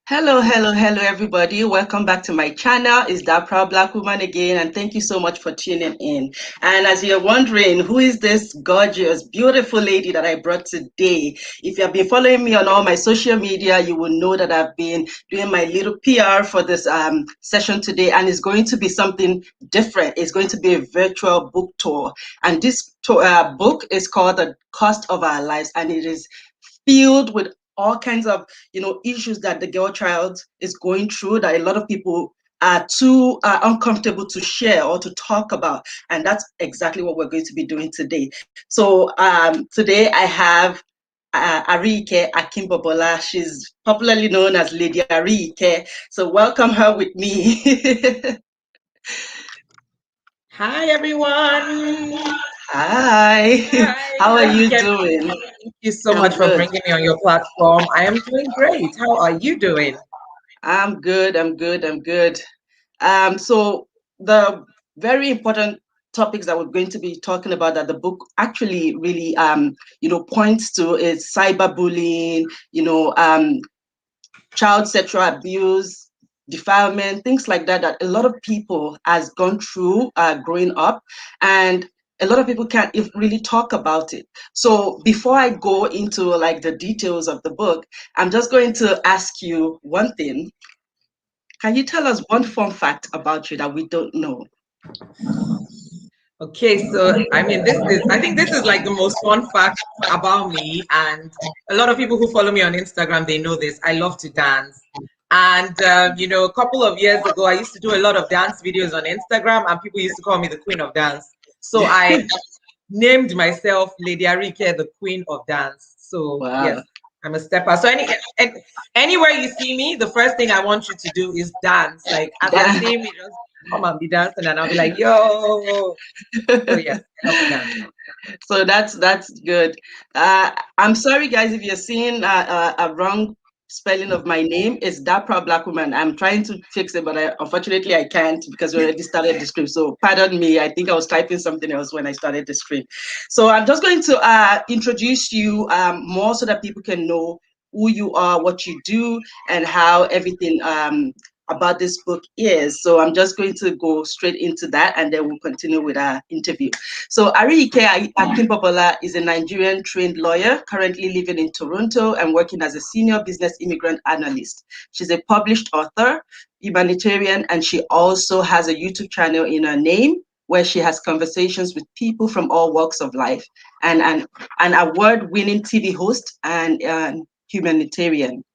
Hello, everybody. Welcome back to my channel. It's that proud black woman again, and thank you so much for tuning in. And as you're wondering, who is this gorgeous, beautiful lady that I brought today? If you have been following me on all my social media, you will know that I've been doing my little PR for this session today, and it's going to be something different. It's going to be a virtual book tour, and this book is called The Cost of Our Lives, and it is filled with all kinds of issues that the girl child is going through that a lot of people are too uncomfortable to share or to talk about, and that's exactly what we're going to be doing today. So today I have Arike Akimbobola. She's popularly known as Lady Arike. So welcome her with me. Hi, everyone. Hi. Hi. How are you Thank doing? you so I'm much for good. bringing me on your platform. I am doing great. How are you doing? I'm good. So the very important topics that we're going to be talking about that the book actually really points to is cyberbullying, child sexual abuse, defilement, things like that that a lot of people has gone through growing up, and a lot of people can't really talk about it. So before I go into like the details of the book, I'm just going to ask you one thing. Can you tell us one fun fact about you that we don't know? Okay, so I think this is like the most fun fact about me. And a lot of people who follow me on Instagram, they know this. I love to dance. And, a couple of years ago, I used to do a lot of dance videos on Instagram, and people used to call me the Queen of Dance. So I named myself Lady Arike, the Queen of Dance. So yes, Wow. I'm a stepper. So anywhere you see me, the first thing I want you to do is dance. Like as you're seeing me, just come and be dancing, and I'll be like, yo. So yes, I love to dance. So that's good. I'm sorry, guys, if you're seeing a wrong spelling of my name. It's that proud black woman. I'm trying to fix it, but unfortunately I can't because we already started the script. So pardon me. I think I was typing something else when I started the script. So I'm just going to introduce you more so that people can know who you are, what you do, and how everything about this book is. So I'm just going to go straight into that, and then we'll continue with our interview. So Arike Akimbobola is a Nigerian trained lawyer currently living in Toronto and working as a senior business immigrant analyst. She's a published author, humanitarian, and she also has a YouTube channel in her name where she has conversations with people from all walks of life, and an award-winning TV host and humanitarian.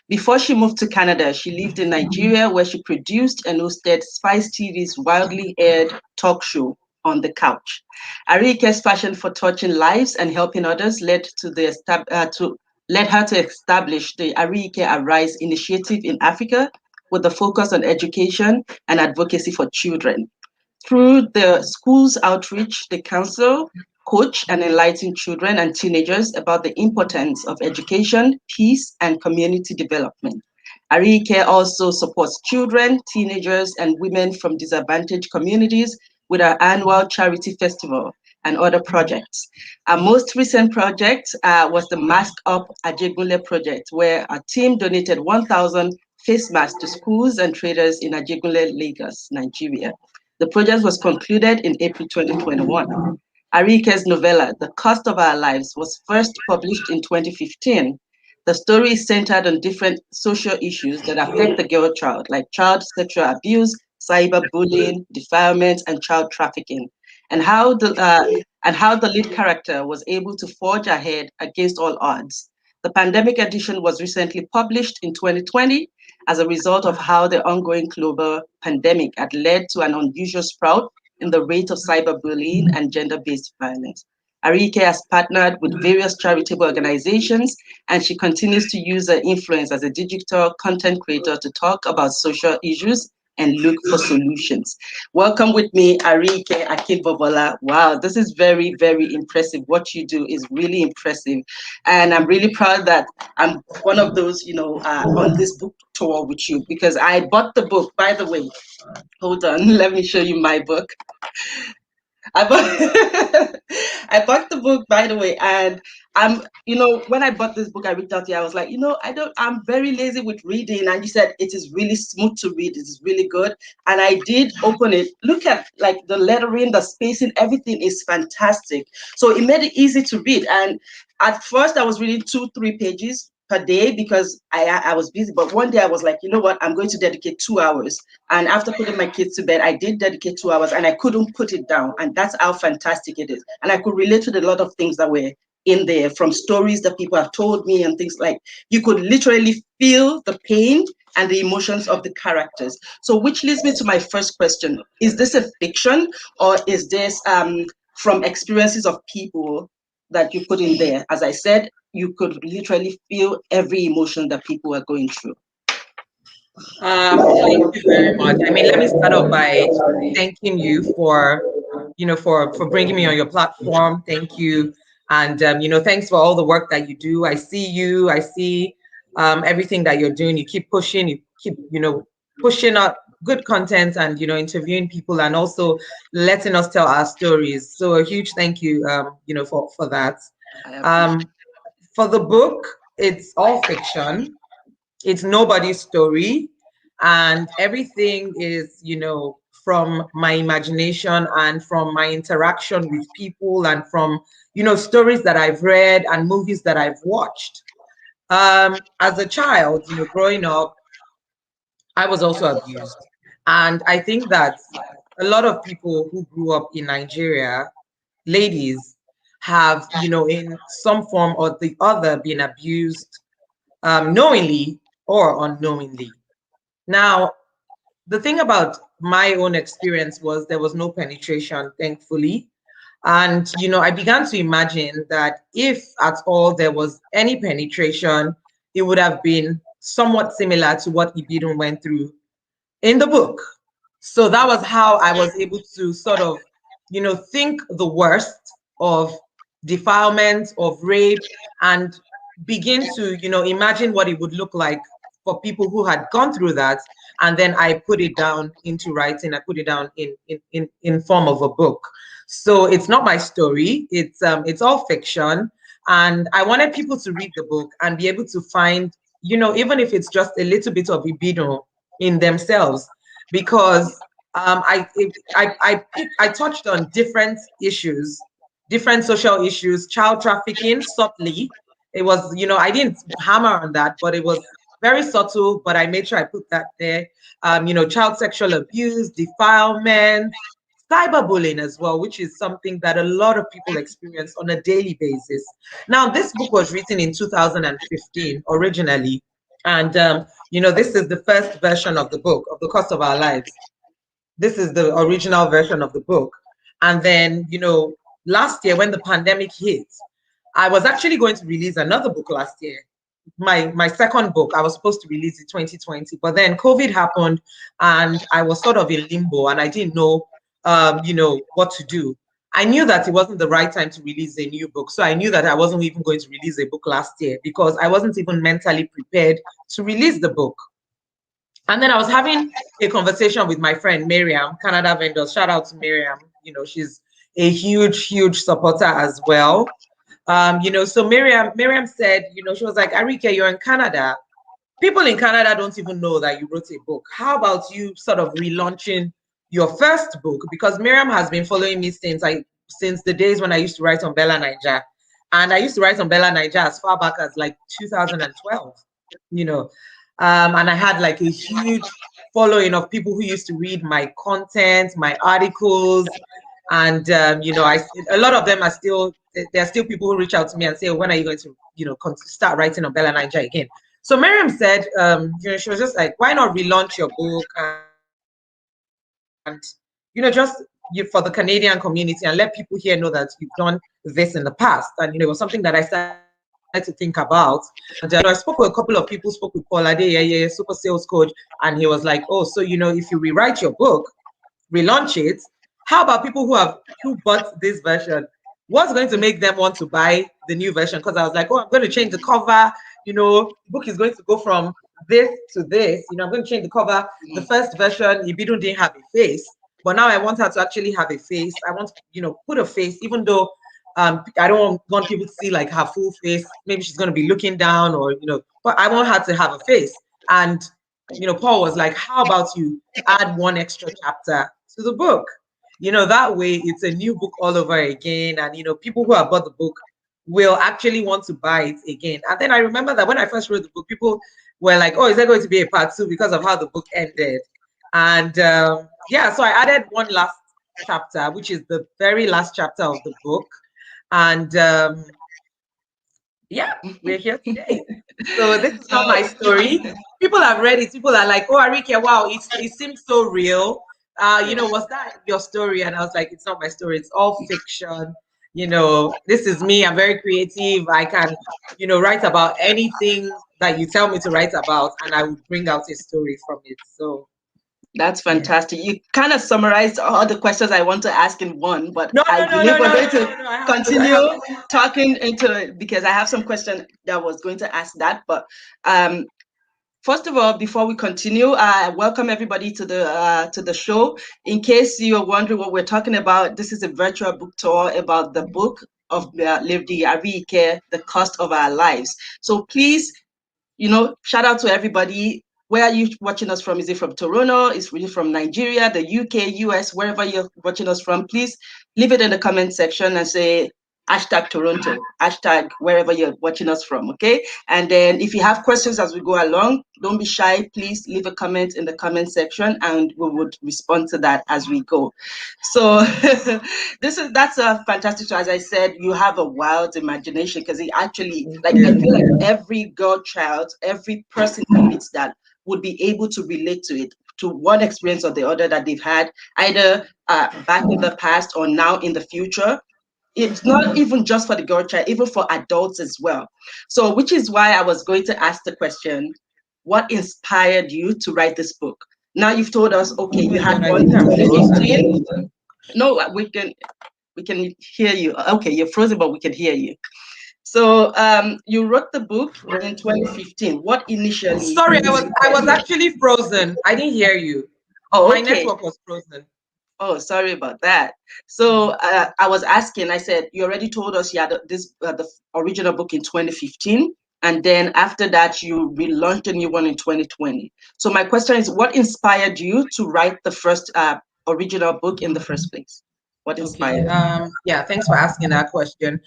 Before she moved to Canada, she lived in Nigeria where she produced and hosted Spice TV's wildly aired talk show, On the Couch. Arike's passion for touching lives and helping others led her to establish the Arike Arise initiative in Africa with a focus on education and advocacy for children. Through the school's outreach, the council coach and enlighten children and teenagers about the importance of education, peace, and community development. Arike also supports children, teenagers, and women from disadvantaged communities with our annual charity festival and other projects. Our most recent project was the Mask Up Ajegunle project, where our team donated 1,000 face masks to schools and traders in Ajegunle, Lagos, Nigeria. The project was concluded in April 2021. Arike's novella, The Cost of Our Lives, was first published in 2015. The story is centered on different social issues that affect the girl child, like child sexual abuse, cyberbullying, defilement, and child trafficking, and how the lead character was able to forge ahead against all odds. The pandemic edition was recently published in 2020 as a result of how the ongoing global pandemic had led to an unusual sprout in the rate of cyberbullying and gender-based violence. Arike has partnered with various charitable organizations, and she continues to use her influence as a digital content creator to talk about social issues and look for solutions. Welcome with me, Arike Akimbobola. Wow, this is very, very impressive. What you do is really impressive. And I'm really proud that I'm one of those, on this book tour with you because I bought the book, by the way. Hold on, let me show you my book. I bought I bought the book, by the way, and when I bought this book, I reached out to you. I was like, I'm very lazy with reading, and you said it is really smooth to read. It is really good, and I did open it. Look at like the lettering, the spacing, everything is fantastic. So it made it easy to read. And at first, I was reading 2-3 pages per day because I was busy. But one day I was like, you know what? I'm going to dedicate 2 hours. And after putting my kids to bed, I did dedicate 2 hours and I couldn't put it down. And that's how fantastic it is. And I could relate to a lot of things that were in there, from stories that people have told me and things like you could literally feel the pain and the emotions of the characters. So which leads me to my first question. Is this a fiction, or is this from experiences of people that you put in there? As I said, you could literally feel every emotion that people are going through. Thank you very much. I mean, let me start off by thanking you for, for bringing me on your platform. Thank you. And, thanks for all the work that you do. I see you, I see everything that you're doing. You keep pushing, you keep, pushing out good content and, interviewing people and also letting us tell our stories. So a huge thank you, for that. I appreciate Um, for the book, it's all fiction. It's nobody's story, and everything is, from my imagination and from my interaction with people and from, stories that I've read and movies that I've watched. As a child, growing up, I was also abused. And I think that a lot of people who grew up in Nigeria, ladies, have, in some form or the other, been abused, knowingly or unknowingly. Now, the thing about my own experience was there was no penetration, thankfully. And, I began to imagine that if at all there was any penetration, it would have been somewhat similar to what Ibidun went through in the book. So that was how I was able to sort of, think the worst of defilement, of rape, and begin to, imagine what it would look like for people who had gone through that. And then I put it down into writing. I put it down in form of a book. So it's not my story. It's all fiction. And I wanted people to read the book and be able to find, even if it's just a little bit of Ibidun in themselves, because I touched on different issues, different social issues, child trafficking subtly. It was, I didn't hammer on that, but it was very subtle, but I made sure I put that there. Child sexual abuse, defilement, cyberbullying as well, which is something that a lot of people experience on a daily basis. Now, this book was written in 2015 originally, and this is the first version of the book, of The Cost of Our Lives. This is the original version of the book. And then, last year when the pandemic hit, I was actually going to release another book last year. My second book, I was supposed to release in 2020, but then COVID happened and I was sort of in limbo and I didn't know, what to do. I knew that it wasn't the right time to release a new book. So I knew that I wasn't even going to release a book last year because I wasn't even mentally prepared to release the book. And then I was having a conversation with my friend Miriam, Canada Vendors. Shout out to Miriam. She's a huge, huge supporter as well. So Miriam said, she was like, Arike, you're in Canada. People in Canada don't even know that you wrote a book. How about you sort of relaunching your first book? Because Miriam has been following me since the days when I used to write on Bella Niger. And I used to write on Bella Niger as far back as like 2012, and I had like a huge following of people who used to read my content, my articles. And, a lot of them are there are still people who reach out to me and say, when are you going to, start writing on Bella Niger again? So Miriam said, she was just like, why not relaunch your book and, just for the Canadian community and let people here know that you've done this in the past. And, it was something that I started to think about. And I spoke with a couple of people, spoke with Paul Adeyeye, super sales coach, and he was like, oh, so, if you rewrite your book, relaunch it, how about people who bought this version? What's going to make them want to buy the new version? Because I was like, oh, I'm going to change the cover. The book is going to go from this to this. I'm going to change the cover. The first version, Ibidun didn't have a face. but now I want her to actually have a face. I want, put a face, even though I don't want people to see like her full face. Maybe she's going to be looking down, or, but I want her to have a face. And, Paul was like, how about you add one extra chapter to the book? That way it's a new book all over again. And, people who have bought the book will actually want to buy it again. And then I remember that when I first wrote the book, people were like, oh, is there going to be a part 2 because of how the book ended? And yeah, so I added one last chapter, which is the very last chapter of the book. And yeah, we're here today. So this is not my story. People have read it. People are like, oh, Arike, wow, it seems so real. Was that your story? And I was like, it's not my story. It's all fiction. This is me. I'm very creative. I can, write about anything that you tell me to write about, and I will bring out a story from it. So that's fantastic. You kind of summarized all the questions I want to ask in one, but I believe we're going to continue talking into it, because I have some questions that I was going to ask that. But first of all, before we continue, I welcome everybody to the show. In case you're wondering what we're talking about, this is a virtual book tour about the book of Livdi Arike, The Cost of Our Lives. So please, shout out to everybody. Where are you watching us from? Is it from Toronto? Is it from Nigeria, the UK, US, wherever you're watching us from? Please leave it in the comment section and say #Toronto, wherever you're watching us from, okay? And then if you have questions as we go along, don't be shy. Please leave a comment in the comment section and we would respond to that as we go. So that's a fantastic. So as I said, you have a wild imagination, because it actually, I feel like every girl child, every person who reads that would be able to relate to it, to one experience or the other that they've had, either back in the past or now in the future. It's not even just for the girl child, even for adults as well. So, which is why I was going to ask the question, what inspired you to write this book? Now you've told us, okay, you had one in 2015. No, we can hear you. Okay, you're frozen, but we can hear you. So you wrote the book in 2015. What initially? Sorry, I was actually frozen. I didn't hear you. Oh, okay. My network was frozen. Oh, sorry about that. So I was asking, I said, you already told us you had the original book in 2015. And then after that, you relaunched a new one in 2020. So my question is, what inspired you to write the first original book in the first place? What inspired? Okay. Yeah, thanks for asking that question.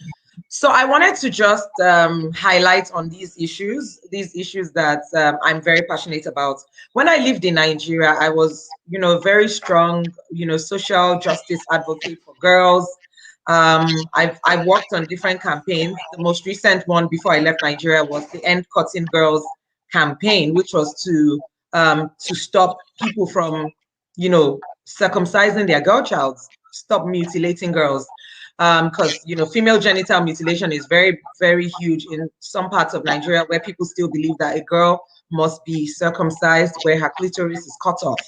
So I wanted to just highlight on these issues that I'm very passionate about. When I lived in Nigeria, I was, very strong, social justice advocate for girls. I've worked on different campaigns. The most recent one before I left Nigeria was the End Cutting Girls campaign, which was to stop people from, circumcising their girl childs, stop mutilating girls. Because female genital mutilation is very, very huge in some parts of Nigeria, where people still believe that a girl must be circumcised, where her clitoris is cut off,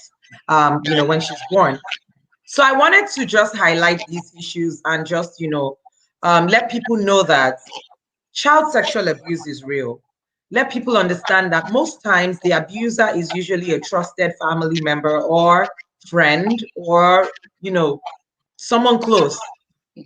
when she's born. So I wanted to just highlight these issues and just, let people know that child sexual abuse is real. Let people understand that most times the abuser is usually a trusted family member or friend or, someone close.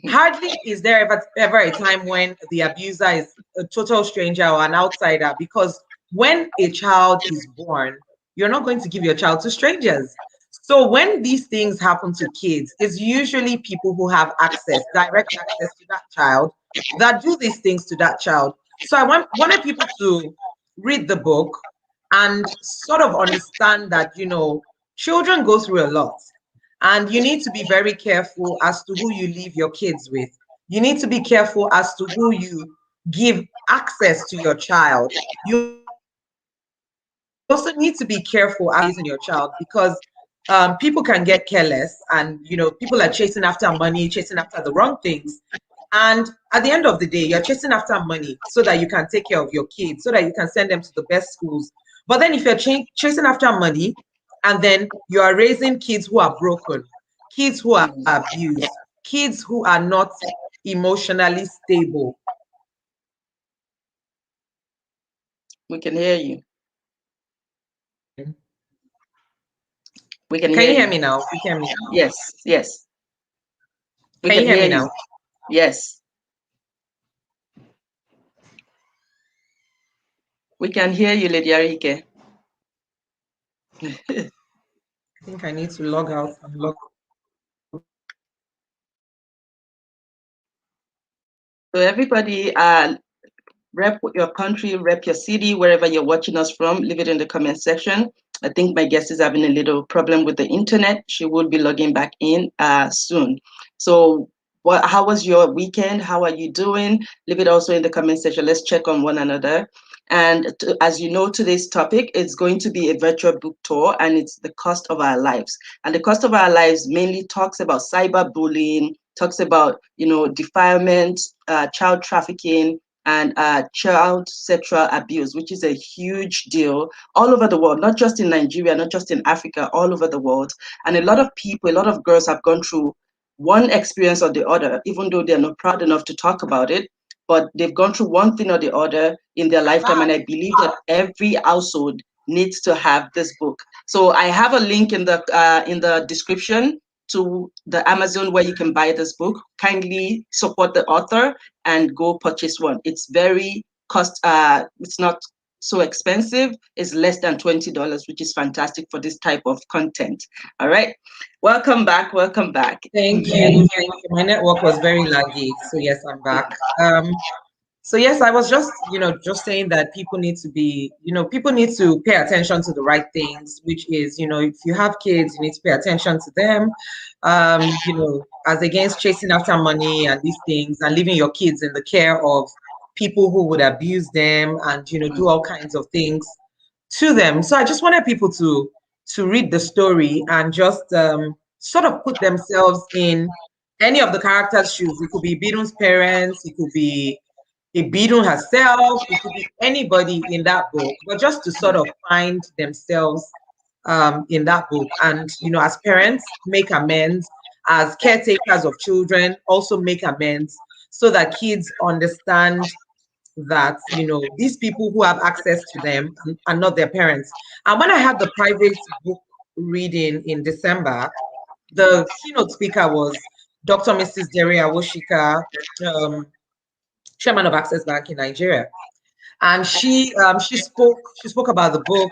Hardly is there ever a time when the abuser is a total stranger or an outsider, because when a child is born, you're not going to give your child to strangers. So when these things happen to kids, it's usually people who have direct access to that child, that do these things to that child. So I wanted people to read the book and sort of understand that, children go through a lot. And you need to be very careful as to who you leave your kids with. You need to be careful as to who you give access to your child. You also need to be careful as raising your child, because people can get careless, and people are chasing after money, chasing after the wrong things. And at the end of the day, you're chasing after money so that you can take care of your kids, so that you can send them to the best schools. But then if you're chasing after money, and then you are raising kids who are broken, kids who are abused, kids who are not emotionally stable. We can hear you. We can Can hear you hear you. me now? You can hear me now? Yes, yes. We Can can you hear hear me you. now? Yes. We can hear you, Lady Arike. I think I need to log out and log. So everybody, rep your country, rep your city, wherever you're watching us from, leave it in the comment section. I think my guest is having a little problem with the internet. She will be logging back in soon. So how was your weekend? How are you doing? Leave it also in the comment section. Let's check on one another. And as you know, today's topic is going to be a virtual book tour, and it's the cost of our lives. And the cost of our lives mainly talks about cyberbullying, talks about, defilement, child trafficking, and child sexual abuse, which is a huge deal all over the world, not just in Nigeria, not just in Africa, all over the world. And a lot of people, a lot of girls have gone through one experience or the other, even though they're not proud enough to talk about it. But they've gone through one thing or the other in their lifetime. And I believe that every household needs to have this book. So I have a link in the description to the Amazon where you can buy this book. Kindly support the author and go purchase one. It's very it's not so expensive. It's less than $20, which is fantastic for this type of content. All right. Welcome back. Welcome back. Thank you. Thank you. My network was very laggy. So yes, I'm back. So yes, I was just saying that people need to be, people need to pay attention to the right things, which is, if you have kids, you need to pay attention to them, as against chasing after money and these things and leaving your kids in the care of people who would abuse them and, do all kinds of things to them. So I just wanted people to read the story and just sort of put themselves in any of the characters' shoes. It could be Bidun's parents, it could be Bidun herself, it could be anybody in that book, but just to sort of find themselves in that book. And, as parents, make amends, as caretakers of children, also make amends so that kids understand that, these people who have access to them are not their parents. And when I had the private book reading in December, the keynote speaker was Dr. Mrs. Dere Awoshika, chairman of Access Bank in Nigeria. And she spoke about the book,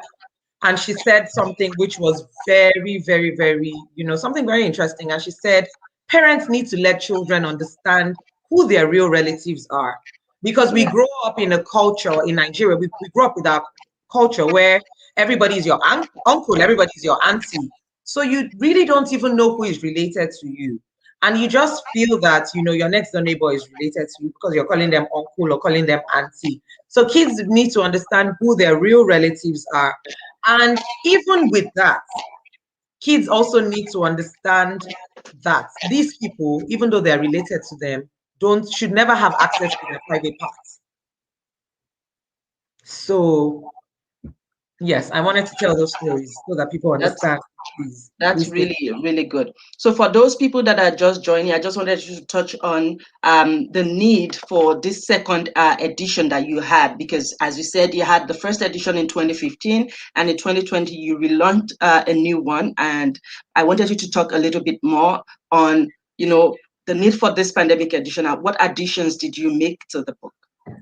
and she said something which was very, very, very, something very interesting. And she said, parents need to let children understand who their real relatives are. Because we grow up in a culture in Nigeria, we grew up with our culture where everybody is your uncle, everybody is your auntie. So you really don't even know who is related to you. And you just feel that, your next door neighbor is related to you because you're calling them uncle or calling them auntie. So kids need to understand who their real relatives are. And even with that, kids also need to understand that these people, even though they're related to them, should never have access to their private parts. So yes, I wanted to tell those stories so that people understand That's these things. really, really good. So for those people that are just joining, I just wanted you to touch on the need for this second edition that you had, because as you said, you had the first edition in 2015, and in 2020 you relaunched a new one. And I wanted you to talk a little bit more on, the need for this pandemic edition. What additions did you make to the book?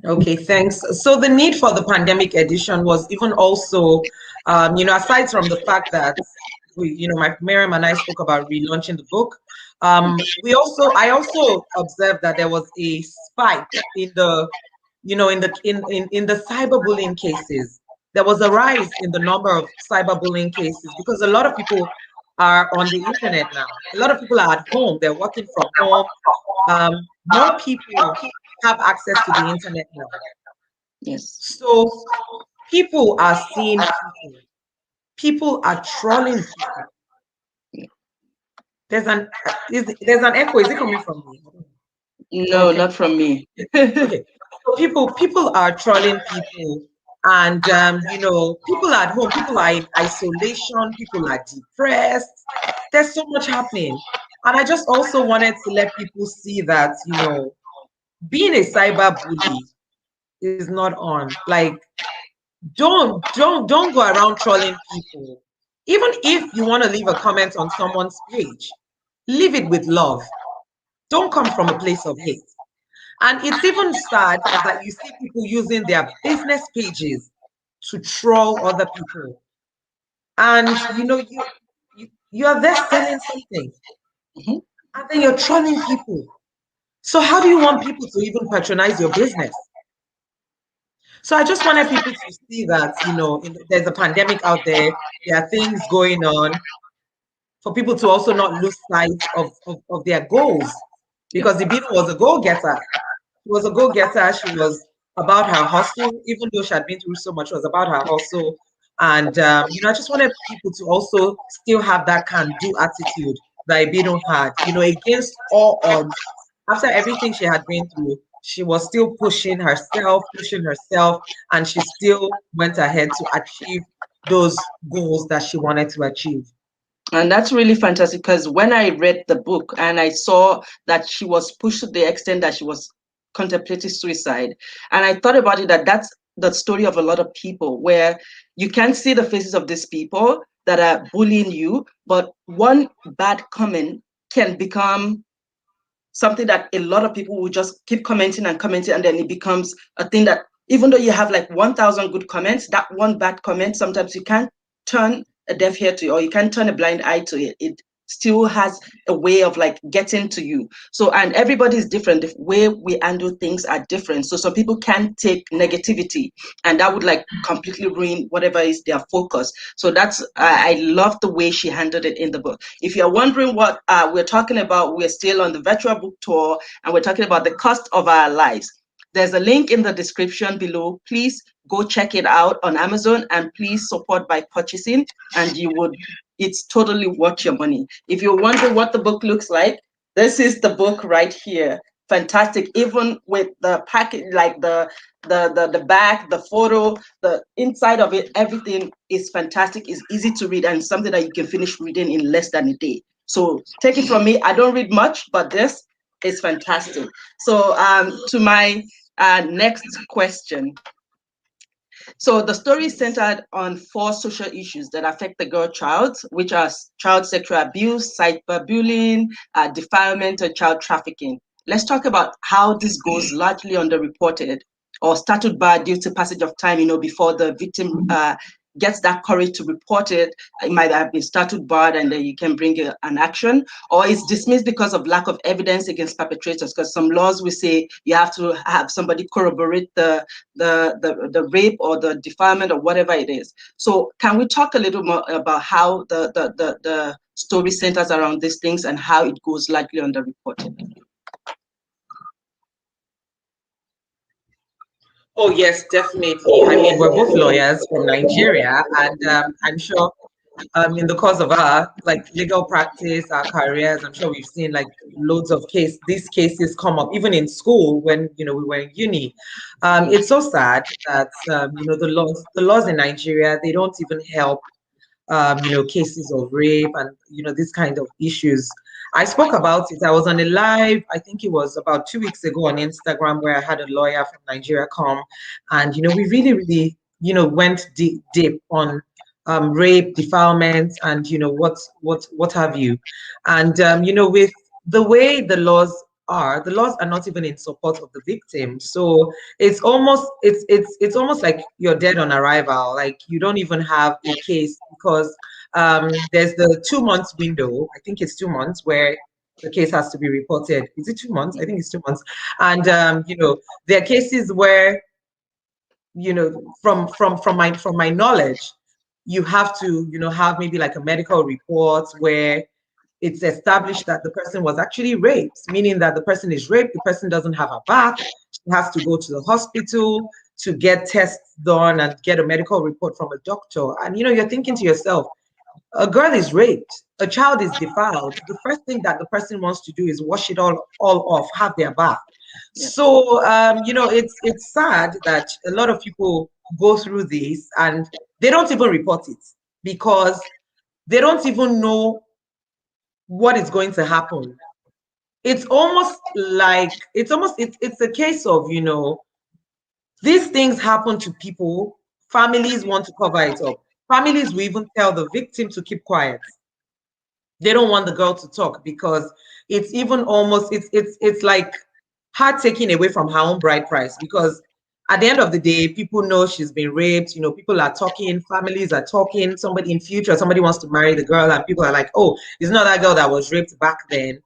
Okay, thanks. So the need for the pandemic edition was even also, aside from the fact that Miriam and I spoke about relaunching the book. I also observed that there was a spike in the, in the cyberbullying cases. There was a rise in the number of cyberbullying cases because a lot of people are on the internet now. A lot of people are at home. They're working from home. More people have access to the internet now. Yes. So people are seeing people. People are trolling people. There's an echo. Is it coming from me? No, Okay. not from me. Okay. So people are trolling people, and people at home. People are in isolation. People are depressed. There's so much happening, and I just also wanted to let people see that being a cyber bully is not on. Like, don't go around trolling people. Even if you want to leave a comment on someone's page, leave it with love. Don't come from a place of hate. And it's even sad that you see people using their business pages to troll other people. And you are there selling something, Mhm. and then you're trolling people. So how do you want people to even patronize your business? So I just wanted people to see that, there's a pandemic out there. There are things going on, for people to also not lose sight of their goals. Yeah. Because Ibino was a go-getter. She was a go-getter. She was about her hustle, even though she had been through so much, it was about her hustle. And, I just wanted people to also still have that can-do attitude that Ibino had, against all odds. After everything she had been through, she was still pushing herself, and she still went ahead to achieve those goals that she wanted to achieve. And that's really fantastic, because when I read the book and I saw that she was pushed to the extent that she was contemplating suicide, and I thought about it, that that's the story of a lot of people, where you can see the faces of these people that are bullying you, but one bad comment can become something that a lot of people will just keep commenting and commenting, and then it becomes a thing that, even though you have like 1,000 good comments, that one bad comment, sometimes you can't turn a deaf ear to it, or you can't turn a blind eye to it. It still has a way of like getting to you. So, and everybody is different. The way we handle things are different. So some people can take negativity, and that would like completely ruin whatever is their focus. So that's, I love the way she handled it in the book. If you're wondering what we're talking about, we're still on the virtual book tour, and we're talking about the cost of our lives. There's a link in the description below. Please go check it out on Amazon, and please support by purchasing, and it's totally worth your money. If you're wondering what the book looks like, this is the book right here. Fantastic. Even with the packet, like the back, the photo, the inside of it, everything is fantastic. It's easy to read, and something that you can finish reading in less than a day. So take it from me. I don't read much, but this is fantastic. So to my next question. So the story is centered on 4 social issues that affect the girl child, which are child sexual abuse, cyberbullying, defilement, and child trafficking. Let's talk about how this goes largely underreported or statute bar due to passage of time, before the victim gets that courage to report it. It might have been statute barred, and then you can bring an action, or it's dismissed because of lack of evidence against perpetrators, because some laws will say you have to have somebody corroborate the rape or the defilement or whatever it is. So can we talk a little more about how the story centers around these things and how it goes largely underreported? Oh, yes, definitely. I mean, we're both lawyers from Nigeria, and I'm sure in the course of our like legal practice, our careers, I'm sure we've seen like loads of these cases come up, even in school when we were in uni. It's so sad that the laws in Nigeria, they don't even help cases of rape and these kind of issues. I spoke about it. I was on a live, I think it was about 2 weeks ago on Instagram, where I had a lawyer from Nigeria come, and we really, really went deep on rape, defilement, and what have you. And with the way the laws are not even in support of the victim. So it's almost like you're dead on arrival. Like you don't even have a case, because there's the 2 months window. I think it's 2 months where the case has to be reported. Is it 2 months? I think it's 2 months. And there are cases where from my knowledge, you have to have maybe like a medical report where it's established that the person was actually raped, meaning that the person is raped, the person doesn't have a bath, she has to go to the hospital to get tests done and get a medical report from a doctor. And you're thinking to yourself, a girl is raped, a child is defiled. The first thing that the person wants to do is wash it all off, have their bath. Yeah. So it's sad that a lot of people go through this and they don't even report it, because they don't even know what is going to happen. It's almost like it's a case of these things happen to people, families want to cover it up. families will even tell the victim to keep quiet. They don't want the girl to talk because it's even almost it's like her taking away from her own bride price, because at the end of the day, people know she's been raped. You know, people are talking, families are talking. Somebody in future, somebody wants to marry the girl, and people are like, "Oh, it's not that girl that was raped back then."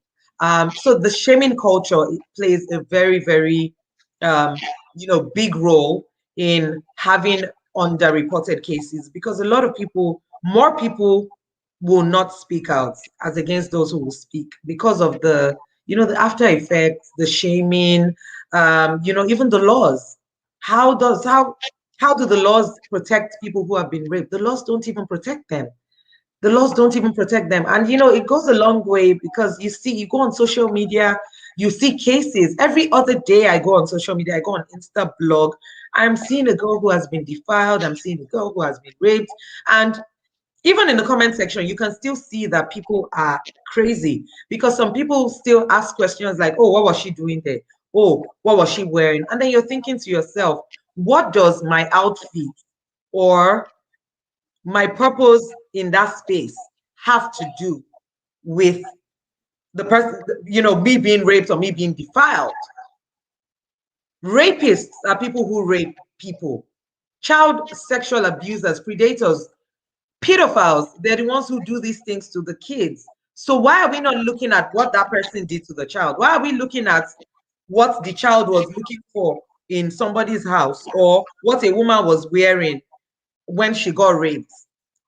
So the shaming culture, it plays a very, very, big role in having underreported cases, because a lot of people, more people will not speak out as against those who will speak, because of the after effects, the shaming, even the laws. How do the laws protect people who have been raped? The laws don't even protect them. The laws don't even protect them. And it goes a long way, because you go on social media, you see cases. Every other day I go on social media, I go on Insta blog, I'm seeing a girl who has been defiled, I'm seeing a girl who has been raped. And even in the comment section, you can still see that people are crazy, because some people still ask questions like, oh, what was she doing there? Oh, what was she wearing? And then you're thinking to yourself, what does my outfit or my purpose in that space have to do with the person, me being raped or me being defiled? Rapists are people who rape people. Child sexual abusers, predators, pedophiles, they're the ones who do these things to the kids. So why are we not looking at what that person did to the child? Why are we looking at what the child was looking for in somebody's house, or what a woman was wearing when she got raped?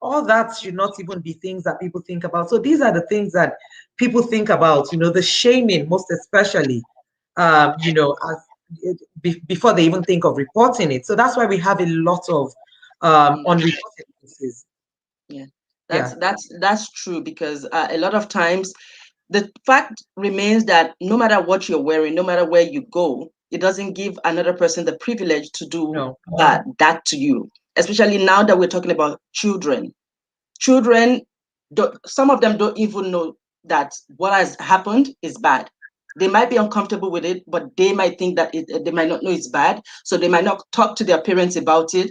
All that should not even be things that people think about. So these are the things that people think about, the shaming, most especially, before they even think of reporting it. So that's why we have a lot of unreported cases. Yeah, Yeah. that's true, because a lot of times the fact remains that no matter what you're wearing, no matter where you go, it doesn't give another person the privilege to do No. that to you. Especially now that we're talking about children. Children, some of them don't even know that what has happened is bad. They might be uncomfortable with it, but they might think that they might not know it's bad. So they might not talk to their parents about it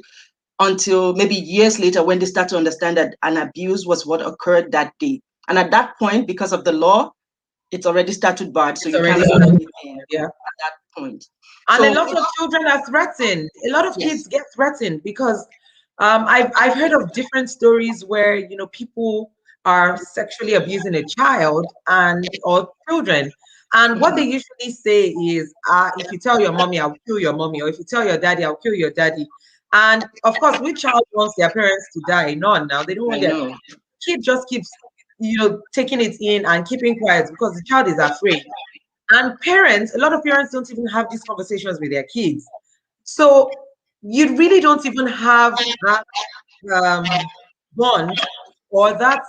until maybe years later, when they start to understand that an abuse was what occurred that day. And at that point, because of the law, it's already started bad. So It's you can't already do started. anything Yeah. at that point. And a So lot of children are threatened. A lot of yes, kids get threatened because I've heard of different stories where people are sexually abusing a child or children, and what they usually say is, if you tell your mommy, I'll kill your mommy, or if you tell your daddy, I'll kill your daddy. And of course, which child wants their parents to die? None. Now they don't I want their know. kid just keeps taking it in and keeping quiet because the child is afraid. And parents, a lot of parents don't even have these conversations with their kids. So you really don't even have that bond, or that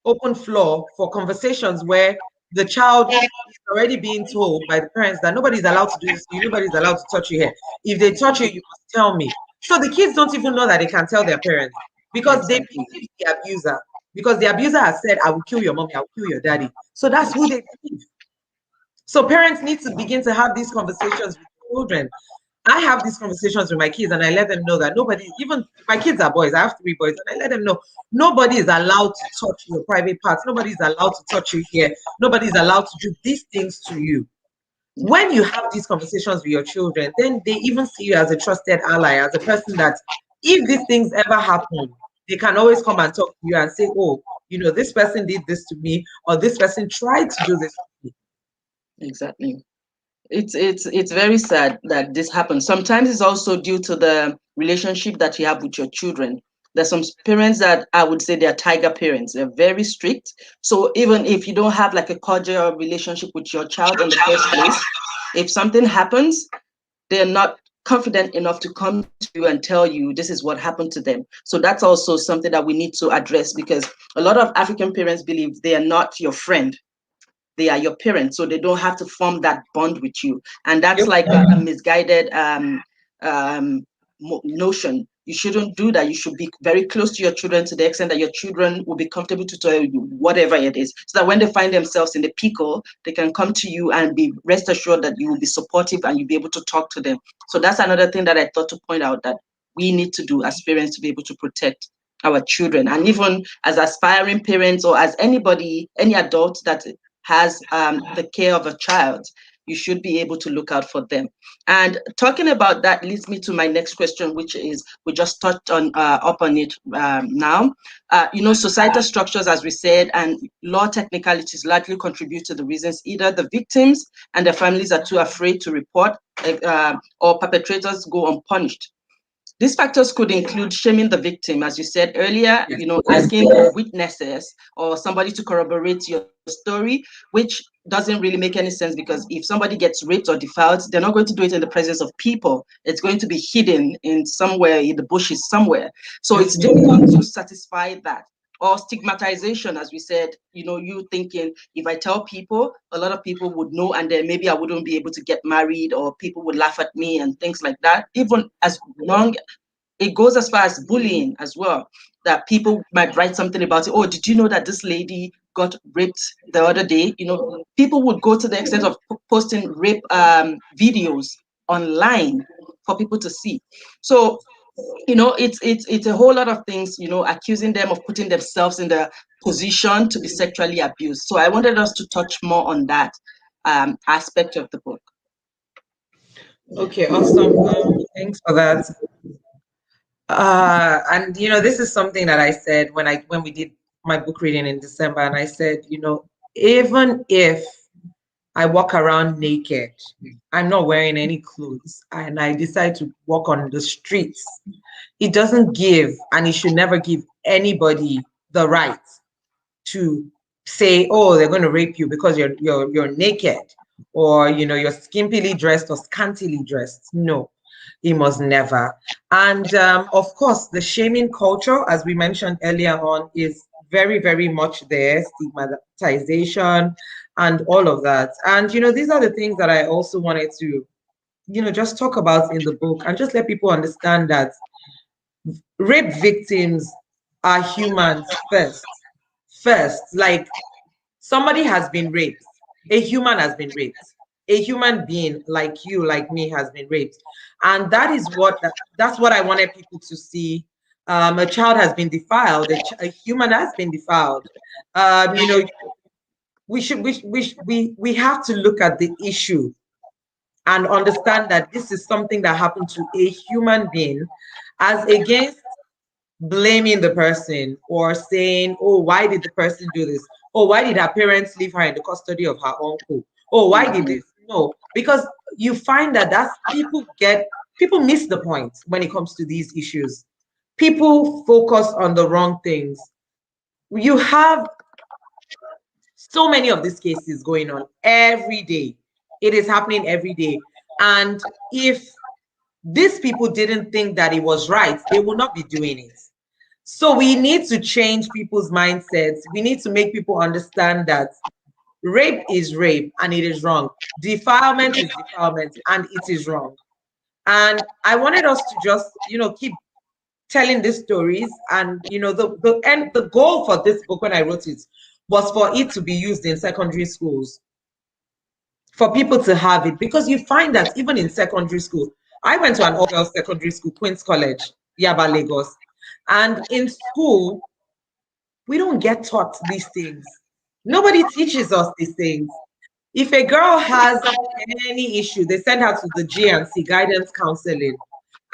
open floor for conversations where the child is already being told by the parents that nobody's allowed to do this to you, nobody's allowed to touch you here. If they touch you, you must tell me. So the kids don't even know that they can tell their parents, because they Exactly. believe the abuser. Because the abuser has said, I will kill your mommy, I will kill your daddy. So that's who they believe. So parents need to begin to have these conversations with children. I have these conversations with my kids, and I let them know that nobody, even my kids are boys, I have 3 boys, and I let them know nobody is allowed to touch your private parts. Nobody is allowed to touch you here. Nobody is allowed to do these things to you. When you have these conversations with your children, then they even see you as a trusted ally, as a person that if these things ever happen, they can always come and talk to you and say, oh, this person did this to me, or this person tried to do this to me. Exactly. It's very sad that this happens. Sometimes it's also due to the relationship that you have with your children. There's some parents that I would say they're tiger parents. They're very strict. So even if you don't have like a cordial relationship with your child in the first place, if something happens, they're not confident enough to come to you and tell you this is what happened to them. So that's also something that we need to address, because a lot of African parents believe they are not your friend, they are your parents, so they don't have to form that bond with you. And that's Yep. like a misguided notion. You shouldn't do that. You should be very close to your children, to the extent that your children will be comfortable to tell you whatever it is, so that when they find themselves in the pickle, they can come to you and be rest assured that you will be supportive and you'll be able to talk to them. So that's another thing that I thought to point out, that we need to do as parents to be able to protect our children. And even as aspiring parents, or as anybody, any adult that has the care of a child, you should be able to look out for them. And talking about that leads me to my next question, which is, we just touched on up on it now. Societal structures, as we said, and law technicalities largely contribute to the reasons either the victims and their families are too afraid to report, or perpetrators go unpunished. These factors could include shaming the victim, as you said earlier, asking for witnesses or somebody to corroborate your story, which doesn't really make any sense, because if somebody gets raped or defiled, they're not going to do it in the presence of people. It's going to be hidden in somewhere, in the bushes somewhere. So it's difficult to satisfy that. Or stigmatization, as we said, you thinking, if I tell people, a lot of people would know, and then maybe I wouldn't be able to get married, or people would laugh at me and things like that. Even as long, it goes as far as bullying as well, that people might write something about it. Oh, did you know that this lady got raped the other day? People would go to the extent of posting rape videos online for people to see. So it's a whole lot of things, accusing them of putting themselves in the position to be sexually abused. So I wanted us to touch more on that aspect of the book. Okay, awesome. Thanks for that. And this is something that I said when we did my book reading in December, and I said, even if I walk around naked, I'm not wearing any clothes, and I decide to walk on the streets, it doesn't give, and it should never give anybody the right to say, oh, they're going to rape you because you're naked, or you're skimpily dressed or scantily dressed. No, it must never. And of course, the shaming culture, as we mentioned earlier on, is very, very much there. Stigmatization and all of that. And these are the things that I also wanted to just talk about in the book, and just let people understand that rape victims are humans first. Like, somebody has been raped, a human has been raped, a human being like you, like me, has been raped. And that's what I wanted people to see. A child has been defiled, a human has been defiled. We have to look at the issue and understand that this is something that happened to a human being, as against blaming the person or saying, oh, why did the person do this? Oh, why did her parents leave her in the custody of her uncle? Oh, why did this? No, because you find that people miss the point when it comes to these issues. People focus on the wrong things. You have so many of these cases going on every day. It is happening every day. And if these people didn't think that it was right, they will not be doing it. So we need to change people's mindsets. We need to make people understand that rape is rape and it is wrong. Defilement is defilement and it is wrong. And I wanted us to just, keep telling these stories. And, the goal for this book when I wrote it was for it to be used in secondary schools, for people to have it, because you find that even in secondary school, I went to an all-girls secondary school, Queen's College, Yaba, Lagos. And in school, we don't get taught these things. Nobody teaches us these things. If a girl has any issue, they send her to the GNC, guidance counseling,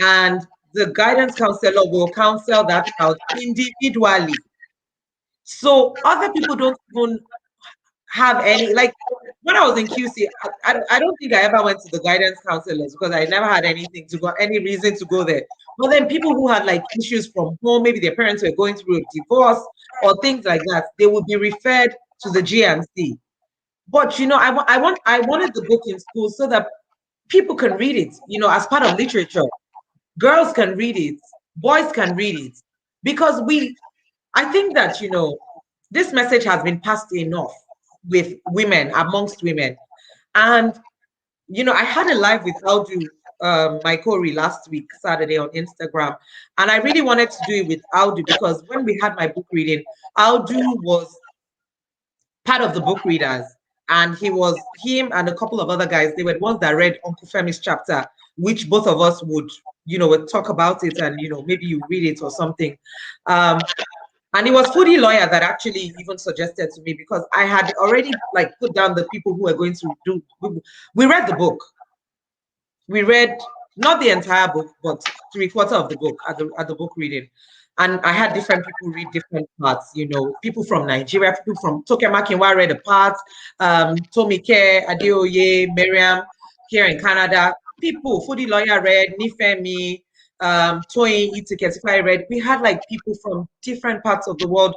and the guidance counselor will counsel that child individually. So other people don't even have any, like, when I was in QC, I don't think I ever went to the guidance counselors because I never had anything to go, any reason to go there. But then people who had like issues from home, maybe their parents were going through a divorce or things like that, they would be referred to the GMC. But I wanted the book in school so that people can read it, as part of literature. Girls can read it, boys can read it, because I think that this message has been passed enough with women, amongst women. And I had a live with Audu, my Corey, last week, Saturday, on Instagram. And I really wanted to do it with Audu because when we had my book reading, Audu was part of the book readers. And him and a couple of other guys, they were the ones that read Uncle Femi's chapter, which both of us would, we'll talk about it, and maybe you read it or something. And it was Foodie Lawyer that actually even suggested to me, because I had already like put down the people who were going to do. We read the book. We read not the entire book, but 3/4 of the book at the book reading. And I had different people read different parts, people from Nigeria, people from Tokemakinwa read a part, Tomike, Adeoye, Miriam here in Canada, people, Foodie Lawyer read, Nifemi, Toyin, Itiketify read. We had like people from different parts of the world.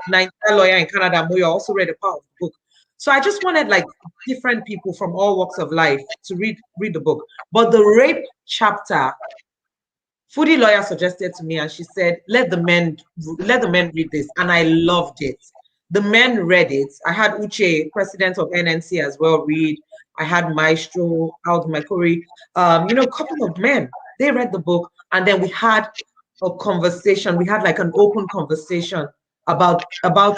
Niger Lawyer in Canada, Moyo, also read a part of the book. So I just wanted like different people from all walks of life to read the book. But the rape chapter, Foodie Lawyer suggested to me, and she said, let the men read this. And I loved it. The men read it. I had Uche, president of NNC, as well, read. I had Maestro, Aldo Makori, a couple of men. They read the book, and then we had a conversation. We had like an open conversation about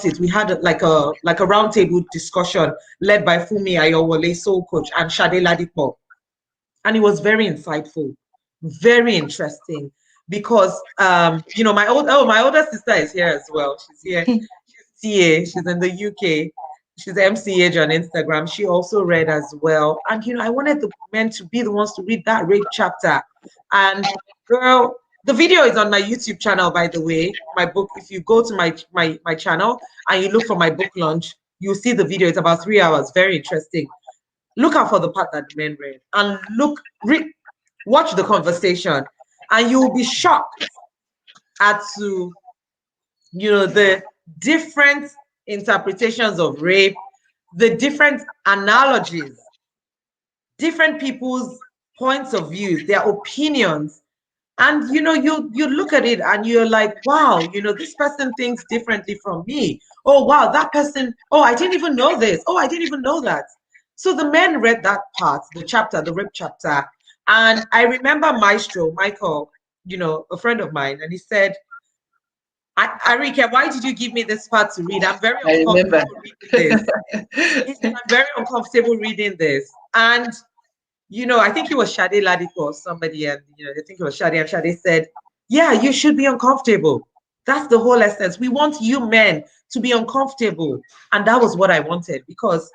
it. We had like a roundtable discussion led by Fumi Ayowole, Soul Coach, and Shade Ladipo. And it was very insightful, very interesting, because my older sister is here as well. She's here. She's TA. She's in the UK. She's MCH on Instagram. She also read as well. And I wanted the men to be the ones to read that rape chapter. And girl, the video is on my YouTube channel, by the way. My book, if you go to my channel and you look for my book launch, you'll see the video. It's about 3 hours. Very interesting. Look out for the part that the men read, and watch the conversation, and you'll be shocked as to the different interpretations of rape, the different analogies, different people's points of view, their opinions. And you look at it and you're like, wow, this person thinks differently from me. Oh wow, that person, oh, I didn't even know this. Oh, I didn't even know that. So the men read that part, the chapter, the rape chapter. And I remember Maestro, Michael, a friend of mine, and he said, Arike, why did you give me this part to read? I'm very uncomfortable reading this. I'm very uncomfortable reading this. And, I think it was Shade Ladipo or somebody, and, I think it was Shade, and Shade said, yeah, you should be uncomfortable. That's the whole essence. We want you men to be uncomfortable. And that was what I wanted, because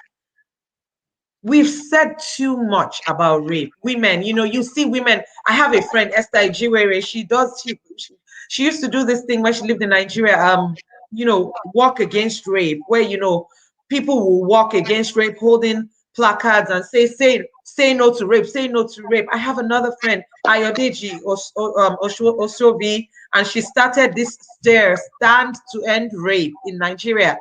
we've said too much about rape. Women, you see women. I have a friend, Esther Ijiwere. She used to do this thing when she lived in Nigeria, walk against rape, where, people will walk against rape, holding placards and say no to rape, say no to rape. I have another friend, Ayodeji Oshobi, and she started this stand to end rape in Nigeria.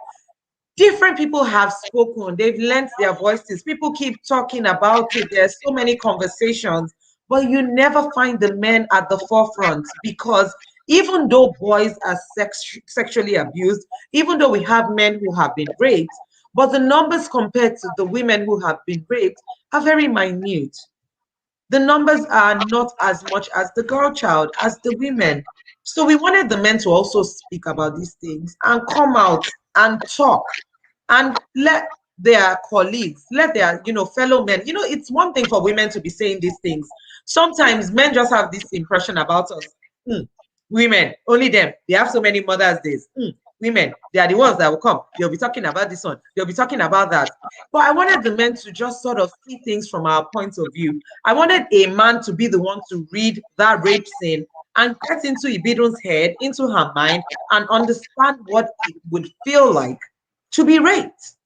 Different people have spoken. They've lent their voices. People keep talking about it. There's so many conversations, but you never find the men at the forefront, because even though boys are sexually abused, even though we have men who have been raped, but the numbers compared to the women who have been raped are very minute. The numbers are not as much as the girl child, as the women. So we wanted the men to also speak about these things and come out and talk, and let their colleagues, let their fellow men. It's one thing for women to be saying these things. Sometimes men just have this impression about us. Women, only them, they have so many Mother's Days. Women, they are the ones that will come. They'll be talking about this one. They'll be talking about that. But I wanted the men to just sort of see things from our point of view. I wanted a man to be the one to read that rape scene and get into Ibidun's head, into her mind, and understand what it would feel like to be raped.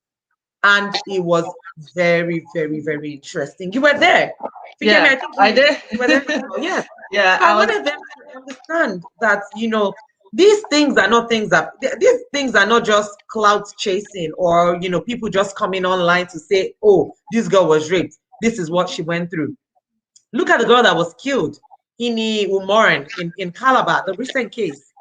And it was very, very, very interesting. You were there. Yeah, I did. You were there. Yes. Yeah, So I wanted them to understand that, these things are not just clout chasing, or, people just coming online to say, oh, this girl was raped. This is what she went through. Look at the girl that was killed, Ini Umoran in Calabar, the recent case,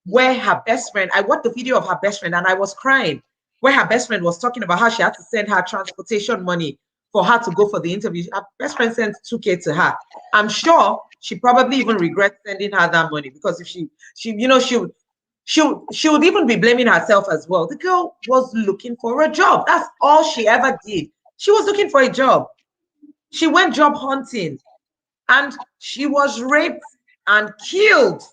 where her best friend, I watched the video of her best friend and I was crying, where her best friend was talking about how she had to send her transportation money for her to go for the interview. Her best friend sent 2K to her. I'm sure she probably even regrets sending her that money, because if she would even be blaming herself as well. The girl was looking for a job. That's all she ever did. She was looking for a job. She went job hunting. and she was raped and killed.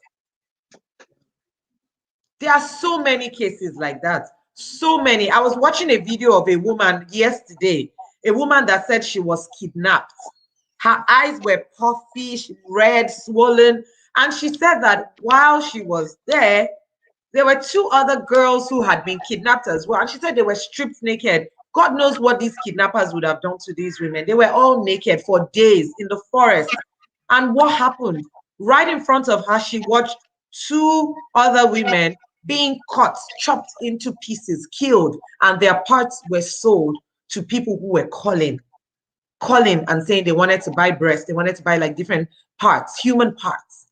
There are so many cases like that. So many. I was watching a video of a woman yesterday, a woman that said she was kidnapped. Her eyes were puffy, red, swollen. And she said that while she was there were two other girls who had been kidnapped as well. And she said they were stripped naked. God knows what these kidnappers would have done to these women. They were all naked for days in the forest. And what happened? Right in front of her, she watched two other women being cut, chopped into pieces, killed, and their parts were sold to people who were calling and saying they wanted to buy breasts, they wanted to buy like different parts, human parts.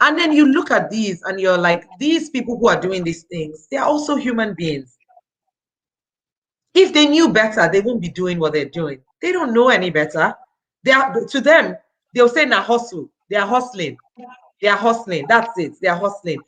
And then you look at these and you're like, these people who are doing these things, they're also human beings. If they knew better, they won't be doing what they're doing. They don't know any better. To them, they'll say, "Na hustle." They are hustling. They are hustling. That's it. They are hustling.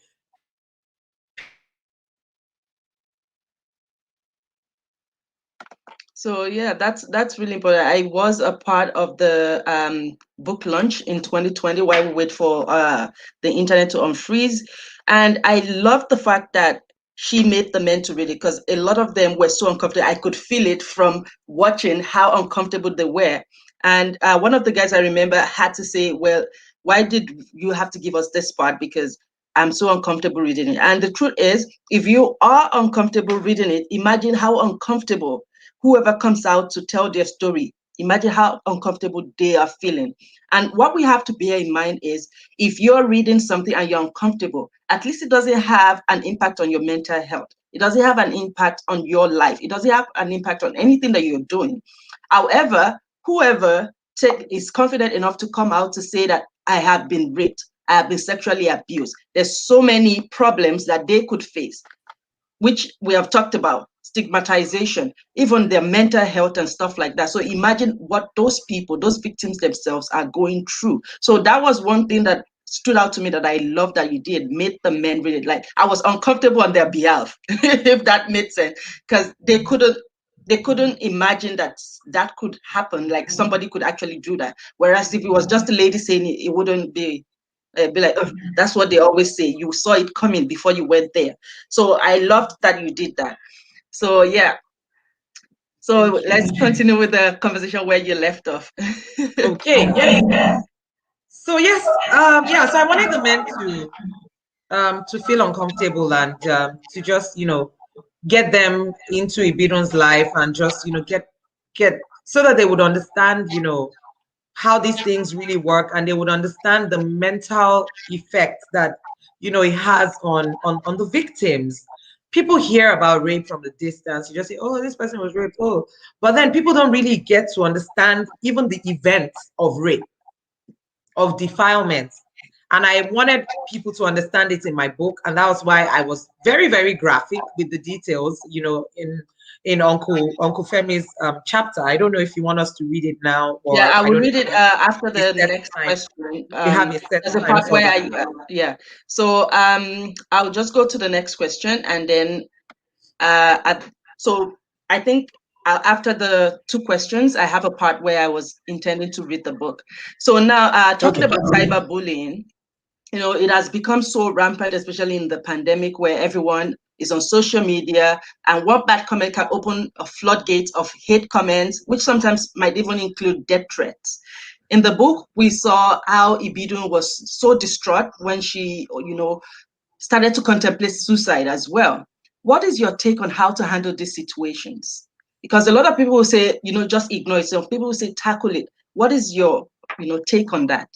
So yeah, that's really important. I was a part of the book launch in 2020 while we wait for the internet to unfreeze, and I loved the fact that she made the men to read it because a lot of them were so uncomfortable. I could feel it from watching how uncomfortable they were. And one of the guys I remember had to say, "Well, why did you have to give us this part? Because I'm so uncomfortable reading it." And the truth is, if you are uncomfortable reading it, imagine how uncomfortable whoever comes out to tell their story, imagine how uncomfortable they are feeling. And what we have to bear in mind is if you're reading something and you're uncomfortable, at least it doesn't have an impact on your mental health. It doesn't have an impact on your life. It doesn't have an impact on anything that you're doing. However, whoever is confident enough to come out to say that I have been raped, I have been sexually abused, there's so many problems that they could face, which we have talked about, stigmatization, even their mental health and stuff like that. So imagine what those people, those victims themselves are going through. So that was one thing that stood out to me that I love that you did, made the men really, like, I was uncomfortable on their behalf, if that made sense, because they couldn't imagine that that could happen, like somebody could actually do that. Whereas if it was just a lady saying it, it wouldn't be like, oh, that's what they always say. You saw it coming before you went there. So I loved that you did that. So yeah. So let's continue with the conversation where you left off. Okay, yes. So yes, yeah. So I wanted the men to feel uncomfortable and to just get them into Ibidon's life and just get so that they would understand how these things really work and they would understand the mental effect that it has on the victims. People hear about rape from the distance. You just say, "Oh, this person was raped." Oh, but then people don't really get to understand even the event of rape, of defilement. And I wanted people to understand it in my book, and that was why I was very, very graphic with the details, in Uncle Femi's chapter. I don't know if you want us to read it now, Yeah, or I I will don't know read if it you have after a the set next time. question. We have a set There's a time part for where that. yeah. So I'll just go to the next question and then so I think after the two questions, I have a part where I was intending to read the book. So now, talking Okay. about cyberbullying, it has become so rampant, especially in the pandemic, where everyone is on social media, and one bad comment can open a floodgate of hate comments, which sometimes might even include death threats. In the book, we saw how Ibidun was so distraught when she, started to contemplate suicide as well. What is your take on how to handle these situations? Because a lot of people will say, just ignore it. Some people will say, tackle it. What is your, take on that?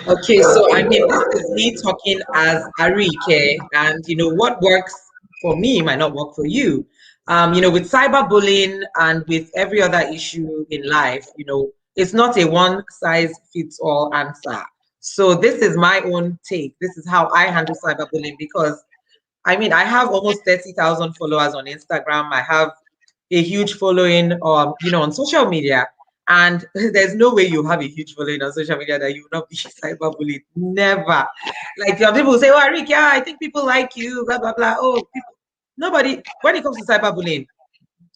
Okay, so I mean, this is me talking as Arike, and what works for me might not work for you. With cyberbullying and with every other issue in life, it's not a one size fits all answer. So this is my own take. This is how I handle cyberbullying because I mean, I have almost 30,000 followers on Instagram. I have a huge following, on social media. And there's no way you have a huge following on social media that you will not be cyberbullied. Never. Like some people say, "Oh, Arik, yeah, I think people like you, blah, blah, blah." Oh, people, nobody, when it comes to cyberbullying,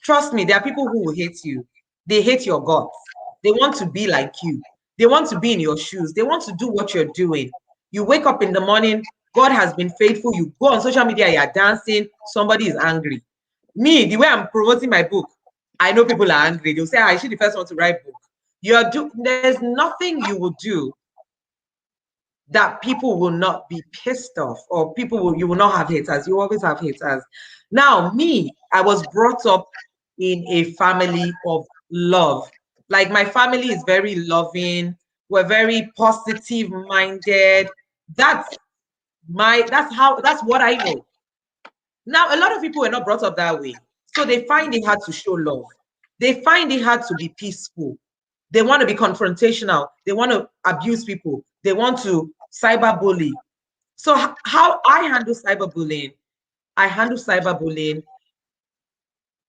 trust me, there are people who will hate you. They hate your guts. They want to be like you. They want to be in your shoes. They want to do what you're doing. You wake up in the morning, God has been faithful. You go on social media, you're dancing, somebody is angry. Me, the way I'm promoting my book, I know people are angry. They'll say, I should the first one to write book. There's nothing you will do that people will not be pissed off, or you will not have haters. You always have haters. Now, me, I was brought up in a family of love. Like, my family is very loving. We're very positive minded. That's what I know. Now, a lot of people were not brought up that way. So they find it hard to show love. They find it hard to be peaceful. They want to be confrontational. They want to abuse people. They want to cyberbully. So how I handle cyberbullying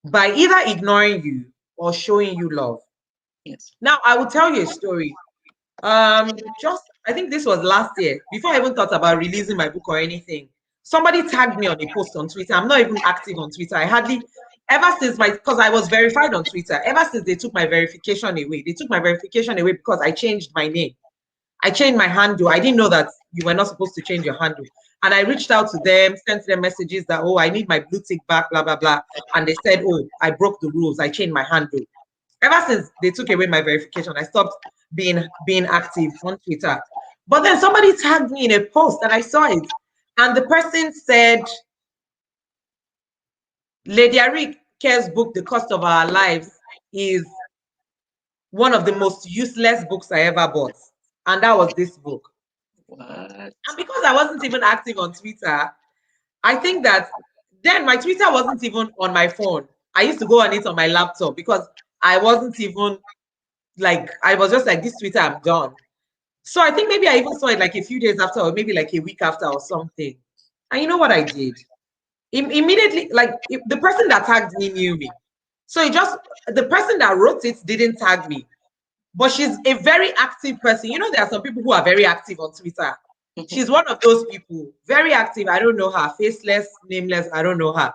by either ignoring you or showing you love. Yes. Now, I will tell you a story. I think this was last year, before I even thought about releasing my book or anything. Somebody tagged me on a post on Twitter. I'm not even active on Twitter. Because I was verified on Twitter, ever since they took my verification away. They took my verification away because I changed my name. I changed my handle. I didn't know that you were not supposed to change your handle. And I reached out to them, sent them messages that, oh, I need my blue tick back, blah, blah, blah. And they said, oh, I broke the rules. I changed my handle. Ever since they took away my verification, I stopped being active on Twitter. But then somebody tagged me in a post and I saw it. And the person said, Lady Arike's book, The Cost of Our Lives, is one of the most useless books I ever bought. And that was this book. What? And because I wasn't even active on Twitter, I think that then my Twitter wasn't even on my phone. I used to go on it on my laptop because I wasn't even I was just like, this Twitter, I'm done. So I think maybe I even saw it like a few days after, or maybe like a week after or something. And you know what I did? Immediately, the person that tagged me knew me. So the person that wrote it didn't tag me. But she's a very active person. You know, there are some people who are very active on Twitter. She's one of those people, very active. I don't know her, faceless, nameless, I don't know her.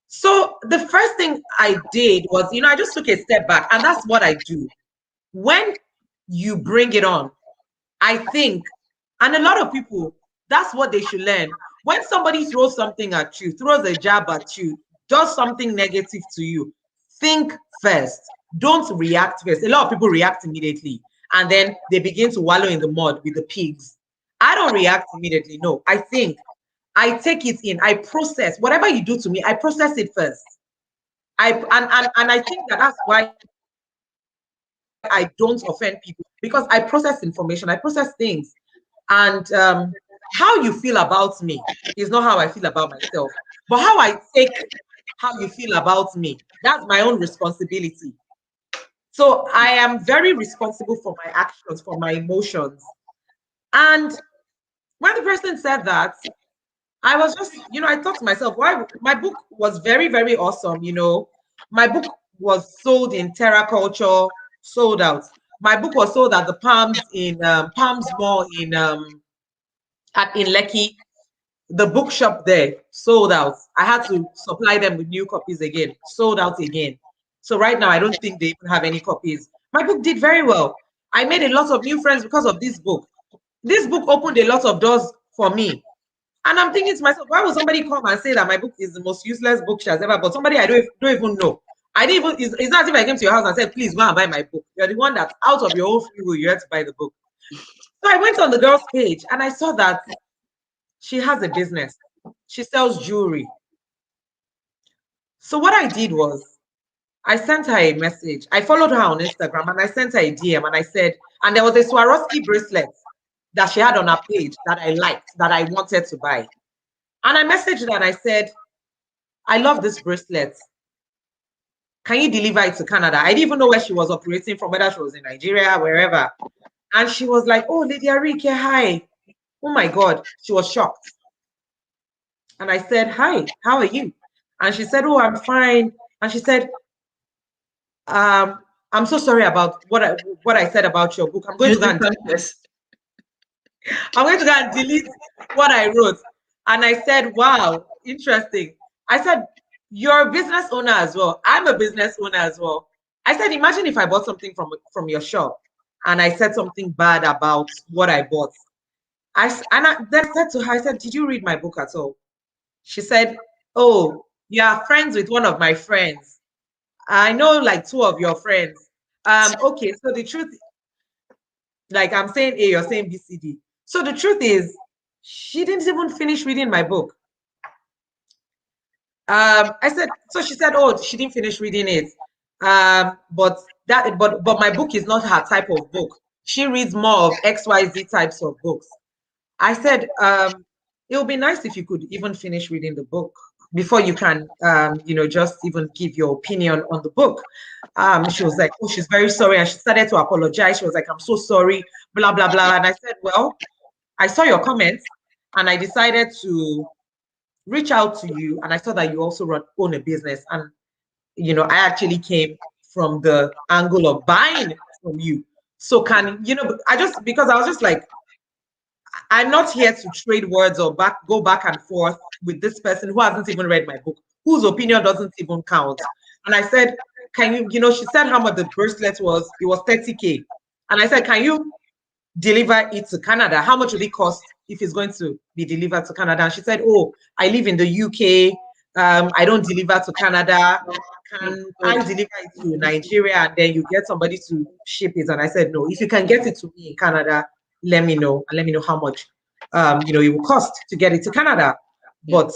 So the first thing I did was, I just took a step back, and that's what I do. When you bring it on, I think, and a lot of people, that's what they should learn. When somebody throws something at you, throws a jab at you, does something negative to you, think first. Don't react first. A lot of people react immediately, and then they begin to wallow in the mud with the pigs. I don't react immediately. No, I think. I take it in. I process. Whatever you do to me, I process it first. And I think that's why I don't offend people, because I process information. I process things. And how you feel about me is not how I feel about myself. But how I take how you feel about me, that's my own responsibility. So I am very responsible for my actions, for my emotions. And when the person said that, I was just, I thought to myself, why my book was very, very awesome. My book was sold in Terra Culture, sold out. My book was sold at the Palms Palms Mall in Lekki. The bookshop there sold out. I had to supply them with new copies again, sold out again. So right now, I don't think they even have any copies. My book did very well. I made a lot of new friends because of this book. This book opened a lot of doors for me. And I'm thinking to myself, why would somebody come and say that my book is the most useless book she has ever bought? Somebody I don't even know. It's not as if I came to your house and said, please go and buy my book. You're the one that out of your own free will, you had to buy the book. So I went on the girl's page and I saw that she has a business. She sells jewelry. So what I did was I sent her a message. I followed her on Instagram and I sent her a DM and I said, and there was a Swarovski bracelet that she had on her page that I liked, that I wanted to buy. And I messaged her and I said, I love this bracelet. Can you deliver it to Canada? I didn't even know where she was operating from, whether she was in Nigeria, wherever. And she was like, oh, Lady Arike, hi. Oh my God. She was shocked. And I said, hi, how are you? And she said, oh, I'm fine. And she said, I'm so sorry about what I said about your book. I'm going to go and delete what I wrote. And I said, wow, interesting. I said, you're a business owner as well. I'm a business owner as well. I said, imagine if I bought something from your shop and I said something bad about what I bought. I then said to her, I said, "Did you read my book at all?" She said, "Oh, you are friends with one of my friends. I know like two of your friends. Okay, so the truth, like I'm saying A, you're saying BCD. So the truth is, she didn't even finish reading my book. I said, so she said, oh, she didn't finish reading it. But my book is not her type of book. She reads more of XYZ types of books. I said, it would be nice if you could even finish reading the book before you can, just even give your opinion on the book. She was like, oh, she's very sorry. And she started to apologize. She was like, I'm so sorry, blah, blah, blah. And I said, well, I saw your comments and I decided to reach out to you. And I saw that you also own a business. And, I actually came from the angle of buying from you. So because I was just like, I'm not here to trade words or go back and forth with this person who hasn't even read my book, whose opinion doesn't even count. And I said, can you, she said how much the bracelet was. It was 30K. And I said, can you deliver it to Canada? How much will it cost if it's going to be delivered to Canada? And she said, oh, I live in the UK. I don't deliver to Canada. Can I deliver it to Nigeria and then you get somebody to ship it? And I said, no, if you can get it to me in Canada, let me know and let me know how much it will cost to get it to Canada. But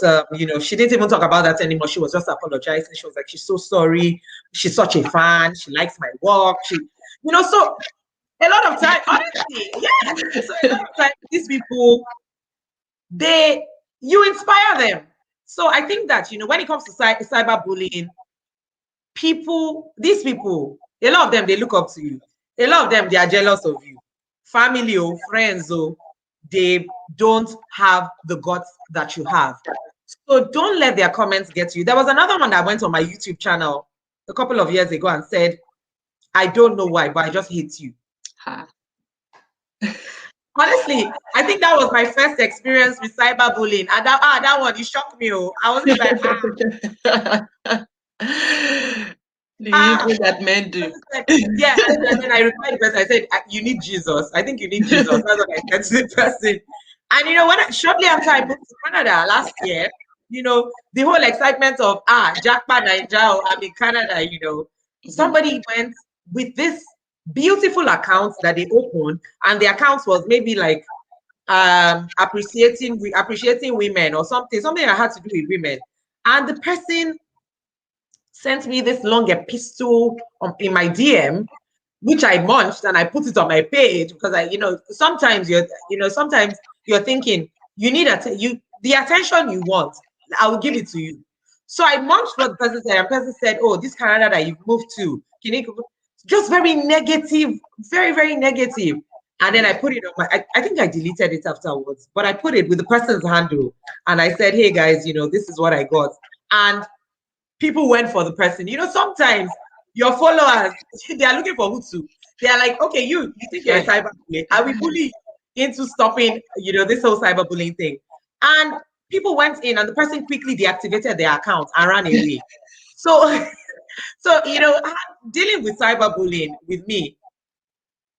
she didn't even talk about that anymore. She was just apologizing. She was like, she's so sorry. She's such a fan. She likes my work. So a lot of time, honestly, yeah. So a lot of time, these people, you inspire them. So I think that when it comes to cyberbullying, these people, a lot of them, they look up to you. A lot of them, they are jealous of you. Family or friends, they don't have the guts that you have. So don't let their comments get to you. There was another one that went on my YouTube channel a couple of years ago and said, I don't know why, but I just hate you. Honestly, I think that was my first experience with cyberbullying. And that one, it shocked me. I was like, The evil that men do. Yeah, and then I replied the person. I said, you need Jesus. I think you need Jesus. That's what I said to the person. And shortly after I moved to Canada last year, the whole excitement of Jackpot Niger, I'm in Canada, somebody went with this beautiful account that they opened, and the account was maybe like appreciating women or something that had to do with women. And the person sent me this long epistle in my DM, which I munched and I put it on my page because sometimes you're thinking you need the attention you want. I will give it to you. So I munched what the person said. And the person said, "Oh, this Canada that you've moved to, just very negative, very, very negative." And then I put it on I think I deleted it afterwards, but I put it with the person's handle. And I said, hey guys, this is what I got. And people went for the person. Sometimes your followers, they are looking for Hutu. They are like, okay, you think you're a cyberbully. I will bully you into stopping, this whole cyberbullying thing. And people went in and the person quickly deactivated their account and ran away. So dealing with cyberbullying with me,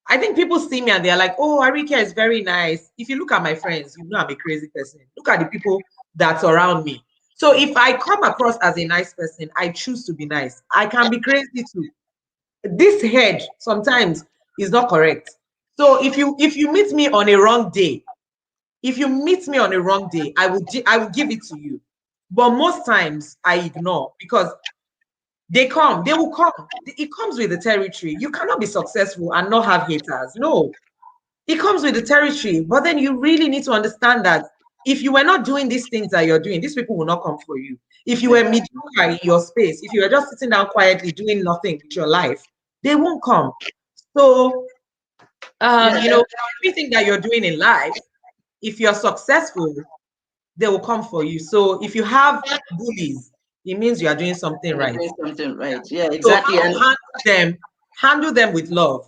I think people see me and they're like, oh, Arika is very nice. If you look at my friends, I'm a crazy person. Look at the people that surround me. So if I come across as a nice person, I choose to be nice. I can be crazy too. This head sometimes is not correct. So if you meet me on a wrong day, I will give it to you. But most times I ignore because they will come. It comes with the territory. You cannot be successful and not have haters. No, it comes with the territory. But then you really need to understand that if you were not doing these things that you're doing, these people will not come for you. If you were mediocre in your space, if you were just sitting down quietly doing nothing with your life, they won't come. So, everything that you're doing in life, if you're successful, they will come for you. So if you have bullies, it means you are doing something right. Doing something right. Yeah, exactly. So handle them with love.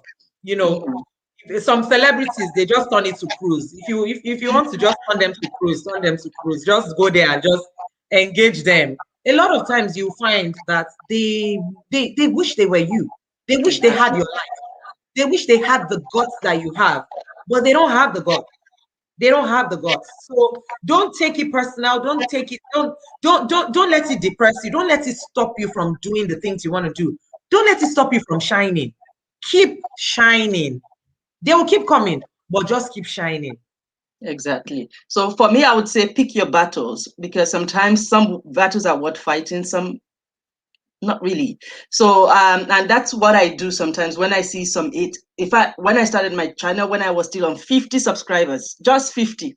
Some celebrities, they just turn it to cruise. If you want to just turn them to cruise. Just go there and just engage them. A lot of times you find that they wish they were you. They wish they had your life. They wish they had the guts that you have, but they don't have the guts. They don't have the guts. So don't take it personal. Don't take it, don't let it depress you. Don't let it stop you from doing the things you want to do. Don't let it stop you from shining. Keep shining. They will keep coming, but just keep shining. Exactly. So for me, I would say pick your battles, because sometimes some battles are worth fighting, some not really. So and that's what I do sometimes when I see some it. When I started my channel, when I was still on 50 subscribers, just 50,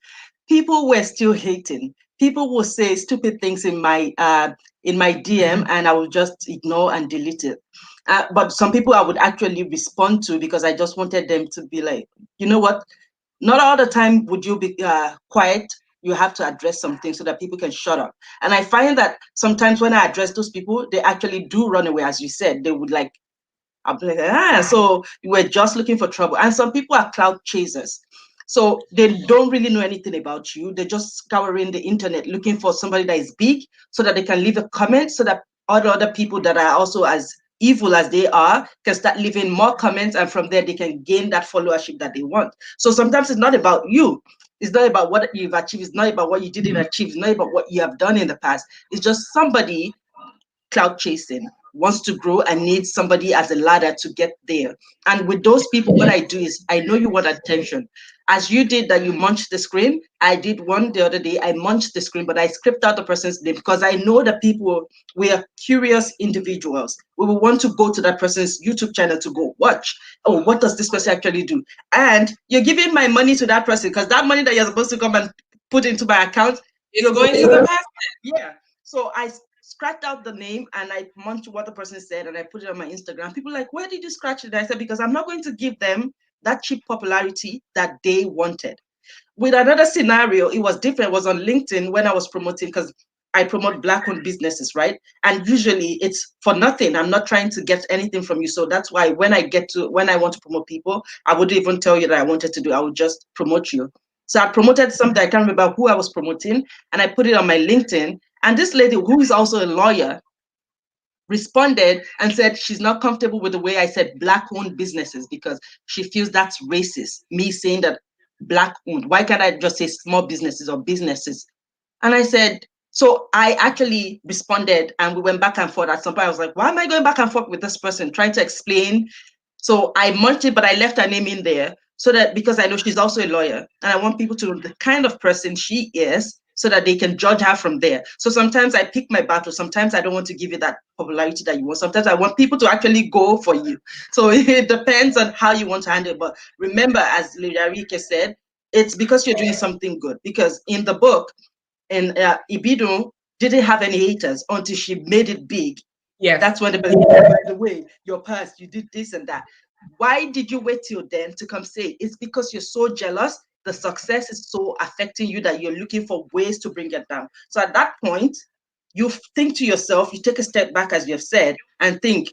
people were still hating. People will say stupid things in my DM, and I will just ignore and delete it. But some people I would actually respond to, because I just wanted them to be like, you know what? Not all the time would you be quiet. You have to address something so that people can shut up. And I find that sometimes when I address those people, they actually do run away. As you said, they would like, I'll be like, so you were just looking for trouble. And some people are cloud chasers. So they don't really know anything about you. They're just scouring the internet looking for somebody that is big so that they can leave a comment, so that other people that are also as evil as they are can start leaving more comments, and from there they can gain that followership that they want. So sometimes it's not about you. It's not about what you've achieved. It's not about what you didn't achieve. It's not about what you have done in the past. It's just somebody cloud chasing, wants to grow and needs somebody as a ladder to get there. And with those people, what I do is, I know you want attention. As you did that, you munched the screen. I did one the other day. I munched the screen, but I script out the person's name, because I know that people, we are curious individuals. We will want to go to that person's YouTube channel to go watch. Oh, what does this person actually do? And you're giving my money to that person, because that money that you're supposed to come and put into my account, It's going to the person. yeah. So I scratched out the name and I munched what the person said and I put it on my Instagram. People are like, where did you scratch it? And I said, because I'm not going to give them that cheap popularity that they wanted. With another scenario, it was different. It was on LinkedIn when I was promoting, because I promote Black-owned businesses, right? And usually it's for nothing. I'm not trying to get anything from you. So that's why when I want to promote people, I wouldn't even tell you that I wanted to do. I would just promote you. So I promoted something, I can't remember who I was promoting, and I put it on my LinkedIn. And this lady, who is also a lawyer, responded and said she's not comfortable with the way I said Black-owned businesses, because she feels that's racist, me saying that Black-owned. Why can't I just say small businesses or businesses? And I said, so I actually responded and we went back and forth. At some point, I was like, why am I going back and forth with this person, trying to explain? So I munched it, but I left her name in there, so that, because I know she's also a lawyer and I want people to know the kind of person she is, so that they can judge her from there. So sometimes I pick my battle. Sometimes I don't want to give you that popularity that you want. Sometimes I want people to actually go for you. So it depends on how you want to handle it. But remember, as Lady Arike said, it's because you're doing something good. Because in the book, and Ibido didn't have any haters until she made it big. Yes. That's when they believe, oh, by the way, your past, you did this and that. Why did you wait till then to come say it? It's because you're so jealous. The success is so affecting you that you're looking for ways to bring it down. So at that point, you think to yourself, you take a step back, as you have said, and think,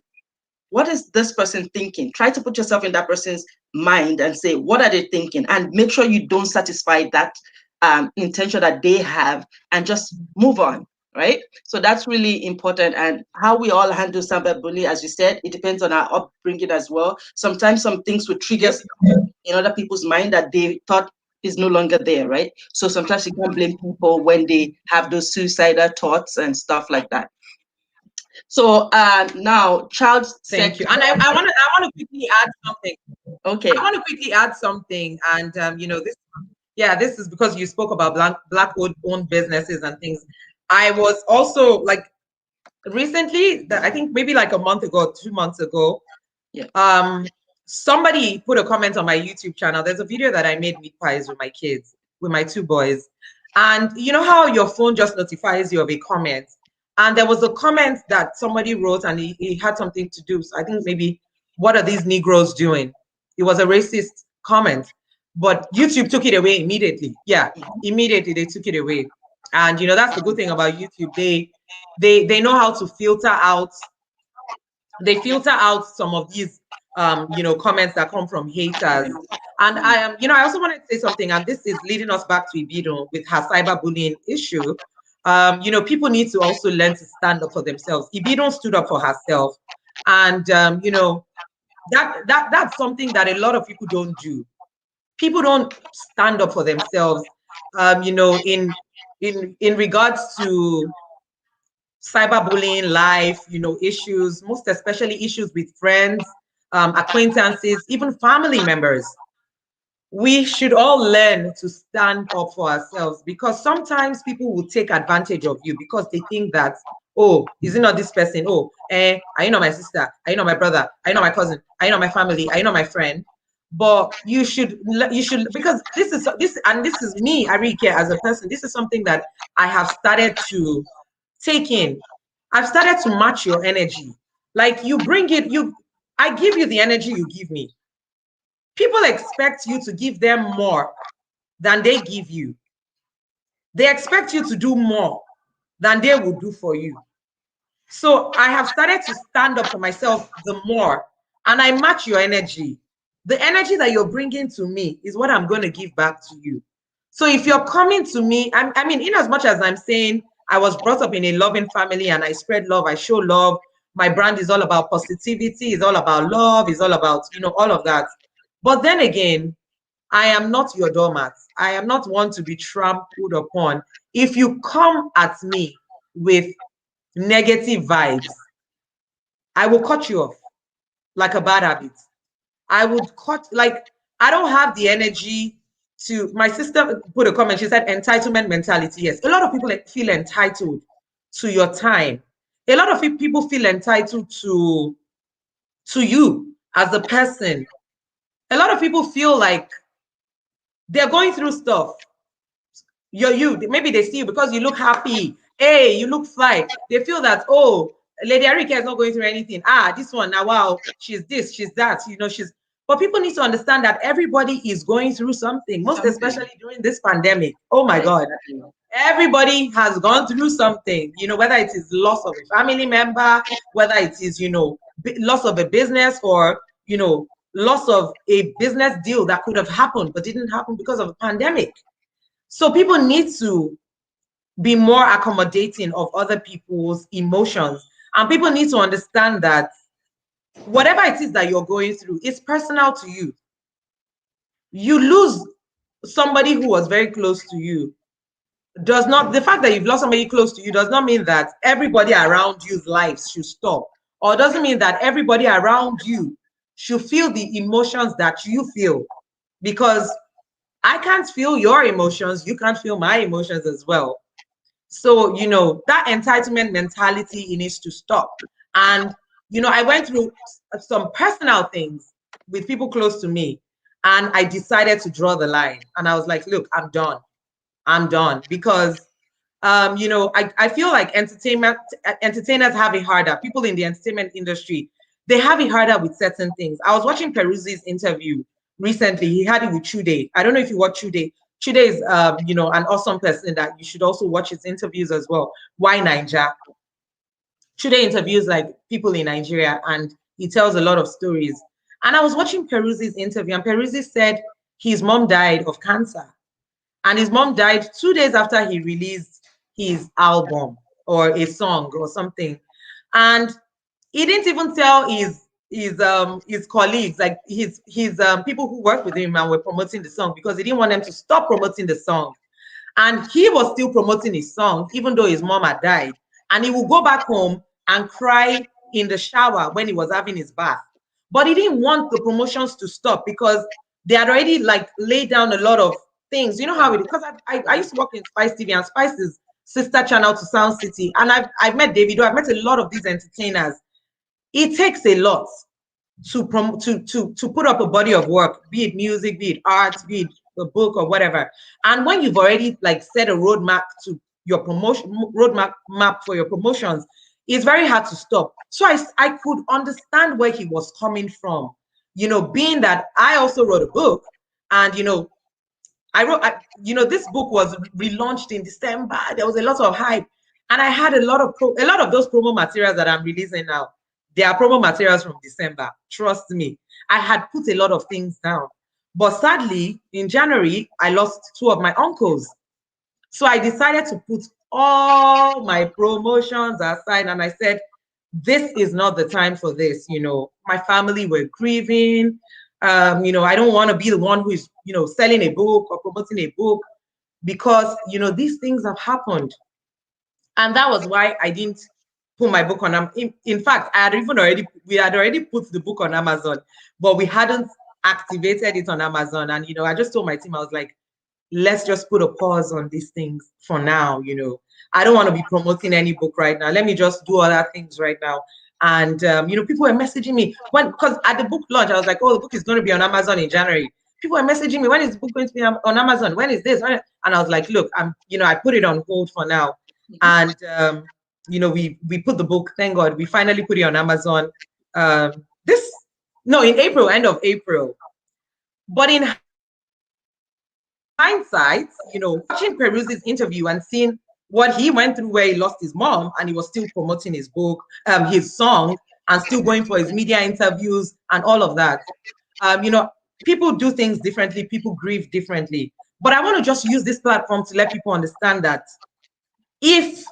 what is this person thinking? Try to put yourself in that person's mind and say, what are they thinking? And make sure you don't satisfy that intention that they have, and just move on, right? So that's really important. And how we all handle cyberbullying, as you said, it depends on our upbringing as well. Sometimes some things will trigger in other people's mind that they thought is no longer there, right? So sometimes you can't blame people when they have those suicidal thoughts and stuff like that. So now, child Thank sex. you. And I want to quickly add something. Okay. I want to quickly add something. And this is because you spoke about black owned businesses and things. I was also like recently, I think maybe like a month ago, 2 months ago, Yeah. Somebody put a comment on my YouTube channel. There's a video that I made meat pies with my kids, with my two boys. And you know how your phone just notifies you of a comment? And there was a comment that somebody wrote and he had something to do. So I think maybe, what are these Negroes doing? It was a racist comment, but YouTube took it away immediately. Yeah, immediately they took it away. And that's the good thing about YouTube. They know how to filter out. They filter out some of these comments that come from haters. And I also wanted to say something, and this is leading us back to Ibido with her cyberbullying issue. People need to also learn to stand up for themselves. Ibido stood up for herself, and that's something that a lot of people don't do. People don't stand up for themselves. In regards to cyberbullying, life, issues, most especially issues with friends, acquaintances, even family members. We should all learn to stand up for ourselves, because sometimes people will take advantage of you because they think that, oh, is it not this person? Oh, are you not my sister? Are you not my brother? Are you not my cousin? Are you not my family? Are you not my friend? But you should, because this is me, Arike, as a person. This is something that I have started to take in. I've started to match your energy. Like, you bring it, I give you the energy you give me. People expect you to give them more than they give you. They expect you to do more than they will do for you. So I have started to stand up for myself the more, and I match your energy. The energy that you're bringing to me is what I'm going to give back to you. So if you're coming to me, I mean, in as much as I'm saying I was brought up in a loving family and I spread love, I show love, my brand is all about positivity, it's all about love, it's all about, all of that. But then again, I am not your doormat. I am not one to be trampled upon. If you come at me with negative vibes, I will cut you off like a bad habit. I would cut, like, I don't have the energy to. My sister put a comment, she said entitlement mentality. Yes, a lot of people feel entitled to your time. A lot of people feel entitled to you as a person. A lot of people feel like they're going through stuff. Maybe they see you because you look happy. Hey, you look fine. They feel that, oh, Lady Arika is not going through anything. This one now, wow, she's this, she's that, she's. But people need to understand that everybody is going through something, most especially during this pandemic. Oh my God. Everybody has gone through something, whether it is loss of a family member, whether it is, loss of a business, or, loss of a business deal that could have happened but didn't happen because of a pandemic. So people need to be more accommodating of other people's emotions. And people need to understand that whatever it is that you're going through is personal to you. You lose somebody who was very close to you. The fact that you've lost somebody close to you does not mean that everybody around you's lives should stop. Or doesn't mean that everybody around you should feel the emotions that you feel. Because I can't feel your emotions, you can't feel my emotions as well. So, that entitlement mentality, it needs to stop. And, I went through some personal things with people close to me, and I decided to draw the line. And I was like, look, I'm done. I'm done. Because, I feel like entertainers have it harder. People in the entertainment industry, they have it harder with certain things. I was watching Peruzzi's interview recently. He had it with Chude. I don't know if you watch Chude. Chude is, an awesome person that you should also watch his interviews as well. Why Niger? Chude interviews like people in Nigeria, and he tells a lot of stories. And I was watching Peruzzi's interview, and Peruzzi said his mom died of cancer. And his mom died 2 days after he released his album or a song or something. And he didn't even tell his colleagues, like his people who worked with him and were promoting the song, because he didn't want them to stop promoting the song. And he was still promoting his song even though his mom had died. And he would go back home and cry in the shower when he was having his bath. But he didn't want the promotions to stop because they had already like laid down a lot of things. You know how it is? Because I used to work in Spice TV, and Spice is sister channel to Sound City. And I've met Davido, I've met a lot of these entertainers. It takes a lot to put up a body of work, be it music, be it art, be it a book or whatever. And when you've already like set a roadmap to your promotion, map for your promotions, it's very hard to stop. So I could understand where he was coming from, being that I also wrote a book, and this book was relaunched in December. There was a lot of hype, and I had a lot of those promo materials that I'm releasing now. They are promo materials from December. Trust me, I had put a lot of things down, but sadly, in January, I lost 2 of my uncles. So I decided to put all my promotions aside, and I said, this is not the time for this. My family were grieving. I don't want to be the one who is, selling a book or promoting a book because, these things have happened. And that was why I didn't put my book on. In fact, we had already put the book on Amazon, but we hadn't activated it on Amazon. And, I just told my team, I was like, let's just put a pause on these things for now. I don't want to be promoting any book right now. Let me just do other things right now. And, people were messaging me because at the book launch, I was like, oh, the book is going to be on Amazon in January. People were messaging me, when is the book going to be on Amazon? When is this? And I was like, look, I put it on hold for now. And, we put the book, thank God, we finally put it on Amazon in April, end of April. But in hindsight, watching Peruzzi's interview and seeing what he went through where he lost his mom and he was still promoting his book, his song, and still going for his media interviews and all of that. People do things differently, people grieve differently. But I want to just use this platform to let people understand that if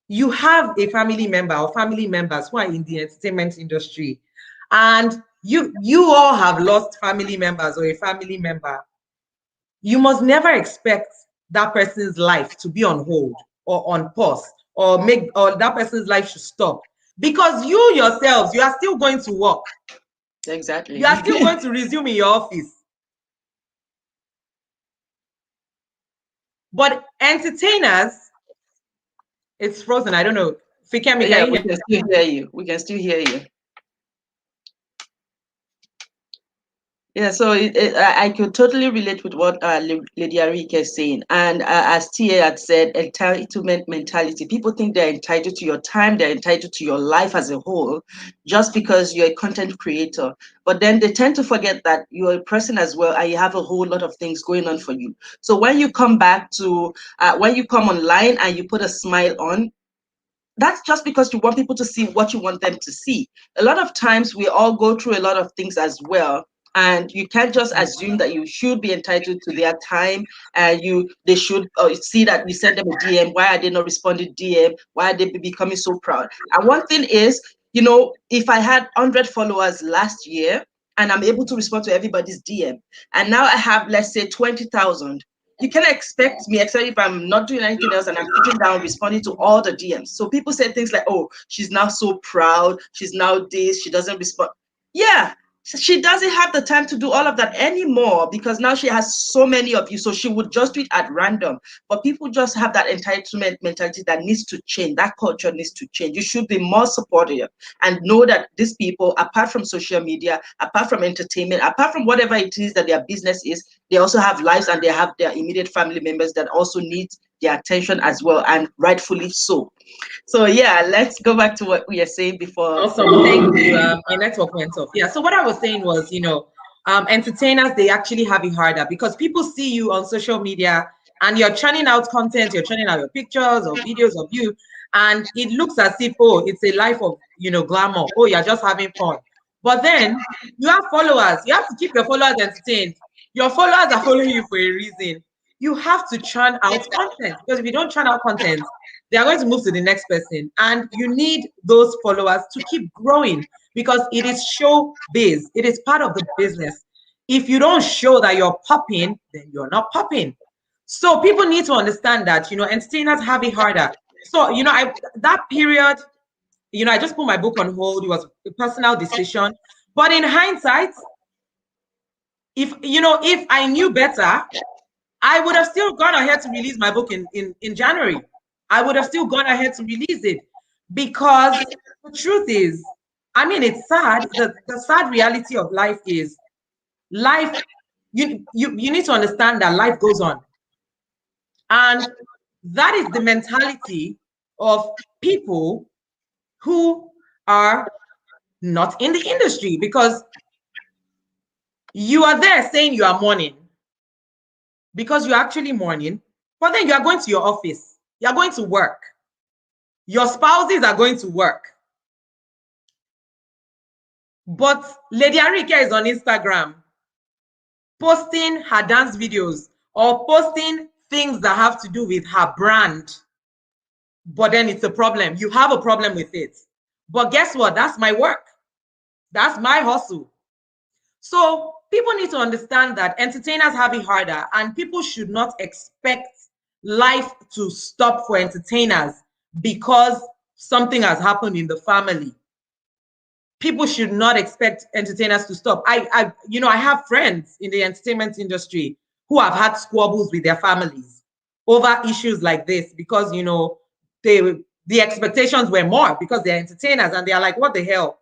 you have a family member or family members who are in the entertainment industry and you all have lost family members or a family member, you must never expect that person's life to be on hold or on pause or that person's life should stop, because you yourselves, you are still going to work. Exactly. You are still going to resume in your office. But entertainers, it's frozen. I don't know. Fikemi, Yeah, we can still hear you. We can still hear you. Yeah, so I could totally relate with what Lady Arike is saying. And as Tia had said, entitlement mentality. People think they're entitled to your time, they're entitled to your life as a whole, just because you're a content creator. But then they tend to forget that you're a person as well, and you have a whole lot of things going on for you. So when you come when you come online and you put a smile on, that's just because you want people to see what you want them to see. A lot of times we all go through a lot of things as well. And you can't just assume that you should be entitled to their time and they should see that you send them a DM. Why are they not responding DM? Why are they becoming so proud? And one thing is, if I had 100 followers last year and I'm able to respond to everybody's DM, and now I have, let's say, 20,000, you cannot expect me, except if I'm not doing anything else and I'm sitting down responding to all the DMs. So people say things like, oh, she's now so proud. She's now this. She doesn't respond. Yeah, she doesn't have the time to do all of that anymore because now she has so many of you. So she would just do it at random. But people just have that entitlement mentality that needs to change. That culture needs to change. You should be more supportive and know that these people, apart from social media, apart from entertainment, apart from whatever it is that their business is, they also have lives and they have their immediate family members that also need their attention as well, and rightfully so. So yeah, let's go back to what we were saying before. Awesome, thank you. My network went off. Yeah, so what I was saying was, entertainers, they actually have it harder because people see you on social media and you're churning out content, you're churning out your pictures or videos of you, and it looks as if, oh, it's a life of, glamour. Oh, you're just having fun. But then you have followers. You have to keep your followers entertained. Your followers are following you for a reason. You have to churn out content, because if you don't churn out content, they are going to move to the next person. And you need those followers to keep growing because it is show based. It is part of the business. If you don't show that you're popping, then you're not popping. So people need to understand that, entertainers have it harder. So, that period, I just put my book on hold. It was a personal decision. But in hindsight, if I knew better, I would have still gone ahead to release my book in January. I would have still gone ahead to release it, because the truth is, it's sad. The sad reality of life is life. You need to understand that life goes on. And that is the mentality of people who are not in the industry, because you are there saying you are mourning because you're actually mourning, but then you are going to your office, you're going to work, your spouses are going to work. But Lady Arike is on Instagram posting her dance videos or posting things that have to do with her brand. But then it's a problem. You have a problem with it. But guess what? That's my work. That's my hustle. So people need to understand that entertainers have it harder, and people should not expect life to stop for entertainers because something has happened in the family. People should not expect entertainers to stop. I have friends in the entertainment industry who have had squabbles with their families over issues like this because, the expectations were more because they're entertainers and they're like, what the hell?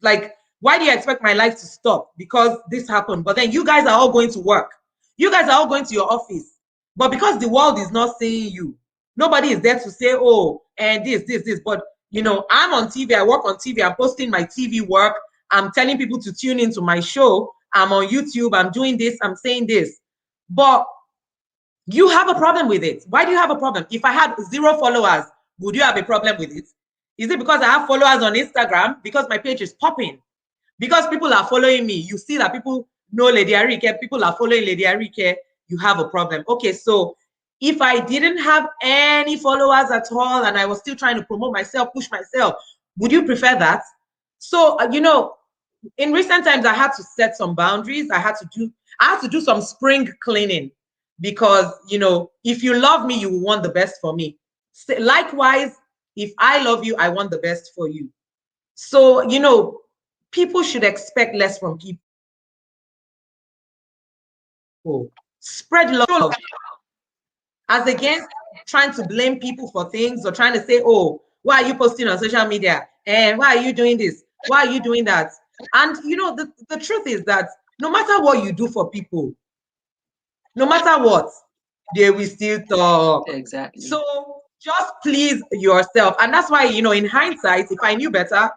Like, why do you expect my life to stop because this happened? But then you guys are all going to work. You guys are all going to your office. But because the world is not seeing you, nobody is there to say, oh, and this. But, I'm on TV. I work on TV. I'm posting my TV work. I'm telling people to tune into my show. I'm on YouTube. I'm doing this. I'm saying this. But you have a problem with it. Why do you have a problem? If I had 0 followers, would you have a problem with it? Is it because I have followers on Instagram? Because my page is popping? Because people are following me? You see that people know Lady Arike, people are following Lady Arike, you have a problem. Okay, so if I didn't have any followers at all and I was still trying to promote myself, push myself, would you prefer that? So, in recent times, I had to set some boundaries. I had to do some spring cleaning because, if you love me, you will want the best for me. Likewise, if I love you, I want the best for you. So, people should expect less from people. Spread love as against trying to blame people for things or trying to say, oh, why are you posting on social media? And why are you doing this? Why are you doing that? And, the truth is that no matter what you do for people, no matter what, they will still talk. Exactly. So just please yourself. And that's why, in hindsight, if I knew better,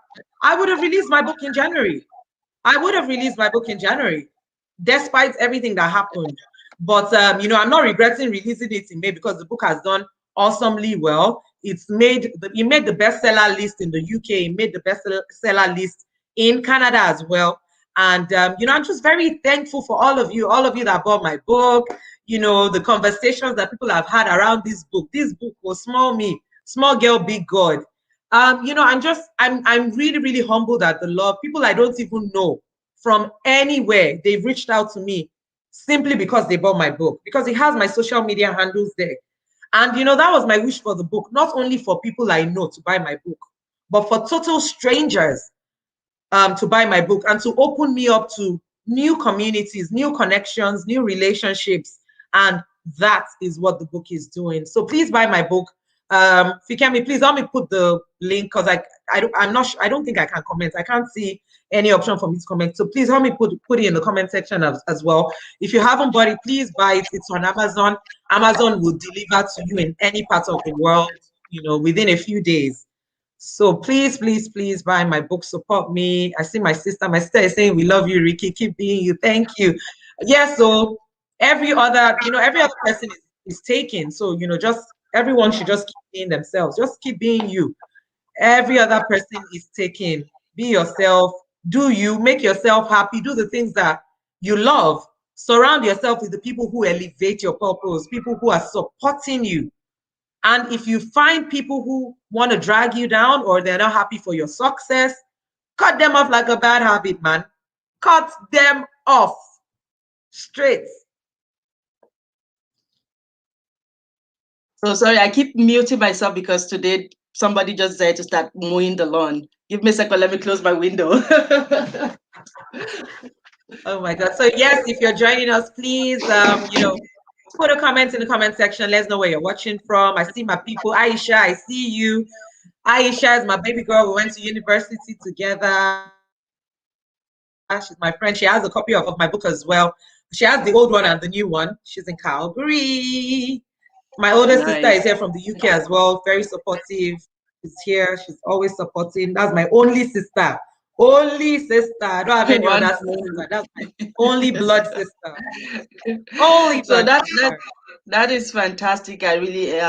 I would have released my book in January. Despite everything that happened. But, I'm not regretting releasing it in May because the book has done awesomely well. It made the bestseller list in the UK. It made the bestseller list in Canada as well. And, I'm just very thankful for all of you that bought my book, the conversations that people have had around this book. This book was small me, small girl, big God. I'm really, really humbled at the love. People I don't even know from anywhere, they've reached out to me simply because they bought my book, because it has my social media handles there. And, that was my wish for the book, not only for people I know to buy my book, but for total strangers to buy my book and to open me up to new communities, new connections, new relationships. And that is what the book is doing. So please buy my book. Fikemi, please help me put the link because I don't think I can comment. I can't see any option for me to comment. So please help me put it in the comment section as well. If you haven't bought it, please buy it. It's on Amazon. Amazon will deliver to you in any part of the world, within a few days. So please, please, please buy my book. Support me. I see my sister. My sister is saying, we love you, Ricky. Keep being you. Thank you. Yeah, so every other person is taken. So, just everyone should just keep being themselves. Just keep being you. Every other person is taken. Be yourself. Do you. Make yourself happy. Do the things that you love. Surround yourself with the people who elevate your purpose, people who are supporting you. And if you find people who want to drag you down or they're not happy for your success, cut them off like a bad habit, man. Cut them off straight. So sorry, I keep muting myself because today somebody just said to start mowing the lawn. Give me a second, let me close my window. Oh my God. So yes, if you're joining us, please, put a comment in the comment section. Let us know where you're watching from. I see my people. Aisha, I see you. Aisha is my baby girl. We went to university together. She's my friend. She has a copy of my book as well. She has the old one and the new one. She's in Calgary. My older sister is here from the UK as well. Very supportive. She's here. She's always supporting. That's my only sister. Only sister. I don't have any other sister. That's my only blood sister. Only blood sister. That is fantastic. I really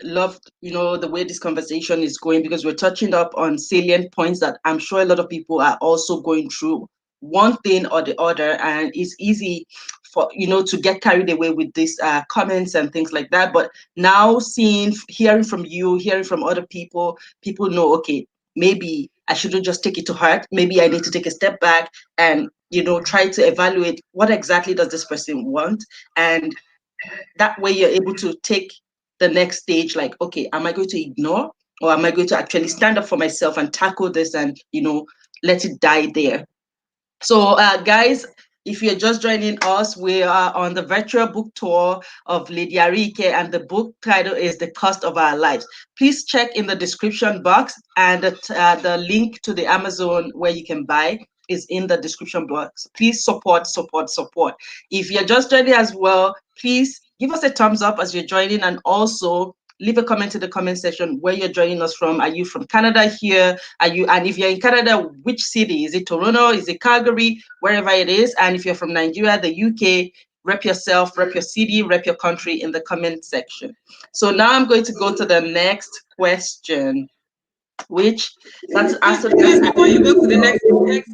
loved, the way this conversation is going because we're touching up on salient points that I'm sure a lot of people are also going through one thing or the other, and it's easy for to get carried away with these comments and things like that. But now hearing from you, hearing from other people know, okay, maybe I shouldn't just take it to heart. Maybe I need to take a step back and, try to evaluate what exactly does this person want. And that way you're able to take the next stage, like, okay, am I going to ignore, or am I going to actually stand up for myself and tackle this and, let it die there? So, guys, if you're just joining us, we are on the virtual book tour of Lady Arike, and the book title is The Cost of Our Lives. Please check in the description box, and the link to the Amazon where you can buy is in the description box. Please support, support, support. If you're just joining as well, please give us a thumbs up as you're joining, and also leave a comment in the comment section where you're joining us from. Are you from Canada here? And if you're in Canada, which city? Is it Toronto? Is it Calgary? Wherever it is. And if you're from Nigeria, the UK, rep yourself, rep your city, rep your country in the comment section. So now I'm going to go to the next question, which that's answered. Before you go to the next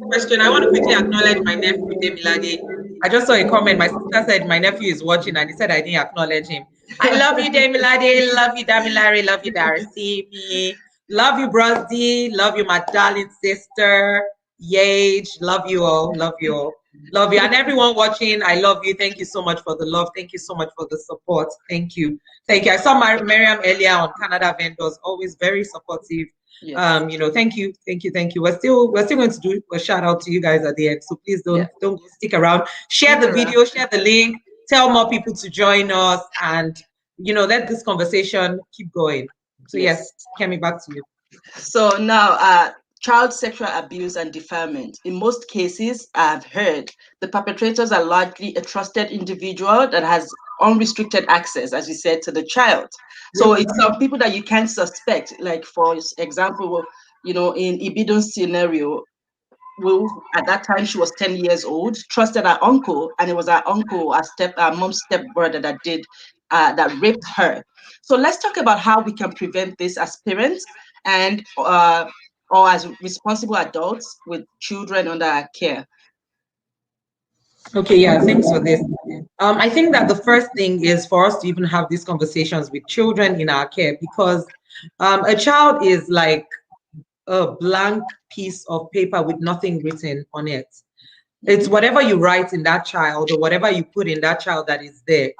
question, I want to quickly acknowledge my nephew, Demilade. I just saw a comment. My sister said my nephew is watching, and he said I didn't acknowledge him. I love you, Demilade. Love you, Damilare. Love you, Darasimi. Love you, Brosdy. Love you, my darling sister. Yage. Love you all. Love you all. Love you. And everyone watching, I love you. Thank you so much for the love. Thank you so much for the support. Thank you. Thank you. I saw Miriam earlier on Canada Vendors, always very supportive. Yes. Thank you. We're still going to do a shout out to you guys at the end. So please don't stick around. Share the video, share the link, tell more people to join us, and let this conversation keep going. So yes, Kemi, back to you. So now child sexual abuse and defilement. In most cases, I've heard the perpetrators are largely a trusted individual that has unrestricted access, as you said, to the child. So it's some people that you can't suspect. Like, for example, in Ibidon's scenario, at that time she was 10 years old, trusted her uncle, and it was her uncle, her mom's stepbrother, that did that raped her. So let's talk about how we can prevent this as parents and or as responsible adults with children under our care. Okay, yeah, thanks for this. I think that the first thing is for us to even have these conversations with children in our care, because a child is like a blank piece of paper with nothing written on it. It's whatever you write in that child or whatever you put in that child that is there.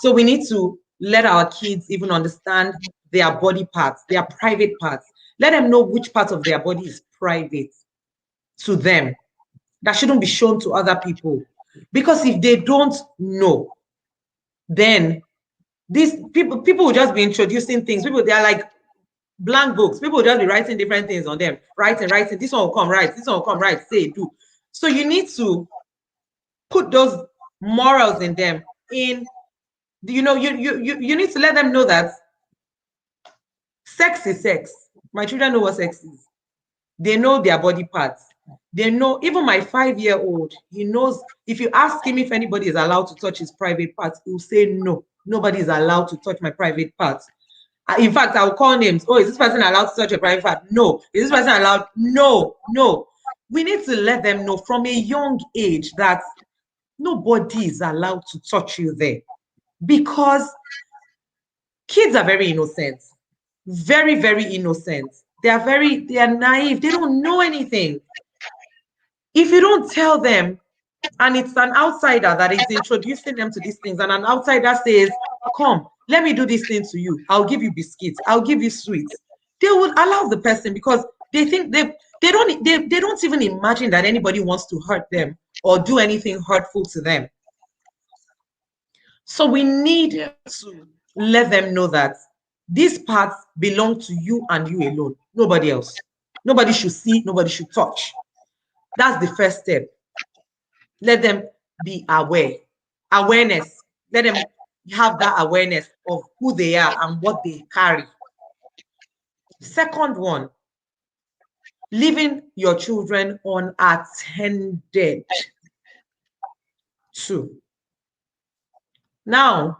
So we need to let our kids even understand their body parts, their private parts. Let them know which part of their body is private to them. That shouldn't be shown to other people. Because if they don't know, then these people will just be introducing things. They are like blank books. People will just be writing different things on them. Writing. This one will come right. This one will come right. Say, do. So you need to put those morals in them. You need to let them know that sex is sex. My children know what sex is. They know their body parts. They know, even my 5-year-old, he knows, if you ask him if anybody is allowed to touch his private parts, he'll say no. Nobody is allowed to touch my private parts. In fact, I'll call names. Oh, is this person allowed to touch your private part? No. Is this person allowed? No. We need to let them know from a young age that nobody is allowed to touch you there, because kids are very innocent, very, very innocent. They are naive. They don't know anything. If you don't tell them, and it's an outsider that is introducing them to these things, and an outsider says, come, let me do this thing to you. I'll give you biscuits. I'll give you sweets. They would allow the person, because they think they don't even imagine that anybody wants to hurt them or do anything hurtful to them. So we need to let them know that these parts belong to you and you alone, nobody else. Nobody should see, nobody should touch. That's the first step. Let them be aware. Awareness. Let them have that awareness of who they are and what they carry. Second one, leaving your children unattended. 2. Now,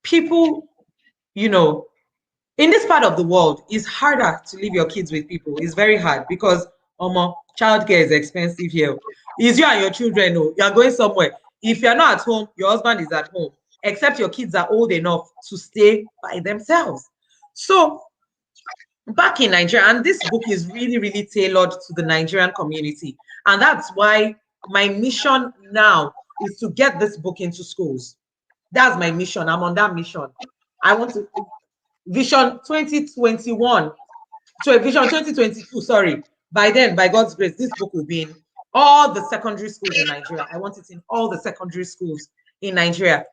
people, in this part of the world, it's harder to leave your kids with people. It's very hard because childcare is expensive here. It's you and your children. You are going somewhere. If you're not at home, your husband is at home, except your kids are old enough to stay by themselves. So back in Nigeria, and this book is really, really tailored to the Nigerian community. And that's why my mission now is to get this book into schools. That's my mission. I'm on that mission. I want to Vision 2021 to Vision 2022, sorry. By then, by God's grace, this book will be in all the secondary schools in Nigeria. I want it in all the secondary schools in Nigeria.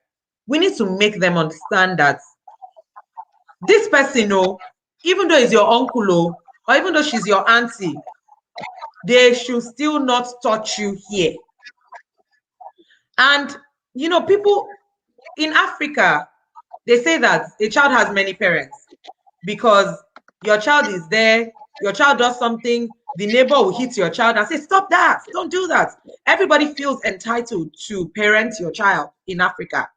We need to make them understand that this person, oh, even though it's your uncle, oh, or even though she's your auntie, they should still not touch you here. And, you know, people in Africa, they say that a child has many parents because your child is there, your child does something, the neighbor will hit your child and say, stop that, don't do that. Everybody feels entitled to parent your child in Africa.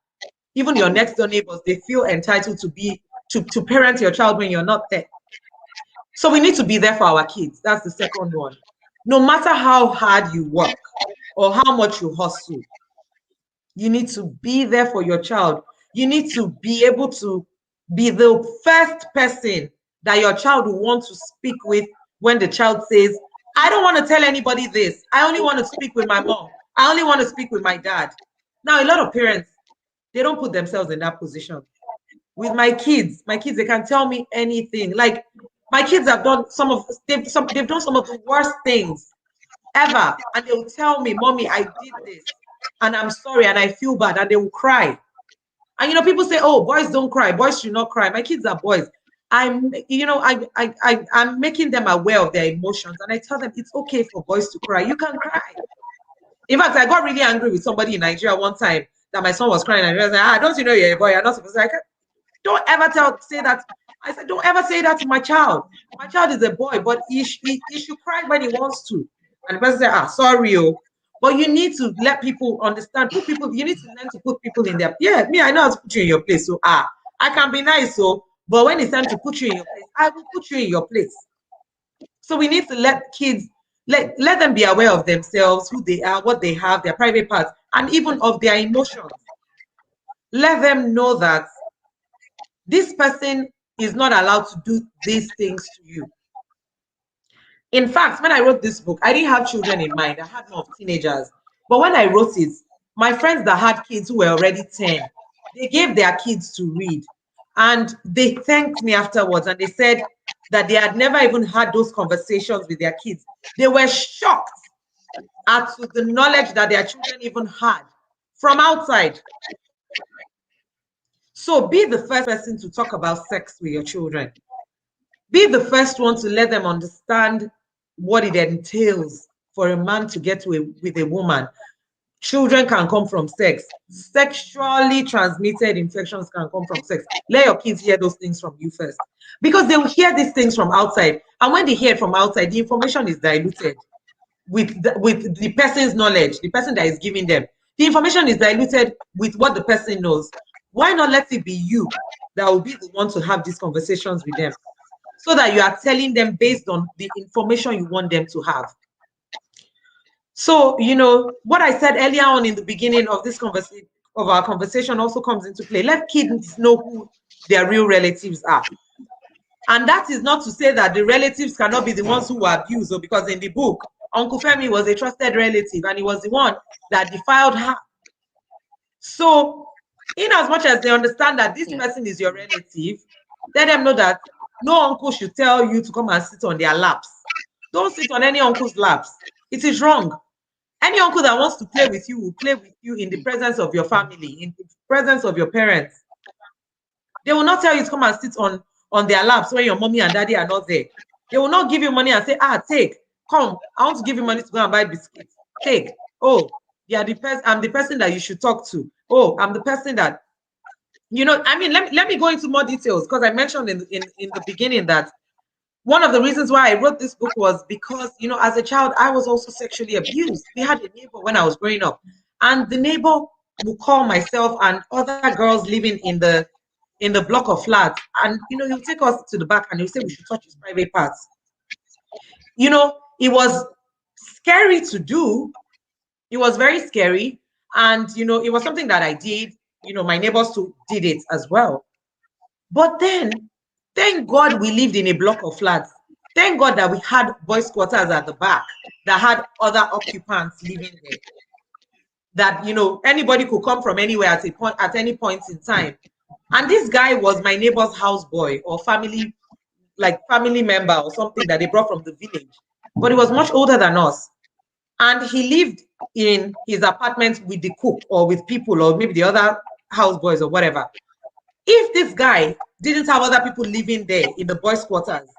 Even your next door neighbors, they feel entitled to parent your child when you're not there. So we need to be there for our kids. That's the second one. No matter how hard you work or how much you hustle, you need to be there for your child. You need to be able to be the first person that your child will want to speak with when the child says, I don't want to tell anybody this. I only want to speak with my mom. I only want to speak with my dad. Now, a lot of parents, they don't put themselves in that position. With my kids, they can tell me anything. Like, my kids have done they've done some of the worst things ever. And they will tell me, Mommy, I did this. And I'm sorry, and I feel bad, and they will cry. And, you know, people say, oh, boys don't cry. Boys should not cry. My kids are boys. I'm making them aware of their emotions. And I tell them, it's okay for boys to cry. You can cry. In fact, I got really angry with somebody in Nigeria one time that my son was crying. And I was like, don't you know you're a boy? You're not supposed to. Like, don't ever say that. I said, don't ever say that to my child. My child is a boy, but he should cry when he wants to. And the person said, sorry, oh. But you need to let people understand. You need to learn to put people in their. Yeah, me, I know how to put you in your place. So I can be nice, so but when it's time to put you in your place, I will put you in your place. So we need to let kids let them be aware of themselves, who they are, what they have, their private parts, and even of their emotions. Let them know that this person is not allowed to do these things to you. In fact, when I wrote this book, I didn't have children in mind. I had more of teenagers. But when I wrote it, my friends that had kids who were already 10, they gave their kids to read. And they thanked me afterwards. And they said that they had never even had those conversations with their kids. They were shocked at the knowledge that their children even had from outside. So be the first person to talk about sex with your children. Be the first one to let them understand what it entails for a man to get with a woman. Children can come from sex. Sexually transmitted infections can come from sex. Let your kids hear those things from you first. Because they will hear these things from outside. And when they hear it from outside, the information is diluted with the person's knowledge, the person that is giving them. The information is diluted with what the person knows. Why not let it be you that will be the one to have these conversations with them? So that you are telling them based on the information you want them to have. So, you know, what I said earlier on in the beginning of this our conversation also comes into play. Let kids know who their real relatives are. And that is not to say that the relatives cannot be the ones who were abused, or because in the book, Uncle Femi was a trusted relative and he was the one that defiled her. So, in as much as they understand that this person is your relative, let them know that no uncle should tell you to come and sit on their laps. Don't sit on any uncle's laps. It is wrong. Any uncle that wants to play with you will play with you in the presence of your family, in the presence of your parents. They will not tell you to come and sit on their laps when your mommy and daddy are not there. They will not give you money and say, take, come, I want to give you money to go and buy biscuits. Take. Oh, yeah, I'm the person that you should talk to. Oh, I'm the person that, you know, I mean, let me go into more details, because I mentioned in the beginning that one of the reasons why I wrote this book was because, you know, as a child, I was also sexually abused. We had a neighbor when I was growing up, and the neighbor would call myself and other girls living in the block of flats, and, you know, he'll take us to the back and he'll say we should touch his private parts. You know, it was scary to do. It was very scary. And, you know, it was something that I did. You know, my neighbors too did it as well. But then Thank God we lived in a block of flats. Thank God that we had boys' quarters at the back that had other occupants living there. That, you know, anybody could come from anywhere at a point, at any point in time. And this guy was my neighbor's houseboy or family, like family member or something that they brought from the village. But he was much older than us. And he lived in his apartment with the cook or with people or maybe the other houseboys or whatever. If this guy didn't have other people living there in the boys' quarters,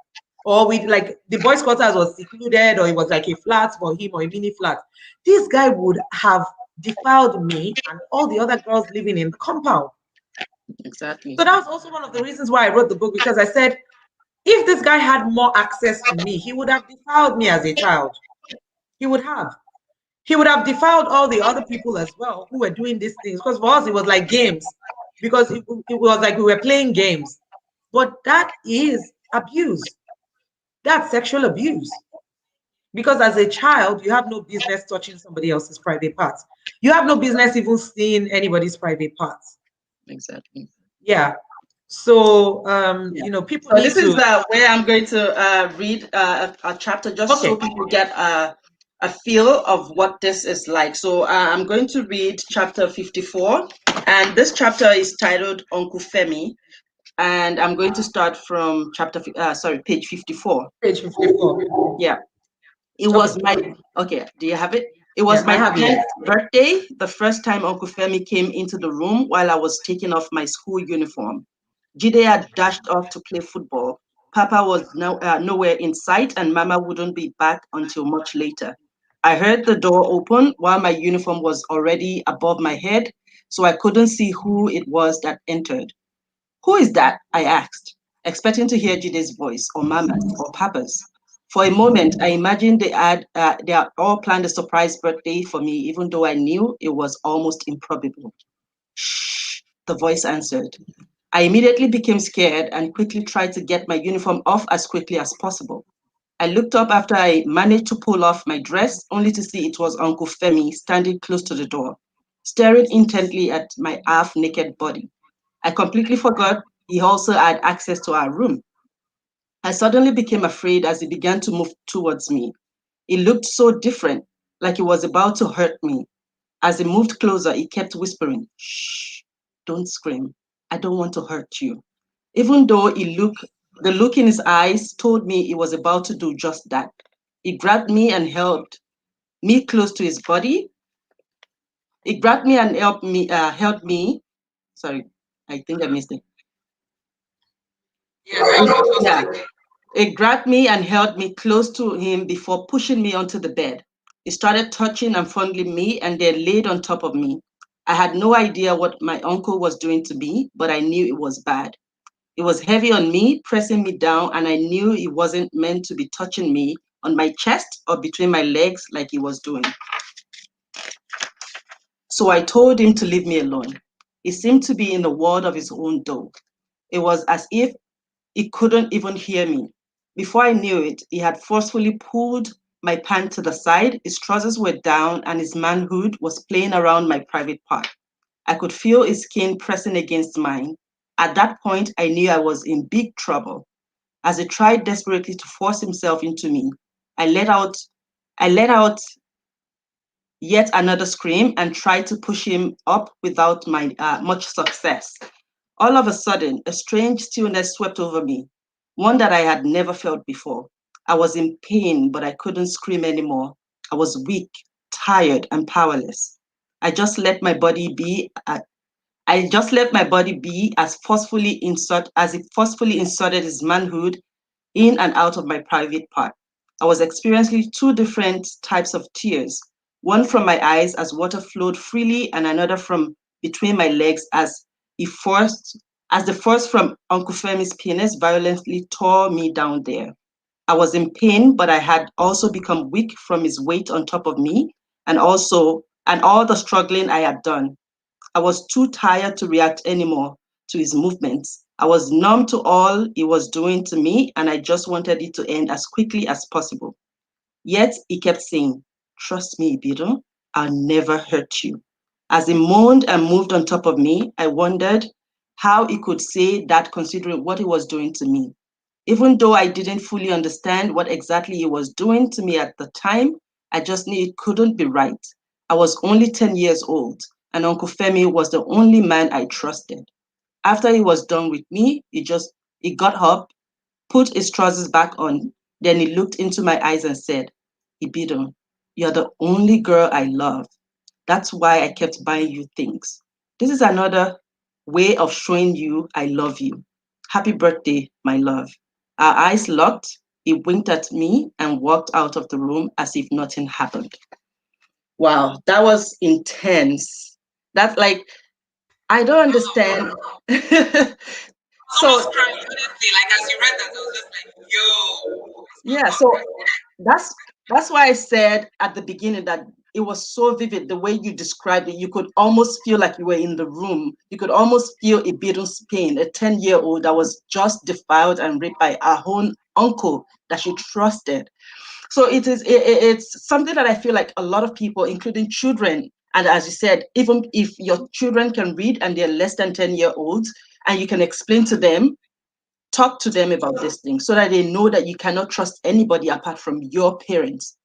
or with like the boys' quarters was secluded, or it was like a flat for him or a mini flat, this guy would have defiled me and all the other girls living in the compound. Exactly. So that was also one of the reasons why I wrote the book, because I said, if this guy had more access to me, he would have defiled me as a child. He would have. He would have defiled all the other people as well who were doing these things. Because for us, it was like games, because it was like we were playing games. But that is abuse. That's sexual abuse. Because as a child, you have no business touching somebody else's private parts. You have no business even seeing anybody's private parts. Exactly. Yeah. So, Yeah. you know, people So need this is to. where I'm going to read a chapter just so Okay. people get a feel of what this is like. So I'm going to read chapter 54, and this chapter is titled Uncle Femi, and I'm going to start from page 54. Page 54. Yeah. It Okay. was my okay. Do you have it? It Yeah, was I my have it. 10th birthday, the first time Uncle Femi came into the room while I was taking off my school uniform. Jide had dashed off to play football. Papa was nowhere in sight, and Mama wouldn't be back until much later. I heard the door open while my uniform was already above my head, so I couldn't see who it was that entered. Who is that? I asked, expecting to hear Jide's voice, or Mama's, or Papa's. For a moment, I imagined they had all planned a surprise birthday for me, even though I knew it was almost improbable. Shh, the voice answered. I immediately became scared and quickly tried to get my uniform off as quickly as possible. I looked up after I managed to pull off my dress, only to see it was Uncle Femi standing close to the door, staring intently at my half naked body. I completely forgot he also had access to our room. I suddenly became afraid as he began to move towards me. He looked so different, like he was about to hurt me. As he moved closer, he kept whispering, "Shh, don't scream. I don't want to hurt you." Even though the look in his eyes told me he was about to do just that. He grabbed me and held me close to his body. He grabbed me and held me. Sorry, I think I missed it. Yes, I got your Yeah, statement. he grabbed me and held me close to him before pushing me onto the bed. He started touching and fondling me and then laid on top of me. I had no idea what my uncle was doing to me, but I knew it was bad. It was heavy on me, pressing me down, and I knew he wasn't meant to be touching me on my chest or between my legs like he was doing. So I told him to leave me alone. He seemed to be in the world of his own dog. It was as if he couldn't even hear me. Before I knew it, he had forcefully pulled my pant to the side, his trousers were down, and his manhood was playing around my private part. I could feel his skin pressing against mine. At that point, I knew I was in big trouble. As he tried desperately to force himself into me, I let out I let out yet another scream and tried to push him up without much success. All of a sudden, a strange stillness swept over me, one that I had never felt before. I was in pain, but I couldn't scream anymore. I was weak, tired, and powerless. I just let my body be. I just let my body be as it forcefully inserted his manhood in and out of my private part. I was experiencing two different types of tears, one from my eyes as water flowed freely, and another from between my legs as the force from Uncle Femi's penis violently tore me down there. I was in pain, but I had also become weak from his weight on top of me and all the struggling I had done. I was too tired to react anymore to his movements. I was numb to all he was doing to me, and I just wanted it to end as quickly as possible. Yet he kept saying, "Trust me, Bido, I'll never hurt you." As he moaned and moved on top of me, I wondered, how he could say that considering what he was doing to me. Even though I didn't fully understand what exactly he was doing to me at the time, I just knew it couldn't be right. I was only 10 years old, and Uncle Femi was the only man I trusted. After he was done with me, he got up, put his trousers back on, then he looked into my eyes and said, Ibido, you're the only girl I love. That's why I kept buying you things. This is another way of showing you I love you. Happy birthday, my love. Our eyes locked. He winked at me and walked out of the room as if nothing happened. Wow, that was intense. That's like, I don't understand. Almost So, cried, honestly. Like as you read that, I was just like, yo, yeah, so that's that's why I said at the beginning that it was so vivid the way you described it. You could almost feel like you were in the room. You could almost feel Ibiru's pain, a 10-year-old that was just defiled and raped by her own uncle that she trusted. So it's something that I feel like a lot of people, including children, and as you said, even if your children can read and they're less than 10-year-olds, and you can explain to them, talk to them about this thing so that they know that you cannot trust anybody apart from your parents.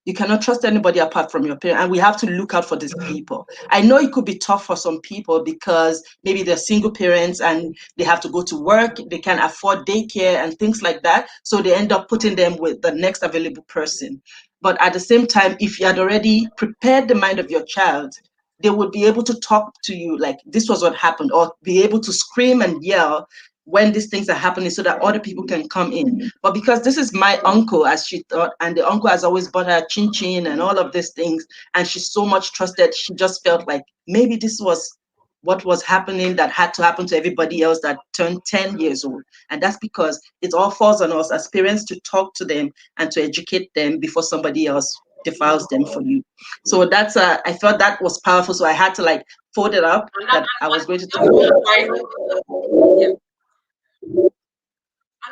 You cannot trust anybody apart from your parents. And we have to look out for these people. I know it could be tough for some people because maybe they're single parents and they have to go to work, they can't afford daycare and things like that. So they end up putting them with the next available person. But at the same time, if you had already prepared the mind of your child, they would be able to talk to you like this was what happened, or be able to scream and yell when these things are happening so that other people can come in. But because this is my uncle, as she thought, and the uncle has always bought her chin chin and all of these things, and she's so much trusted, she just felt like maybe this was what was happening that had to happen to everybody else that turned 10 years old. And that's because it all falls on us as parents to talk to them and to educate them before somebody else defiles them for you. So that's I thought that was powerful. So I had to like fold it up and that I was going to talk that's about. why, yeah, and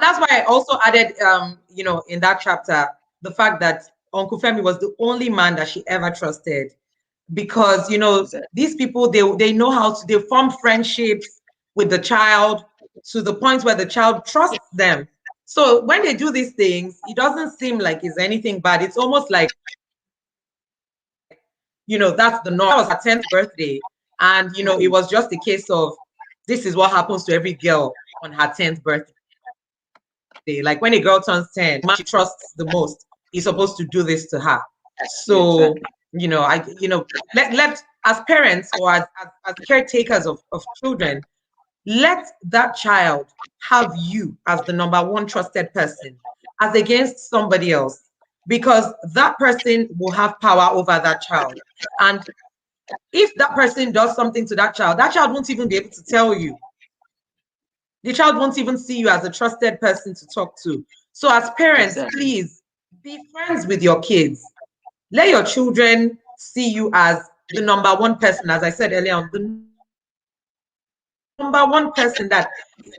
that's why I also added, in that chapter, the fact that Uncle Femi was the only man that she ever trusted, because Exactly. these people, they know how to, they form friendships with the child to the point where the child trusts them. So when they do these things, it doesn't seem like it's anything bad. It's almost like, that's the norm. That was her 10th birthday. And, it was just a case of, this is what happens to every girl on her 10th birthday. Like when a girl turns 10, the man she trusts the most is supposed to do this to her. So, Exactly. let as parents or as caretakers of children, let that child have you as the number one trusted person as against somebody else, because that person will have power over that child. And if that person does something to that child won't even be able to tell you. The child won't even see you as a trusted person to talk to. So as parents, Exactly. please be friends with your kids. Let your children see you as the number one person, as I said earlier on, the number one person that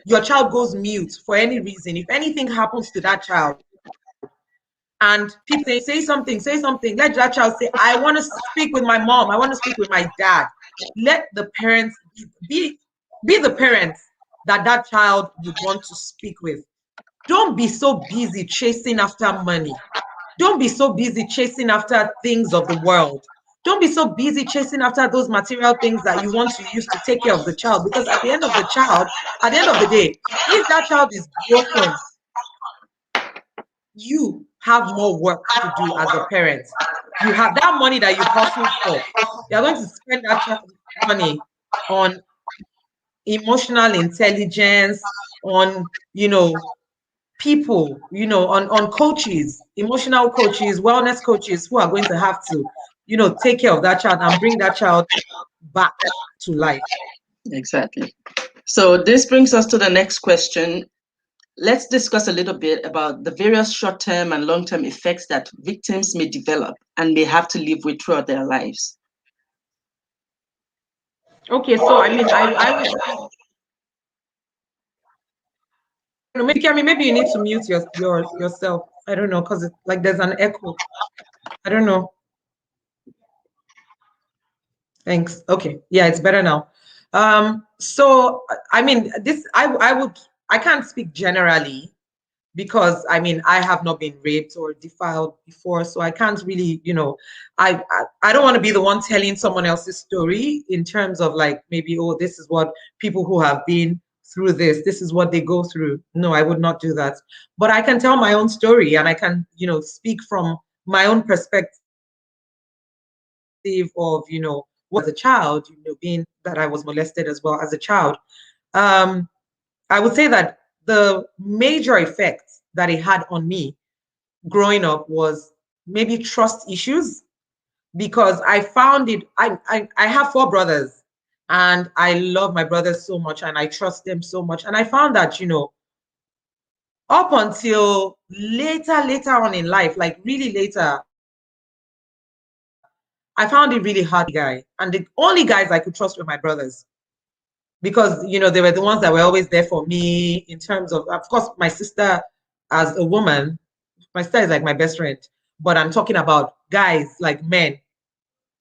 your child goes mute for any reason. If anything happens to that child and people say something, let that child say, I want to speak with my mom, I want to speak with my dad. Let the parents be the parents that that child would want to speak with. Don't be so busy chasing after money. Don't be so busy chasing after things of the world. Don't be so busy chasing after those material things that you want to use to take care of the child. Because at the end of the day, if that child is broken, you have more work to do as a parent. You have that money that you hustle for. You're going to spend that money on emotional intelligence, on, people, on coaches, emotional coaches, wellness coaches who are going to have to, take care of that child and bring that child back to life. Exactly. So this brings us to the next question. Let's discuss a little bit about the various short-term and long-term effects that victims may develop and may have to live with throughout their lives. Okay, so I mean, I wish, maybe you need to mute yourself. I don't know, because it's like there's an echo. I don't know. Thanks. Okay. Yeah, it's better now. So I mean, I can't speak generally because I mean I have not been raped or defiled before, so I can't really, I don't want to be the one telling someone else's story in terms of like maybe, oh, this is what people who have been through this is what they go through. No, I would not do that. But I can tell my own story and I can, speak from my own perspective of, what as a child, being that I was molested as well as a child. Um, I would say that the major effect that it had on me growing up was maybe trust issues because I found it. I have four brothers and I love my brothers so much and I trust them so much. And I found that, up until later on in life, like really later, I found it really hard to trust a guy. And the only guys I could trust were my brothers because they were the ones that were always there for me in terms of course my sister as a woman. My sister is like my best friend, but I'm talking about guys, like men.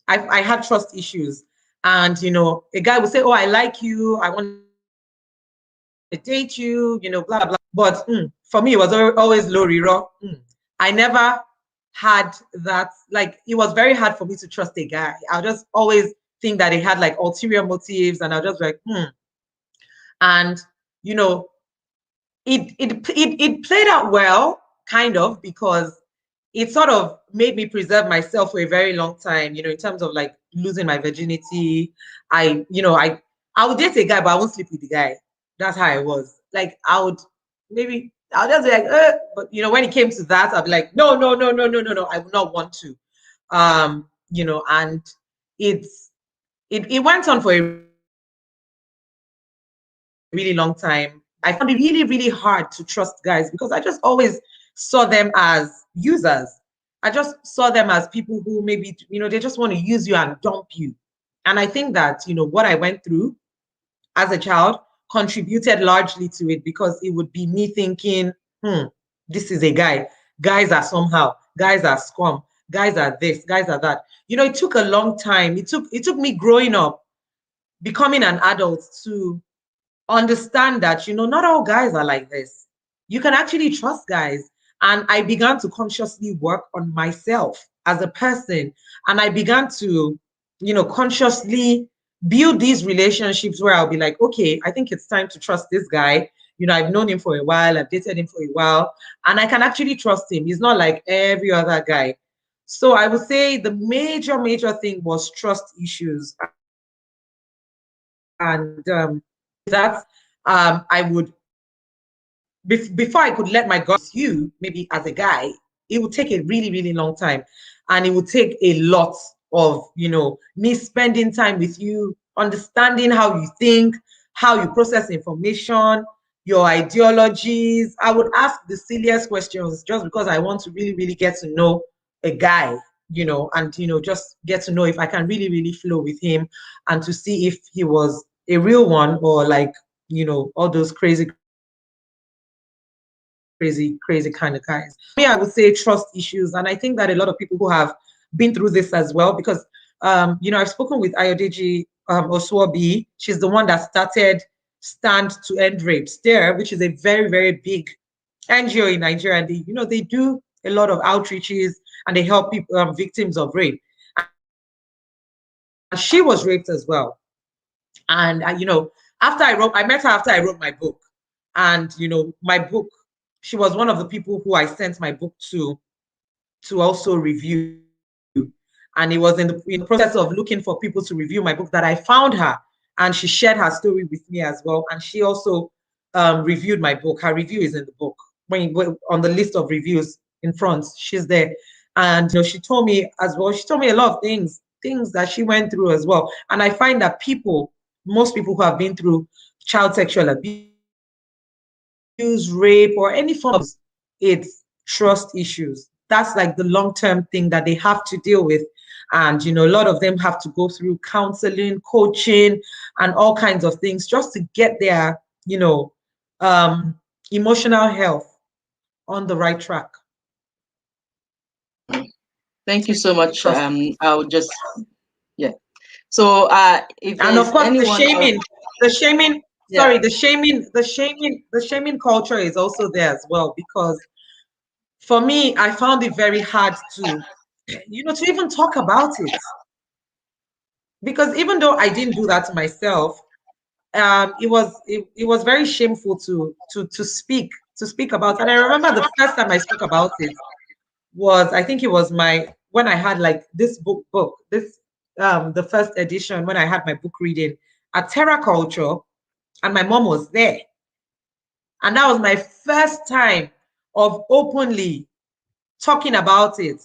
I had trust issues, and a guy would say, oh, I like you, I want to date you, blah blah blah. But for me it was always low riro. I never had that. Like, it was very hard for me to trust a guy. I'll just always think that he had like ulterior motives, and I'll just be like, and you know it played out well, kind of, because it sort of made me preserve myself for a very long time, in terms of like losing my virginity. I would date a guy, but I won't sleep with the guy. That's how I was. Like, I'll just be like, but when it came to that, I'll be like, no, no, no, no, no, no, no, I would not want to. And it went on for a really long time. I found it really, really hard to trust guys because I just always saw them as users. I just saw them as people who maybe, they just want to use you and dump you. And I think that, what I went through as a child contributed largely to it because it would be me thinking, this is a guy. Guys are somehow. Guys are scum. Guys are this. Guys are that. It took a long time. It took me growing up, becoming an adult, to understand that, not all guys are like this. You can actually trust guys. And I began to consciously work on myself as a person. And I began to, consciously build these relationships where I'll be like, okay, I think it's time to trust this guy. I've known him for a while, I've dated him for a while, and I can actually trust him. He's not like every other guy. So I would say the major thing was trust issues. And that, I would, before I could let my guard you, maybe as a guy, it would take a really, really long time. And it would take a lot of, me spending time with you, understanding how you think, how you process information, your ideologies. I would ask the silliest questions just because I want to really, really get to know a guy, and, just get to know if I can really, really flow with him, and to see if he was a real one, or like, all those crazy kind of guys. Me, I would say trust issues. And I think that a lot of people who have been through this as well, because, I've spoken with Ayodeji Oswobi. She's the one that started Stand to End Rape, STARE, which is a very, very big NGO in Nigeria. And they do a lot of outreaches and they help people, victims of rape. And she was raped as well. And, I met her after I wrote my book. And, my book, she was one of the people who I sent my book to also review. And it was in the process of looking for people to review my book that I found her. And she shared her story with me as well. And she also reviewed my book. Her review is in the book. On the list of reviews in front, she's there. And she told me as well, she told me a lot of things that she went through as well. And I find that most people who have been through child sexual abuse, rape, or any form of it's trust issues. That's like the long-term thing that they have to deal with. And a lot of them have to go through counseling, coaching, and all kinds of things just to get their emotional health on the right track. Thank you so much. Trust. I'll just, yeah. So if And of there's course, anyone else, the shaming, yeah. sorry, the shaming culture is also there as well. Because for me, I found it very hard to, to even talk about it. Because even though I didn't do that to myself, it was very shameful to speak about. And I remember the first time I spoke about it was, I think it was when I had like this this the first edition, when I had my book reading at Terra Culture, and my mom was there. And that was my first time of openly talking about it.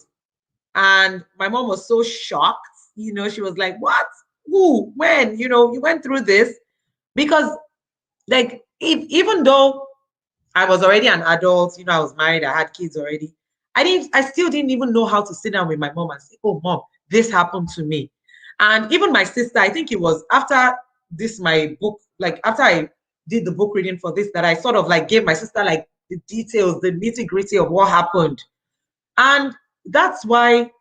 And my mom was so shocked. She was like, what? Who? When? You went through this? Because, like, even though I was already an adult, I was married, I had kids already, I still didn't even know how to sit down with my mom and say, oh, mom, this happened to me. And even my sister, I think it was after my book, like after I did the book reading for this, that I sort of like gave my sister like the details, the nitty gritty of what happened. And that's why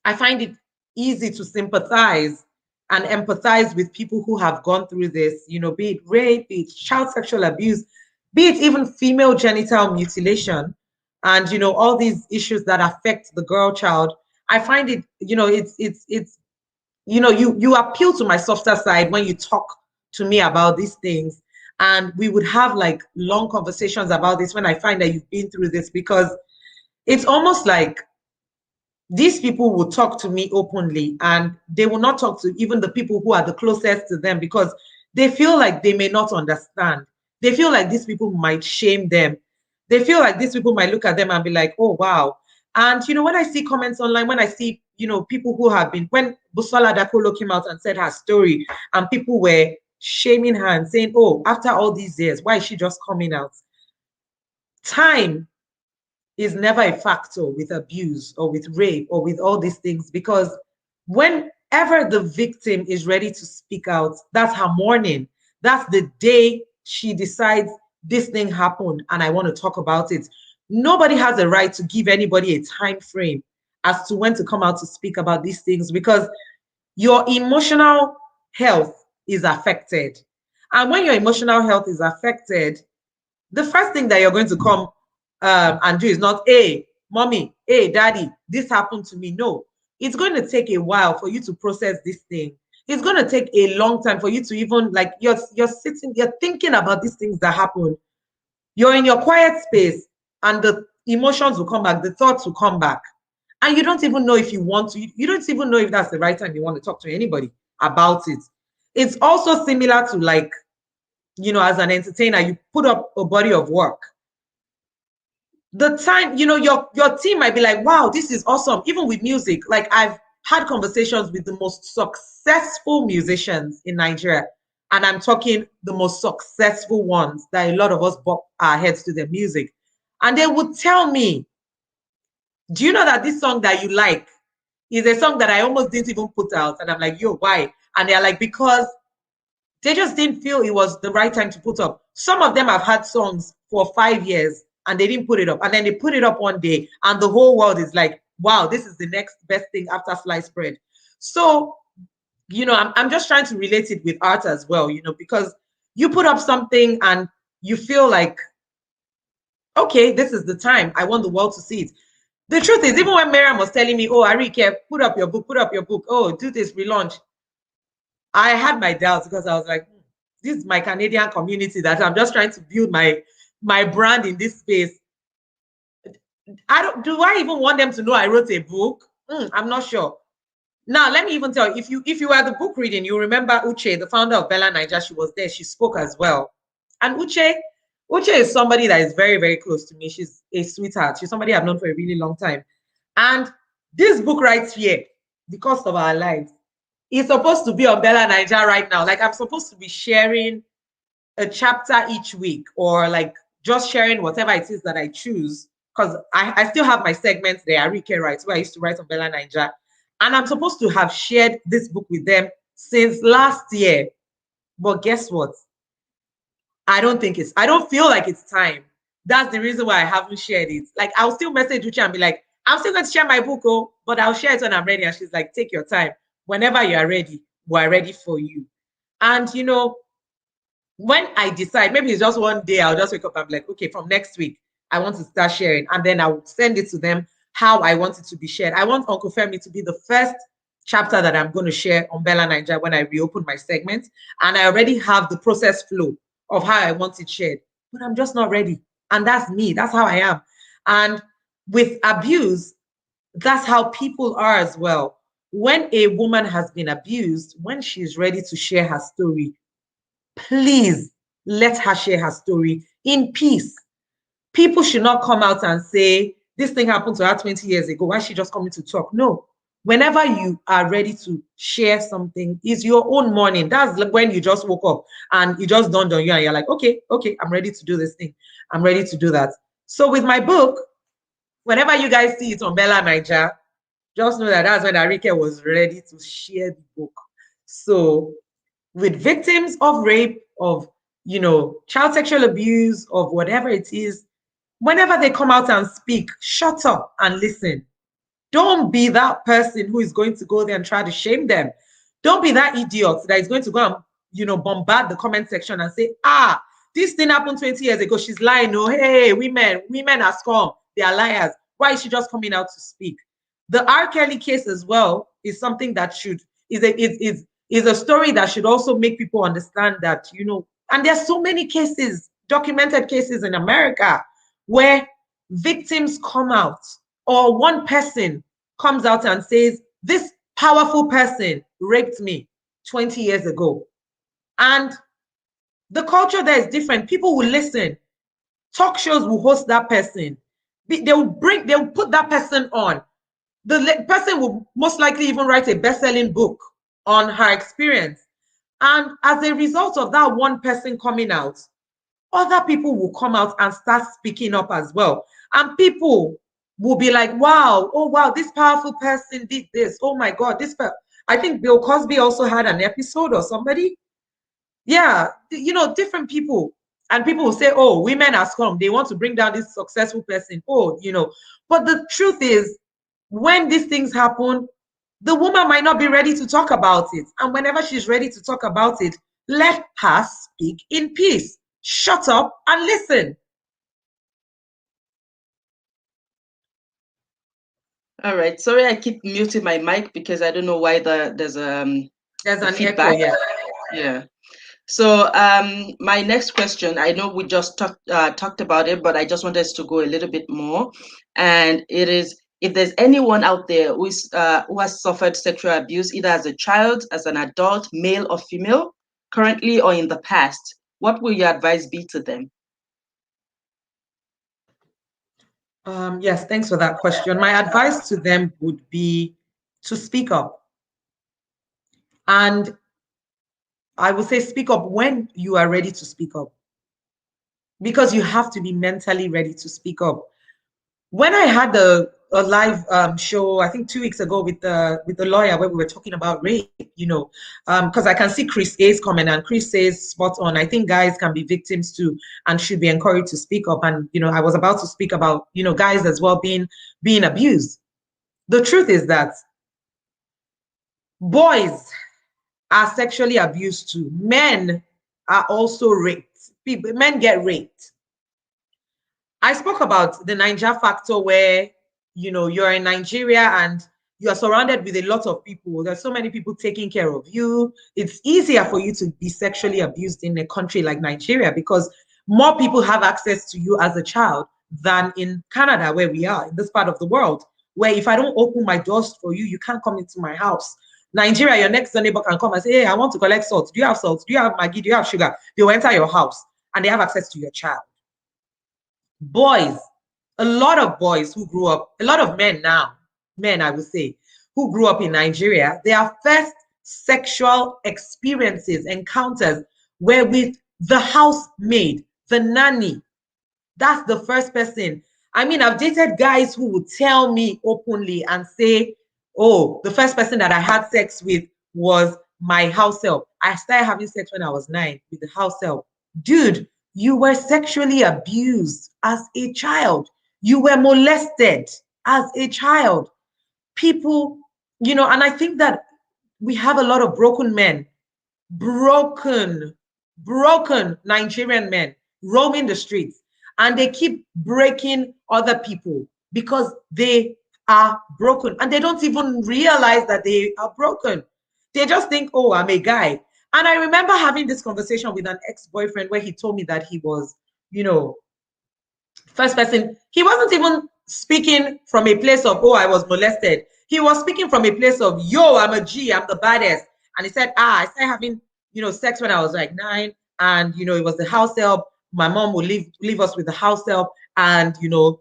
I find it easy to sympathize and empathize with people who have gone through this, be it rape, be it child sexual abuse, be it even female genital mutilation, and all these issues that affect the girl child. I find it, it's you appeal to my softer side when you talk to me about these things. And we would have like long conversations about this when I find that you've been through this, because it's almost like these people will talk to me openly, and they will not talk to even the people who are the closest to them, because they feel like they may not understand. They feel like these people might shame them. They feel like these people might look at them and be like, oh, wow. And, when I see comments online, when I see, people who have been, when Busola Dakolo came out and said her story, and people were shaming her and saying, oh, after all these years, why is she just coming out? Time is never a factor with abuse or with rape or with all these things, because whenever the victim is ready to speak out, that's her morning. That's the day she decides this thing happened and I want to talk about it. Nobody has a right to give anybody a time frame as to when to come out to speak about these things, because your emotional health is affected. And when your emotional health is affected, the first thing that you're going to come and do is not, hey, mommy, hey, daddy, this happened to me. No, it's going to take a while for you to process this thing. It's going to take a long time for you to even, like, you're sitting, you're thinking about these things that happened. You're in your quiet space, and the emotions will come back, the thoughts will come back. And you don't even know if you want to, you don't even know if that's the right time you want to talk to anybody about it. It's also similar to, like, as an entertainer, you put up a body of work. The time, your team might be like, wow, this is awesome. Even with music, like, I've had conversations with the most successful musicians in Nigeria, and I'm talking the most successful ones that a lot of us bop our heads to their music. And they would tell me, do you know that this song that you like is a song that I almost didn't even put out? And I'm like, yo, why? And they're like, because they just didn't feel it was the right time to put up. Some of them have had songs for 5 years and they didn't put it up. And then they put it up one day and the whole world is like, wow, this is the next best thing after sliced bread. So, I'm just trying to relate it with art as well, because you put up something and you feel like, okay, this is the time. I want the world to see it. The truth is, even when Miriam was telling me, oh, Arike, put up your book, oh, do this, relaunch, I had my doubts, because I was like, this is my Canadian community that I'm just trying to build my brand in this space. Do I even want them to know I wrote a book? I'm not sure. Now, let me even tell you, if you were at the book reading, you remember Uche, the founder of Bella Niger. She was there. She spoke as well. And Uche is somebody that is very, very close to me. She's a sweetheart. She's somebody I've known for a really long time. And this book right here, The Cost of Our Lives, is supposed to be on Bella Niger right now. Like, I'm supposed to be sharing a chapter each week, or like just sharing whatever it is that I choose, because I still have my segments there, Arike Writes, where I used to write on Bella Niger. And I'm supposed to have shared this book with them since last year. But guess what? I don't feel like it's time. That's the reason why I haven't shared it. Like, I'll still message Uche and be like, I'm still going to share my book, but I'll share it when I'm ready. And she's like, take your time. Whenever you are ready, we're ready for you. And, you know, when I decide, maybe it's just one day, I'll just wake up and be like, okay, from next week, I want to start sharing. And then I'll send it to them how I want it to be shared. I want Uncle Femi to be the first chapter that I'm going to share on Bella Niger when I reopen my segment. And I already have the process flow of how I want it shared, but I'm just not ready. And that's me. That's how I am. And with abuse, that's how people are as well. When a woman has been abused, when she's ready to share her story, please let her share her story in peace. People should not come out and say, this thing happened to her 20 years ago. Why is she just coming to talk? No. Whenever you are ready to share something, it's your own morning. That's when you just woke up and it just dawned on you and you're like, okay, I'm ready to do this thing. I'm ready to do that. So with my book, whenever you guys see it on Bella Niger, just know that that's when Arike was ready to share the book. So with victims of rape, of, you know, child sexual abuse, of whatever it is, whenever they come out and speak, shut up and listen. Don't be that person who is going to go there and try to shame them. Don't be that idiot that is going to go and, you know, bombard the comment section and say, this thing happened 20 years ago. She's lying. No, hey, women are scum. They are liars. Why is she just coming out to speak? The R. Kelly case as well is something that is a story that should also make people understand that, you know, and there's so many cases, documented cases in America, where victims come out or one person comes out and says, this powerful person raped me 20 years ago. And the culture there is different. People will listen. Talk shows will host that person. They'll put that person on. The person will most likely even write a best-selling book on her experience. And as a result of that one person coming out, other people will come out and start speaking up as well. And people will be like, wow, oh, wow, this powerful person did this. Oh, my God, I think Bill Cosby also had an episode or somebody. Yeah, you know, different people. And people will say, oh, women are scum. They want to bring down this successful person. Oh, you know, but the truth is, when these things happen, the woman might not be ready to talk about it. And whenever she's ready to talk about it, let her speak in peace. Shut up and listen. All right. Sorry, I keep muting my mic because I don't know why there's an feedback. Echo, yeah. So my next question, I know we just talked about it, but I just wanted us to go a little bit more. And it is, if there's anyone out there who has suffered sexual abuse, either as a child, as an adult, male or female, currently or in the past, what will your advice be to them? Yes, thanks for that question. My advice to them would be to speak up. And I would say speak up when you are ready to speak up, because you have to be mentally ready to speak up. When I had a live show, I think 2 weeks ago with the lawyer, where we were talking about rape, you know, because I can see Chris A's comment, and Chris says spot on. I think guys can be victims too and should be encouraged to speak up. And, you know, I was about to speak about, you know, guys as well being abused. The truth is that boys are sexually abused too. Men are also raped. Men get raped. I spoke about the Niger Factor, where, you know, you're in Nigeria and you're surrounded with a lot of people. There's so many people taking care of you. It's easier for you to be sexually abused in a country like Nigeria because more people have access to you as a child than in Canada, where we are, in this part of the world, where if I don't open my doors for you, you can't come into my house. Nigeria, your next door neighbor can come and say, hey, I want to collect salt. Do you have salt? Do you have Maggi? Do you have sugar? They will enter your house and they have access to your child. Boys, a lot of boys who grew up, a lot of men now, men I would say, who grew up in Nigeria, their first sexual experiences, encounters were with the housemaid, the nanny. That's the first person. I mean, I've dated guys who would tell me openly and say, oh, the first person that I had sex with was my house help. I started having sex when I was 9 with the house help. Dude, you were sexually abused as a child. You were molested as a child. People, you know, and I think that we have a lot of broken men, broken Nigerian men roaming the streets, and they keep breaking other people because they are broken, and they don't even realize that they are broken. They just think, oh, I'm a guy. And I remember having this conversation with an ex-boyfriend where he told me that he was, you know, first person. He wasn't even speaking from a place of, oh, I was molested. He was speaking from a place of, yo, I'm a G, I'm the baddest. And he said, I started having, sex when I was like 9. And, it was the house help. My mom would leave us with the house help. And,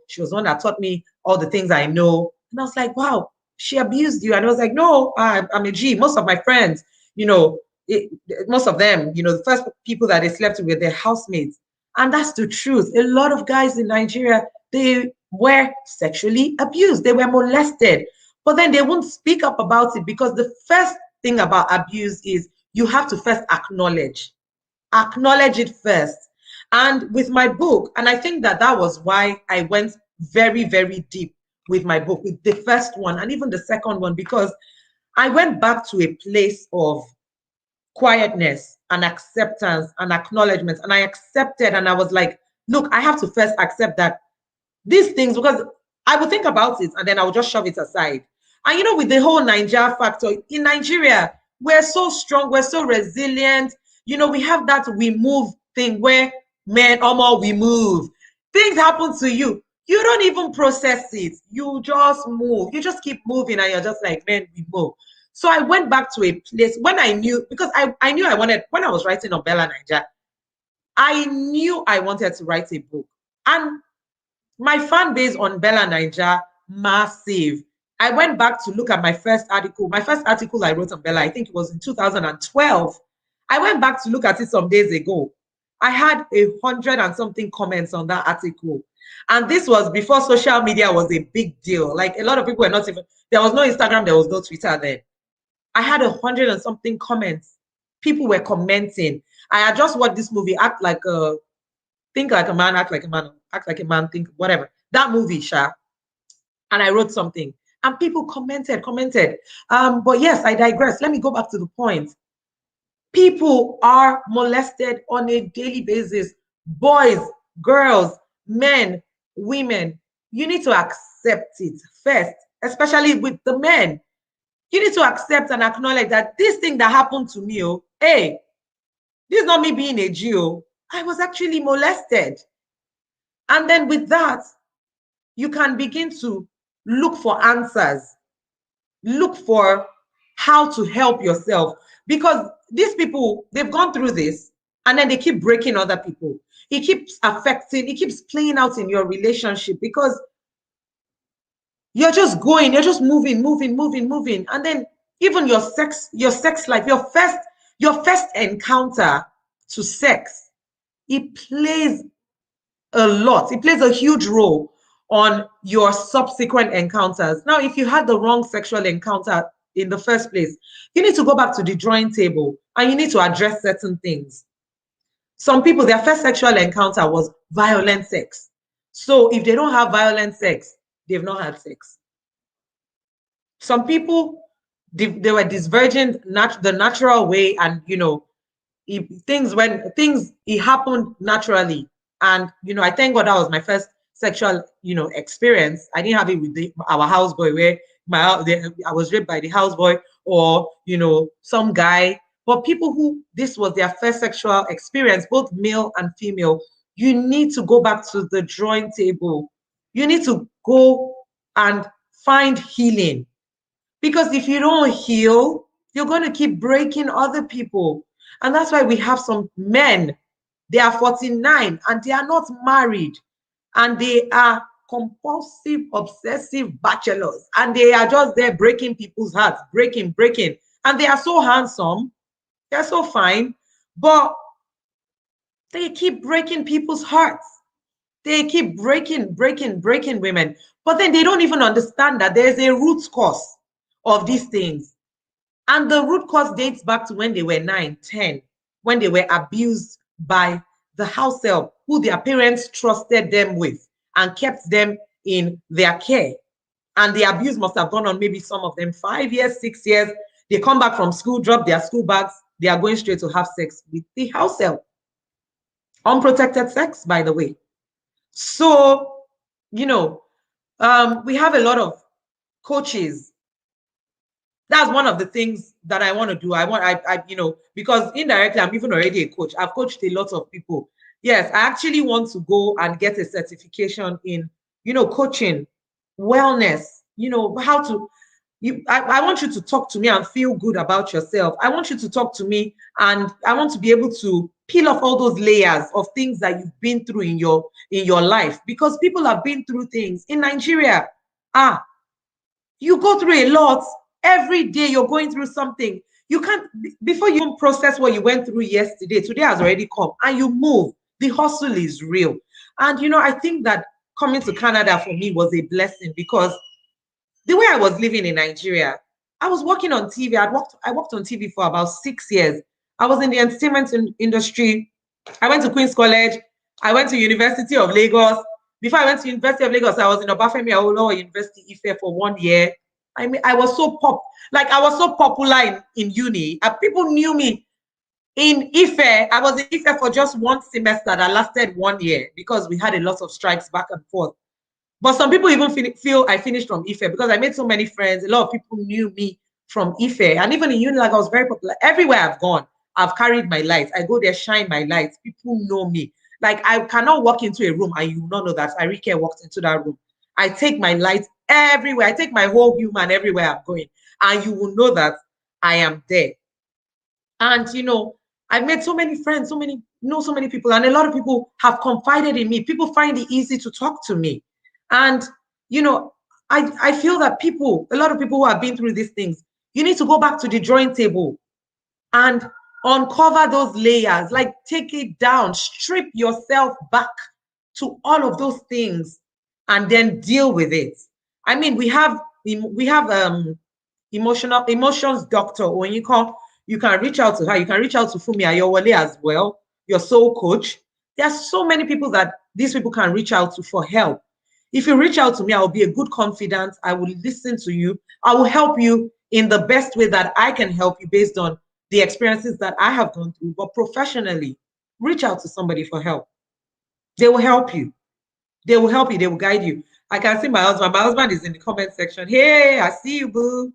she was the one that taught me all the things I know. And I was like, wow, she abused you. And I was like, no, I'm a G. Most of my friends, most of them, the first people that they slept with were their housemates. And that's the truth. A lot of guys in Nigeria, they were sexually abused. They were molested. But then they won't speak up about it, because the first thing about abuse is you have to first acknowledge it first. And with my book, and I think that was why I went very, very deep with my book, with the first one and even the second one, because I went back to a place of quietness and acceptance and acknowledgement. And I accepted, and I was like, look, I have to first accept that these things, because I would think about it and then I would just shove it aside. And with the whole Niger factor, in Nigeria, we're so strong, we're so resilient. We have that we move thing where men, we move. Things happen to you. You don't even process it. You just move. You just keep moving and you're just like, man, we move. So I went back to a place when I knew, because I knew I wanted, when I was writing on Bella Niger, I knew I wanted to write a book. And my fan base on Bella Niger, massive. I went back to look at my first article. My first article I wrote on Bella, I think it was in 2012. I went back to look at it some days ago. I had 100 and something comments on that article. And this was before social media was a big deal. Like, a lot of people were not even, there was no Instagram, there was no Twitter then. I had 100 and something comments. People were commenting. I had just watched this movie, Think Like a Man, Act Like a Man, Act Like a Man, Think, whatever. That movie, Sha. And I wrote something. And people commented. But yes, I digress. Let me go back to the point. People are molested on a daily basis. Boys, girls, men, women. You need to accept it first, especially with the men. You need to accept and acknowledge that this thing that happened to me, hey, this is not me being a Jew. I was actually molested. And then with that, you can begin to look for answers, look for how to help yourself. Because these people, they've gone through this, and then they keep breaking other people. It keeps affecting, it keeps playing out in your relationship, because you're just going, you're just moving. And then even your sex life, your first encounter to sex, it plays a lot. It plays a huge role on your subsequent encounters. Now, if you had the wrong sexual encounter in the first place, you need to go back to the drawing table and you need to address certain things. Some people, their first sexual encounter was violent sex. So if they don't have violent sex, they've not had sex. Some people, they were divergent the natural way, and it happened naturally. And I thank God that was my first sexual experience. I didn't have it with our houseboy, where I was raped by the houseboy, or some guy. But people who this was their first sexual experience, both male and female, you need to go back to the drawing table. You need to go and find healing. Because if you don't heal, you're going to keep breaking other people. And that's why we have some men, they are 49 and they are not married. And they are compulsive, obsessive bachelors. And they are just there breaking people's hearts, breaking. And they are so handsome. They're so fine. But they keep breaking people's hearts. They keep breaking women. But then they don't even understand that there's a root cause of these things. And the root cause dates back to when they were 9, 10, when they were abused by the house help, who their parents trusted them with and kept them in their care. And the abuse must have gone on, maybe some of them 5 years, 6 years. They come back from school, drop their school bags, they are going straight to have sex with the house help. Unprotected sex, by the way. So, you know, we have a lot of coaches. That's one of the things that I want to do. You know, because indirectly, I'm even already a coach. I've coached a lot of people. Yes, I actually want to go and get a certification in, you know, coaching, wellness, you know, how to, I want you to talk to me and feel good about yourself. I want you to talk to me and I want to be able to peel off all those layers of things that you've been through in your life, because people have been through things in Nigeria. You go through a lot. Every day you're going through something. You can't, before you process what you went through yesterday, today has already come and you move. The hustle is real. And, you know, I think that coming to Canada for me was a blessing, because the way I was living in Nigeria, I was working on TV. I worked on TV for about 6 years. I was in the entertainment industry. I went to Queen's College. I went to University of Lagos. Before I went to University of Lagos, I was in Obafemi Awolowo University Ife for 1 year. I mean, I was so popular in uni. People knew me in Ife. I was in Ife for just one semester that lasted 1 year, because we had a lot of strikes back and forth. But some people even feel I finished from Ife, because I made so many friends. A lot of people knew me from Ife. And even in uni, like, I was very popular. Everywhere I've gone, I've carried my lights. I go there, shine my lights. People know me. Like, I cannot walk into a room and you will not know that Arike walked into that room. I take my light everywhere. I take my whole human everywhere I'm going. And you will know that I am there. And, you know, I've made so many friends, so many people. And a lot of people have confided in me. People find it easy to talk to me. And, you know, I feel that a lot of people who have been through these things, you need to go back to the drawing table and uncover those layers, like take it down, strip yourself back to all of those things and then deal with it. I mean, we have emotions doctor Onyiko. You can reach out to her. You can reach out to Fumi Ayowale as well, your soul coach. There are so many people that these people can reach out to for help. If you reach out to me, I will be a good confidant. I will listen to you. I will help you in the best way that I can help you based on the experiences that I have gone through. But professionally, reach out to somebody for help. They will help you. They will help you. They will guide you. I can see my husband. My husband is in the comment section. Hey, I see you, boo.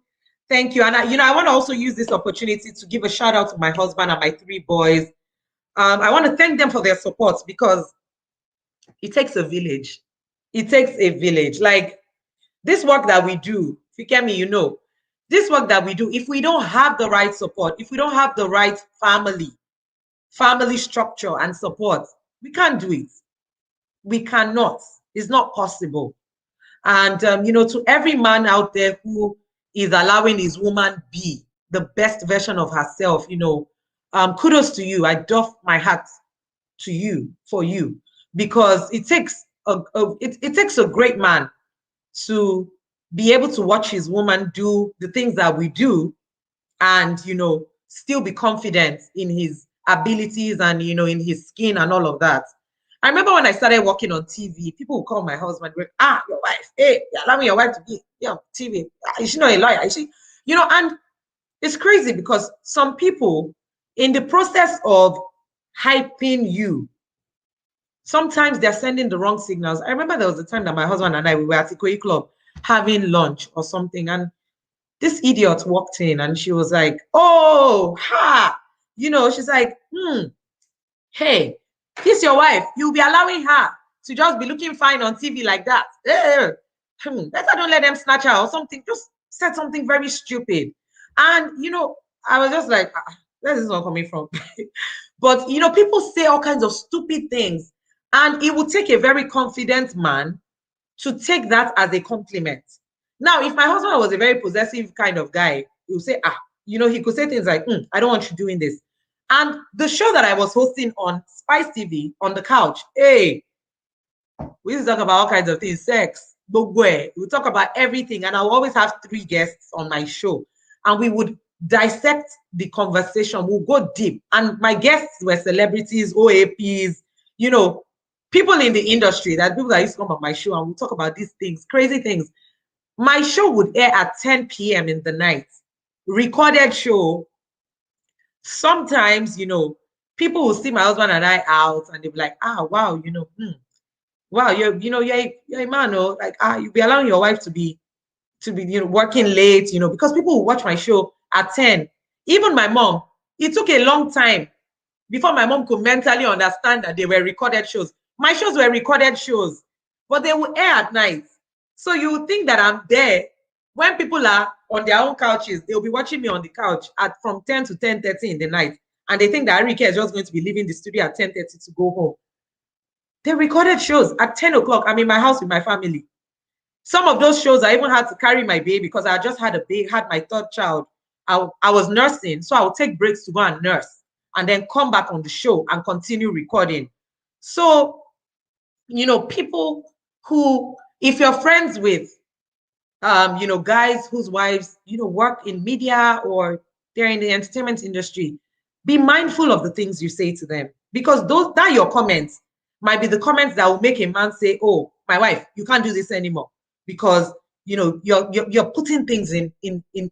Thank you. And I want to also use this opportunity to give a shout out to my husband and my 3 boys. I want to thank them for their support, because it takes a village. It takes a village. Like, this work that we do, Fikemi, you know, this work that we do, if we don't have the right support, if we don't have the right family structure and support, we can't do it. We cannot. It's not possible. And, you know, to every man out there who is allowing his woman be the best version of herself, you know, kudos to you. I doff my hat to you, for you, because it takes it takes a great man to be able to watch his woman do the things that we do and, you know, still be confident in his abilities and, you know, in his skin and all of that. I remember when I started working on TV, people would call my husband, your wife, hey, allow me your wife to be on TV. Is she not a lawyer? Is she, you know, and it's crazy because some people, in the process of hyping you, sometimes they're sending the wrong signals. I remember there was a time that my husband and I, we were at Ikoyi Club having lunch or something, and this idiot walked in and she was like, oh, ha, you know, she's like, hey, this your wife. You'll be allowing her to just be looking fine on TV like that. Better don't let them snatch her or something. Just said something very stupid. And, you know, I was just like, where is this one coming from? But, you know, people say all kinds of stupid things. And it would take a very confident man to take that as a compliment. Now, if my husband was a very possessive kind of guy, he would say, you know, he could say things like, I don't want you doing this. And the show that I was hosting on Spice TV on the couch, hey, we used to talk about all kinds of things, sex, we talk about everything. And I'll always have 3 guests on my show. And we would dissect the conversation. We'll go deep. And my guests were celebrities, OAPs, you know, people in the industry, that people that used to come on my show, and we'll talk about these things, crazy things. My show would air at 10 p.m. in the night. recorded show, sometimes, people will see my husband and I out and they'll be like, wow, wow, you're a man, oh, like, you'll be allowing your wife to be, working late, because people will watch my show at 10. Even my mom, it took a long time before my mom could mentally understand that they were recorded shows. My shows were recorded shows, but they will air at night. So you would think that I'm there when people are on their own couches. They'll be watching me on the couch at from 10 to 10:30 in the night. And they think that Arike is just going to be leaving the studio at 10:30 to go home. They recorded shows at 10 o'clock. I'm in my house with my family. Some of those shows, I even had to carry my baby because I just had had my third child. I was nursing, so I would take breaks to go and nurse and then come back on the show and continue recording. So, people who, if you're friends with, guys whose wives, work in media or they're in the entertainment industry, be mindful of the things you say to them, because that your comments might be the comments that will make a man say, oh, my wife, you can't do this anymore, because you're putting things in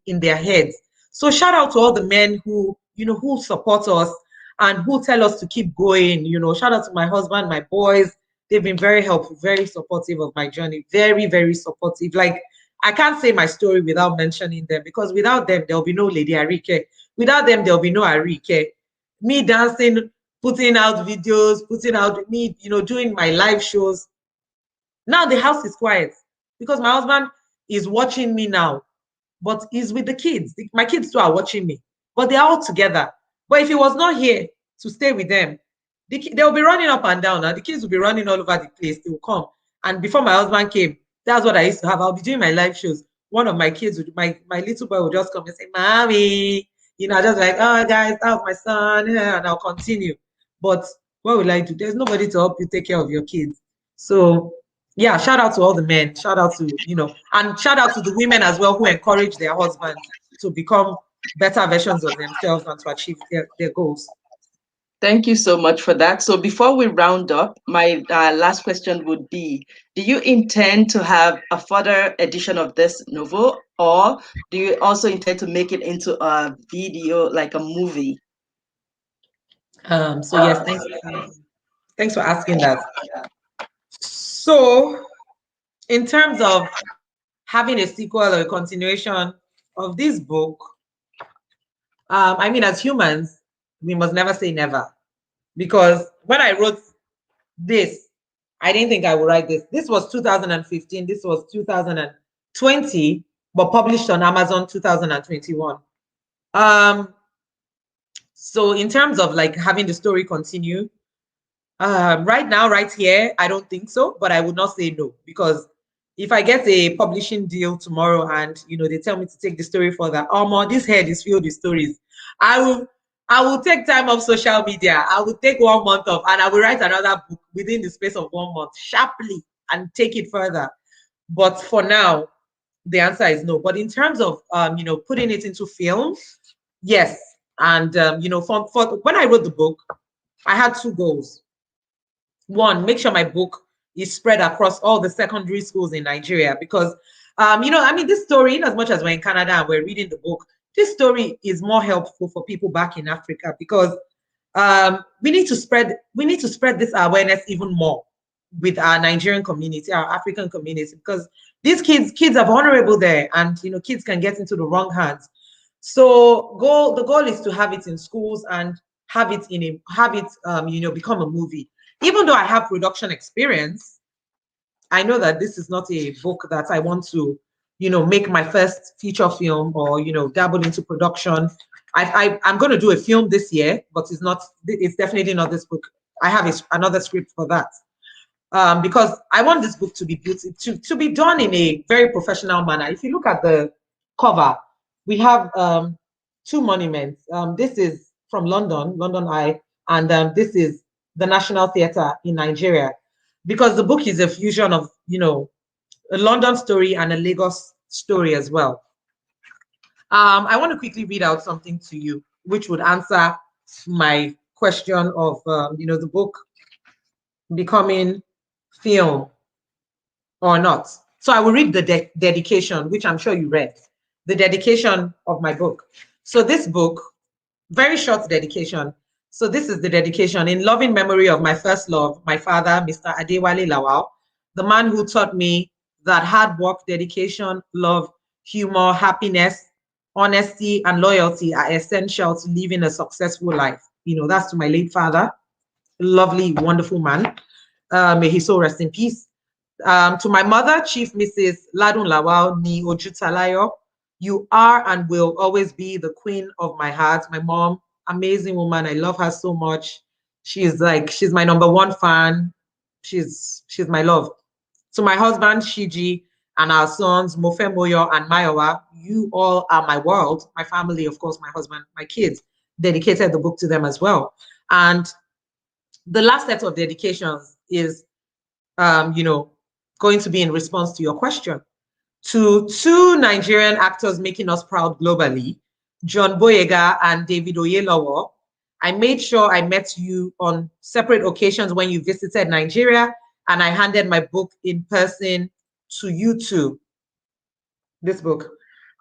their heads. So shout out to all the men who support us and who tell us to keep going. Shout out to my husband, my boys. They've been very helpful, very supportive of my journey, very, very supportive. Like, I can't say my story without mentioning them, because without them, there'll be no Lady Arike. Without them, there'll be no Arike. Me dancing, putting out videos, putting out me, doing my live shows. Now the house is quiet because my husband is watching me now, but he's with the kids. My kids too are watching me, but they're all together. But if he was not here to stay with them, they'll be running up and down. Now the kids will be running all over the place. They will come. And before my husband came, that's what I used to have. I'll be doing my live shows. One of my kids, my little boy, would just come and say, Mommy, just like, oh, guys, that was my son, and I'll continue. But what will I do? There's nobody to help you take care of your kids. So, yeah, shout out to all the men. Shout out to, and shout out to the women as well who encourage their husbands to become better versions of themselves and to achieve their goals. Thank you so much for that. So before we round up, my last question would be, do you intend to have a further edition of this novel, or do you also intend to make it into a video, like a movie? So yes, thanks for asking that. So in terms of having a sequel or a continuation of this book, as humans, we must never say never. Because when I wrote this, I didn't think I would write this. This was 2015. This was 2020, but published on Amazon 2021. So in terms of like having the story continue, right now, right here, I don't think so, but I would not say no, because if I get a publishing deal tomorrow and they tell me to take the story further, this head is filled with stories. I will take time off social media. I will take 1 month off and I will write another book within the space of 1 month, sharply, and take it further. But for now, the answer is no. But in terms of putting it into film, yes. And for when I wrote the book, I had 2 goals. One, make sure my book is spread across all the secondary schools in Nigeria, because this story, in as much as we're in Canada and we're reading the book, this story is more helpful for people back in Africa, because we need to spread this awareness even more with our Nigerian community, our African community, because these kids are vulnerable there, and kids can get into the wrong hands. So the goal is to have it in schools and have it become a movie. Even though I have production experience, I know that this is not a book that I want to, make my first feature film or, dabble into production. I'm going to do a film this year, but it's definitely not this book. I have another script for that. Because I want this book to be to be done in a very professional manner. If you look at the cover, we have 2 monuments. This is from London Eye, and this is the National Theatre in Nigeria, because the book is a fusion of, a London story and a Lagos story as well. I want to quickly read out something to you, which would answer my question of, the book becoming film or not. So I will read the dedication, which I'm sure you read. the dedication of my book. So this book, very short dedication. So this is the dedication: in loving memory of my first love, my father, Mr. Adewale Lawal, the man who taught me that hard work, dedication, love, humor, happiness, honesty, and loyalty are essential to living a successful life. You know, that's to my late father, lovely, wonderful man. May his soul rest in peace. To my mother, Chief Mrs. Ladun Lawal Ni Ojutalayo, you are and will always be the queen of my heart. My mom, amazing woman. I love her so much. She's my number one fan. She's my love. To my husband, Shiji, and our sons, Mofe Moyo and Mayowa, you all are my world. My family, of course, my husband, my kids, dedicated the book to them as well. And the last set of dedications is, going to be in response to your question. To two Nigerian actors making us proud globally, John Boyega and David Oyelowo. I made sure I met you on separate occasions when you visited Nigeria, and I handed my book in person to you too. This book.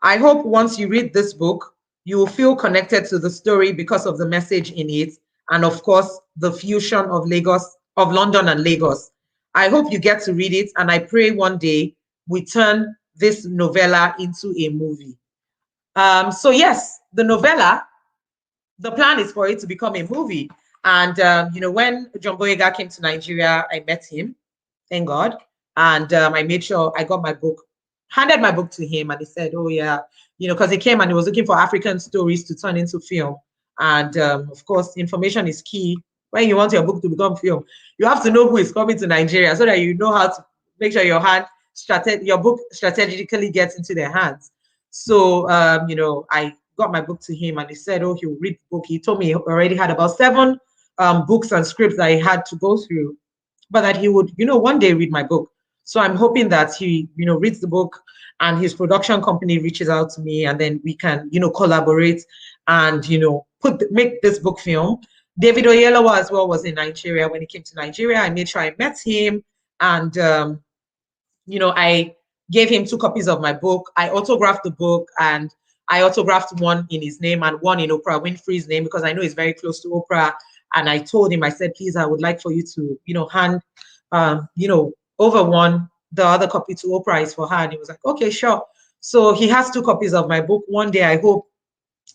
I hope once you read this book, you will feel connected to the story because of the message in it, and of course, the fusion of London and Lagos. I hope you get to read it, and I pray one day we turn this novella into a movie. So yes, the novella, the plan is for it to become a movie. And when John Boyega came to Nigeria, I met him, thank God, and I made sure I got my book, handed my book to him, and he said, "Oh yeah," because he came and he was looking for African stories to turn into film. And of course, information is key when you want your book to become film. You have to know who is coming to Nigeria so that you know how to make sure your book strategically gets into their hands. So I got my book to him, and he said, "Oh, he'll read the book." He told me he already had about 7 books and scripts that he had to go through, but that he would, one day read my book. So I'm hoping that he, reads the book and his production company reaches out to me, and then we can, collaborate and, make this book film. David Oyelowo as well was in Nigeria. When he came to Nigeria, I made sure I met him, and, I gave him 2 copies of my book. I autographed the book, and I autographed one in his name and one in Oprah Winfrey's name, because I know he's very close to Oprah. And I told him, I said, please, I would like for you to, hand, over one, the other copy to Oprah is for her. And he was like, okay, sure. So he has 2 copies of my book. One day, I hope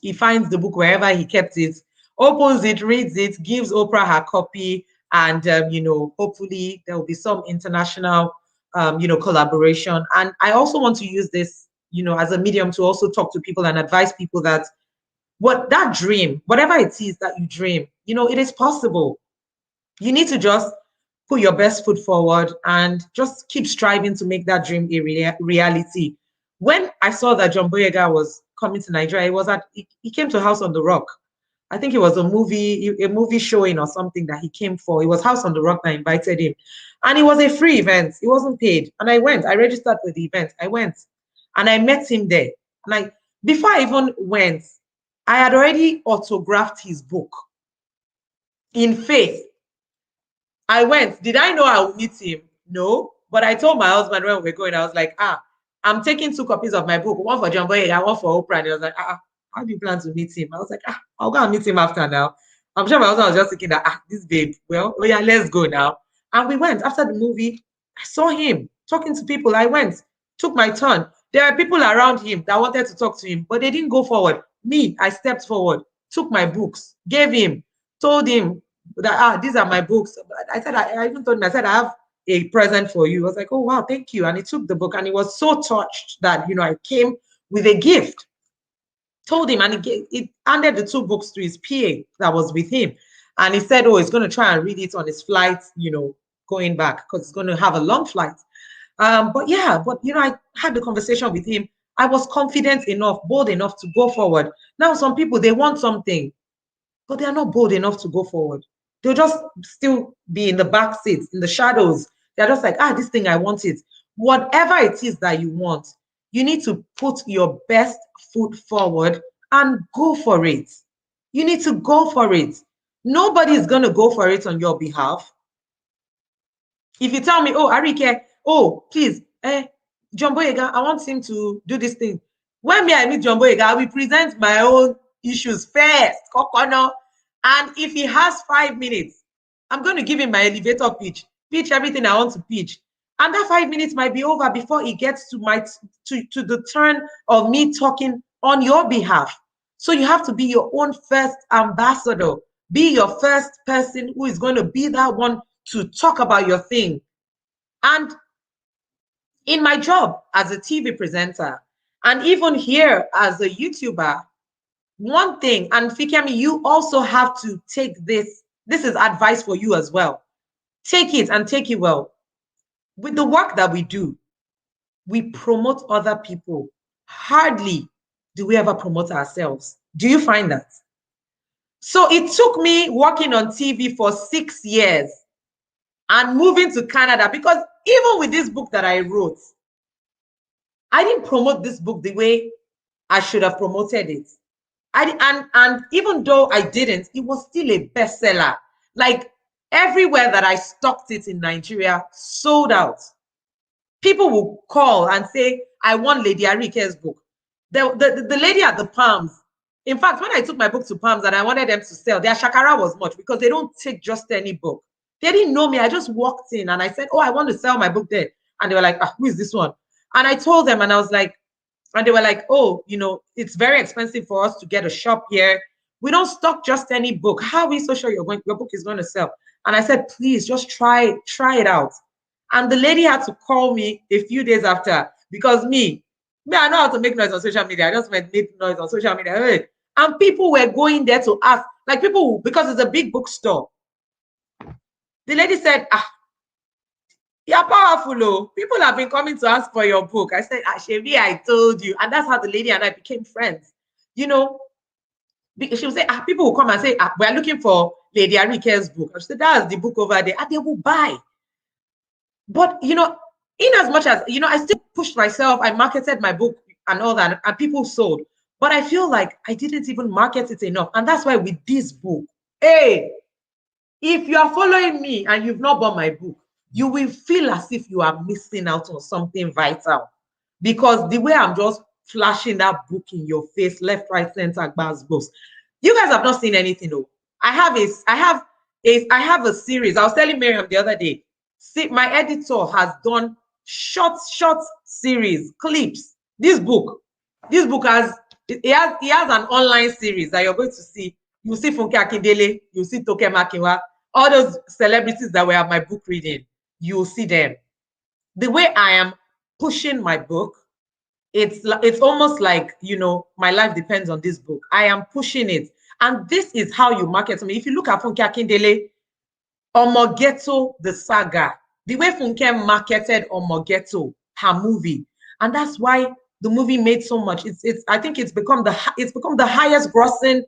he finds the book wherever he kept it, opens it, reads it, gives Oprah her copy. And, hopefully there will be some international, collaboration. And I also want to use this, as a medium to also talk to people and advise people that that dream, whatever it is that you dream, it is possible. You need to just put your best foot forward and just keep striving to make that dream a reality. When I saw that John Boyega was coming to Nigeria, he came to House on the Rock. I think it was a movie showing or something that he came for. It was House on the Rock that invited him. And it was a free event. It wasn't paid. And I went. I registered for the event. I went. And I met him there. And before I even went, I had already autographed his book in faith. I went. Did I know I would meet him? No. But I told my husband when we were going, I was like, I'm taking 2 copies of my book, one for John Boyega, one for Oprah. And he was like, how do you plan to meet him? I was like, I'll go and meet him after now. I'm sure my husband was just thinking that, this babe, well, oh yeah, let's go now. And we went. After the movie, I saw him talking to people. I went, took my turn. There are people around him that wanted to talk to him, but they didn't go forward. Me, I stepped forward, took my books, gave him, told him that, these are my books. I said, I even told him, I said, I have a present for you. I was like, oh, wow, thank you. And he took the book, and he was so touched that, I came with a gift. Told him, and he handed the 2 books to his PA that was with him. And he said, oh, he's going to try and read it on his flight, going back, because he's going to have a long flight. I had the conversation with him. I was confident enough, bold enough to go forward. Now, some people, they want something, but they are not bold enough to go forward. They'll just still be in the back seats, in the shadows. They're just like, this thing, I want it. Whatever it is that you want, you need to put your best foot forward and go for it. You need to go for it. Nobody is going to go for it on your behalf. If you tell me, oh, Arike, oh, please, John Boyega, I want him to do this thing. When me I meet Jumbo Ega, I will present my own issues first. And if he has 5 minutes, I'm going to give him my elevator pitch everything I want to pitch. And that 5 minutes might be over before it gets to the turn of me talking on your behalf. So you have to be your own first ambassador. Be your first person who is going to be that one to talk about your thing. And in my job as a TV presenter, and even here as a YouTuber, one thing, and Fikemi, you also have to take this. This is advice for you as well. Take it and take it well. With the work that we do, we promote other people. Hardly do we ever promote ourselves. Do you find that? So it took me working on TV for 6 years and moving to Canada, because even with this book that I wrote, I didn't promote this book the way I should have promoted it. And even though I didn't, it was still a bestseller. Like everywhere that I stocked it in Nigeria, sold out. People will call and say, I want Lady Arike's book. The lady at the Palms, in fact, when I took my book to Palms and I wanted them to sell, their shakara was much, because they don't take just any book. They didn't know me. I just walked in and I said, oh, I want to sell my book there. And they were like, who is this one? And I told them, and I was like, and they were like, oh, you know, it's very expensive for us to get a shop here. We don't stock just any book. How are we so sure your book is going to sell? And I said, please just try it out. And the lady had to call me a few days after, because me, I know how to make noise on social media. I just make noise on social media. And people were going there to ask, like people, because it's a big bookstore. The lady said, you're powerful, oh. People have been coming to ask for your book. I said, Shebi, I told you. And that's how the lady and I became friends. You know, she would say, people will come and say, we're looking for Lady Arike's book. I said, that's the book over there. And they will buy. But, you know, in as much as, you know, I still pushed myself. I marketed my book and all that, and people sold. But I feel like I didn't even market it enough. And that's why with this book, hey, if you are following me and you've not bought my book, you will feel as if you are missing out on something vital, because the way I'm just flashing that book in your face, left, right, center, books. You guys have not seen anything though. I have a series. I was telling Miriam the other day. See, my editor has done short series, clips. This book has an online series that you're going to see. You see Funke Akindele, you see Toke Makinwa, all those celebrities that were at my book reading. You'll see them. The way I am pushing my book, it's almost like, you know, my life depends on this book. I am pushing it. And this is how you market to me. If you look at Funke Akindele, Omogeto, the saga, the way Funke marketed Omogeto, her movie. And that's why the movie made so much. I think it's become the highest grossing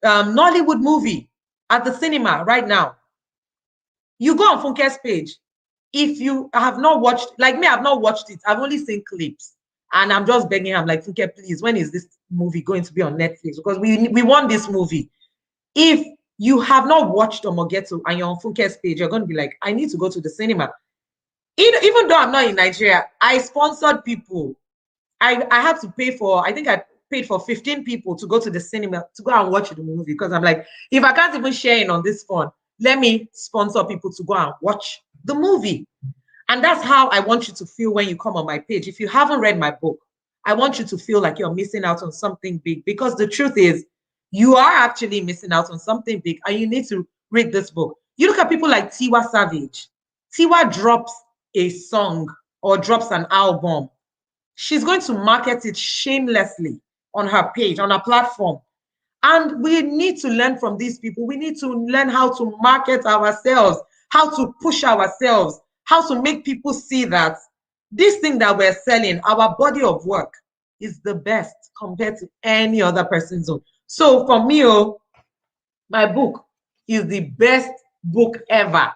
Nollywood movie at the cinema right now. You go on Funke's page. If you have not watched, like me, I've not watched it. I've only seen clips. And I'm just begging him, like, Funke, please, when is this movie going to be on Netflix? Because we want this movie. If you have not watched Omogeto and you're on Funke's page, you're going to be like, I need to go to the cinema. Even though I'm not in Nigeria, I sponsored people. I had to pay for, I think I paid for 15 people to go to the cinema to go and watch the movie, because I'm like, if I can't even share in on this phone, let me sponsor people to go and watch the movie. And that's how I want you to feel when you come on my page. If you haven't read my book, I want you to feel like you're missing out on something big, because the truth is you are actually missing out on something big, and you need to read this book. You look at people like Tiwa Savage. Tiwa drops a song or drops an album. She's going to market it shamelessly on her page, on her platform. And we need to learn from these people. We need to learn how to market ourselves, how to push ourselves, how to make people see that this thing that we're selling, our body of work, is the best compared to any other person's own. So for me, my book is the best book ever.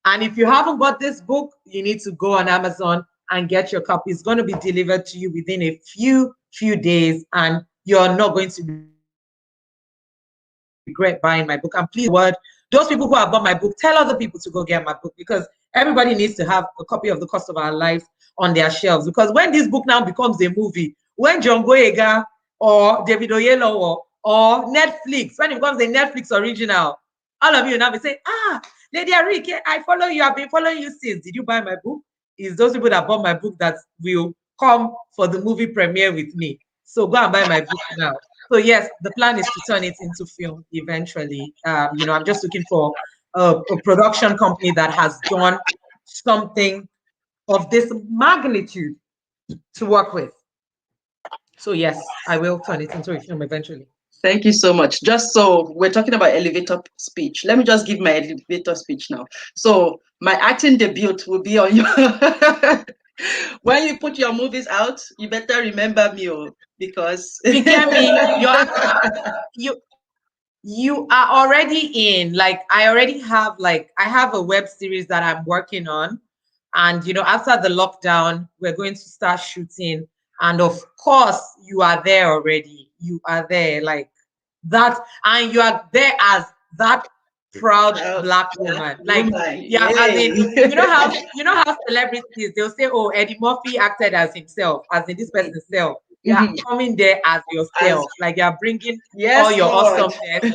And if you haven't bought this book, you need to go on Amazon and get your copy. It's going to be delivered to you within a few days, and you're not going to regret buying my book. And please, those people who have bought my book, tell other people to go get my book, because everybody needs to have a copy of The Cost of Our Lives on their shelves. Because when this book now becomes a movie, when John Boyega or David Oyelowo or Netflix, when it becomes a Netflix original, all of you now be saying, Lady Arike, I follow you. I've been following you since. Did you buy my book? It's those people that bought my book that will come for the movie premiere with me. So go and buy my book now. So yes, the plan is to turn it into film eventually. I'm just looking for a production company that has done something of this magnitude to work with. So yes, I will turn it into a film eventually. Thank you so much. Just so we're talking about elevator speech. Let me just give my elevator speech now. So my acting debut will be on your when you put your movies out, you better remember me, because you get me. You are already in. Like I have a web series that I'm working on, and after the lockdown, we're going to start shooting. And of course, you are there already. You are there like that, and you are there as that proud Black woman. Like, yeah, I mean, you know how celebrities, they'll say, oh, Eddie Murphy acted as himself, as in this person's self. You're coming there as yourself. Like you're bringing all your awesomeness.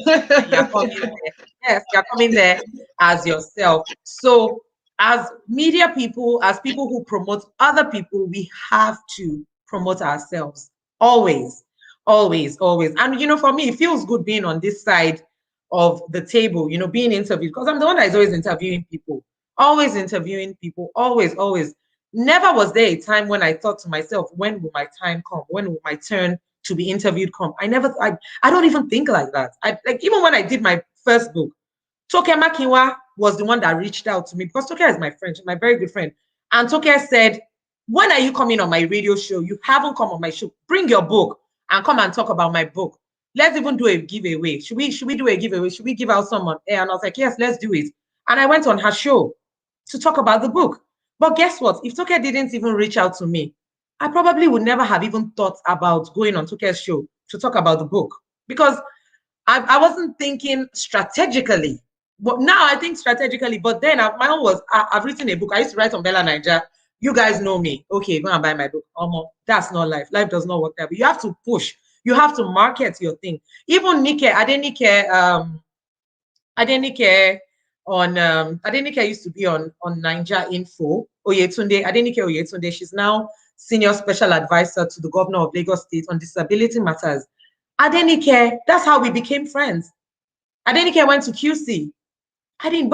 You're coming there. Yes, you're coming there as yourself. So as media people, as people who promote other people, we have to promote ourselves. Always. Always. And for me, it feels good being on this side of the table, being interviewed, because I'm the one that is always interviewing people. Always interviewing people. Always. Never was there a time when I thought to myself, when will my time come? When will my turn to be interviewed come? I don't even think like that. Even when I did my first book, Toke Makinwa was the one that reached out to me, because Toke is my friend, my very good friend. And Toke said, when are you coming on my radio show? You haven't come on my show. Bring your book and come and talk about my book. Let's even do a giveaway. Should we do a giveaway? Should we give out some on air? And I was like, yes, let's do it. And I went on her show to talk about the book. But guess what? If Toke didn't even reach out to me, I probably would never have even thought about going on Toke's show to talk about the book, because I wasn't thinking strategically. But now I think strategically. But then my own was, I've written a book. I used to write on Bella Niger. You guys know me. Okay, go and buy my book. That's not life. Life does not work that way. You have to push. You have to market your thing. Even Adenike used to be on Niger Info. Adenike Oyetunde. She's now senior special advisor to the governor of Lagos State on disability matters. Adenike, that's how we became friends. Adenike went to QC. I didn't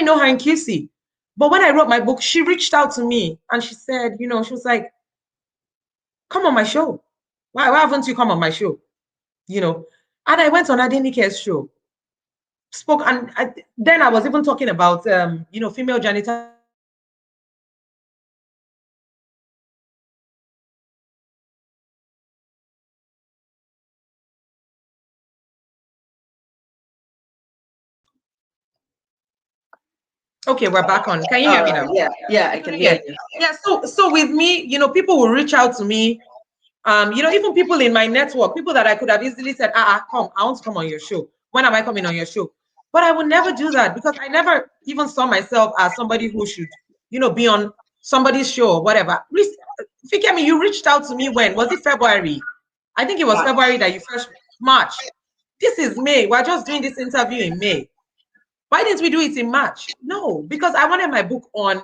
know her in QC. But when I wrote my book, she reached out to me and she said, she was like, come on my show. Why haven't you come on my show? And I went on Adenike's show, spoke, and then I was even talking about, female genital. Okay, we're back on. Can you hear me now? Yeah, I can hear you. Yeah, so with me, people will reach out to me. Even people in my network, people that I could have easily said, come, I want to come on your show. When am I coming on your show? But I would never do that, because I never even saw myself as somebody who should, be on somebody's show or whatever. Forget me, you reached out to me when? Was it February? I think it was February that you first, March. This is May. We're just doing this interview in May. Why didn't we do it in March? No, because I wanted my book on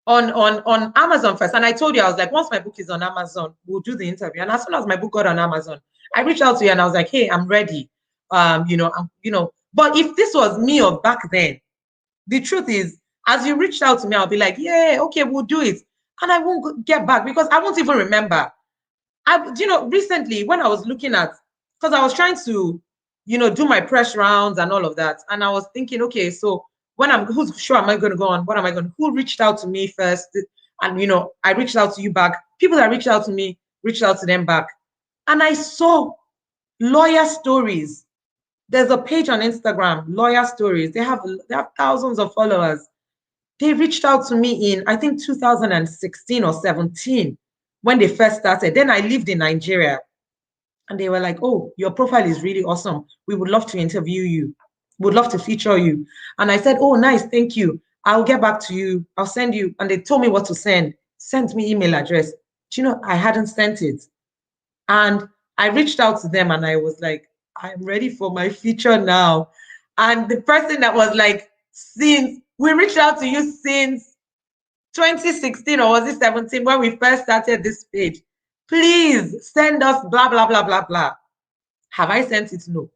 Amazon first. And I told you, I was like, once my book is on Amazon, we'll do the interview. And as soon as my book got on Amazon, I reached out to you and I was like, hey, I'm ready. But if this was me of back then, the truth is, as you reached out to me, I'll be like, yeah, okay, we'll do it. And I won't get back, because I won't even remember. Recently when I was looking at, because I was trying to, do my press rounds and all of that. And I was thinking, okay, so whose show am I going to go on? Who reached out to me first? And, I reached out to you back. People that reached out to me, reached out to them back. And I saw lawyer stories. There's a page on Instagram, lawyer stories. They have thousands of followers. They reached out to me in, I think, 2016 or 17 when they first started. Then I lived in Nigeria. And they were like, oh, your profile is really awesome. We would love to interview you. Would love to feature you. And I said, oh, nice, thank you. I'll get back to you. I'll send you. And they told me what to send. Sent me email address. Do you know, I hadn't sent it. And I reached out to them and I was like, I'm ready for my future now. And the person that was like, since we reached out to you since 2016 or was it 17 when we first started this page, please send us blah, blah, blah, blah, blah. Have I sent it? No,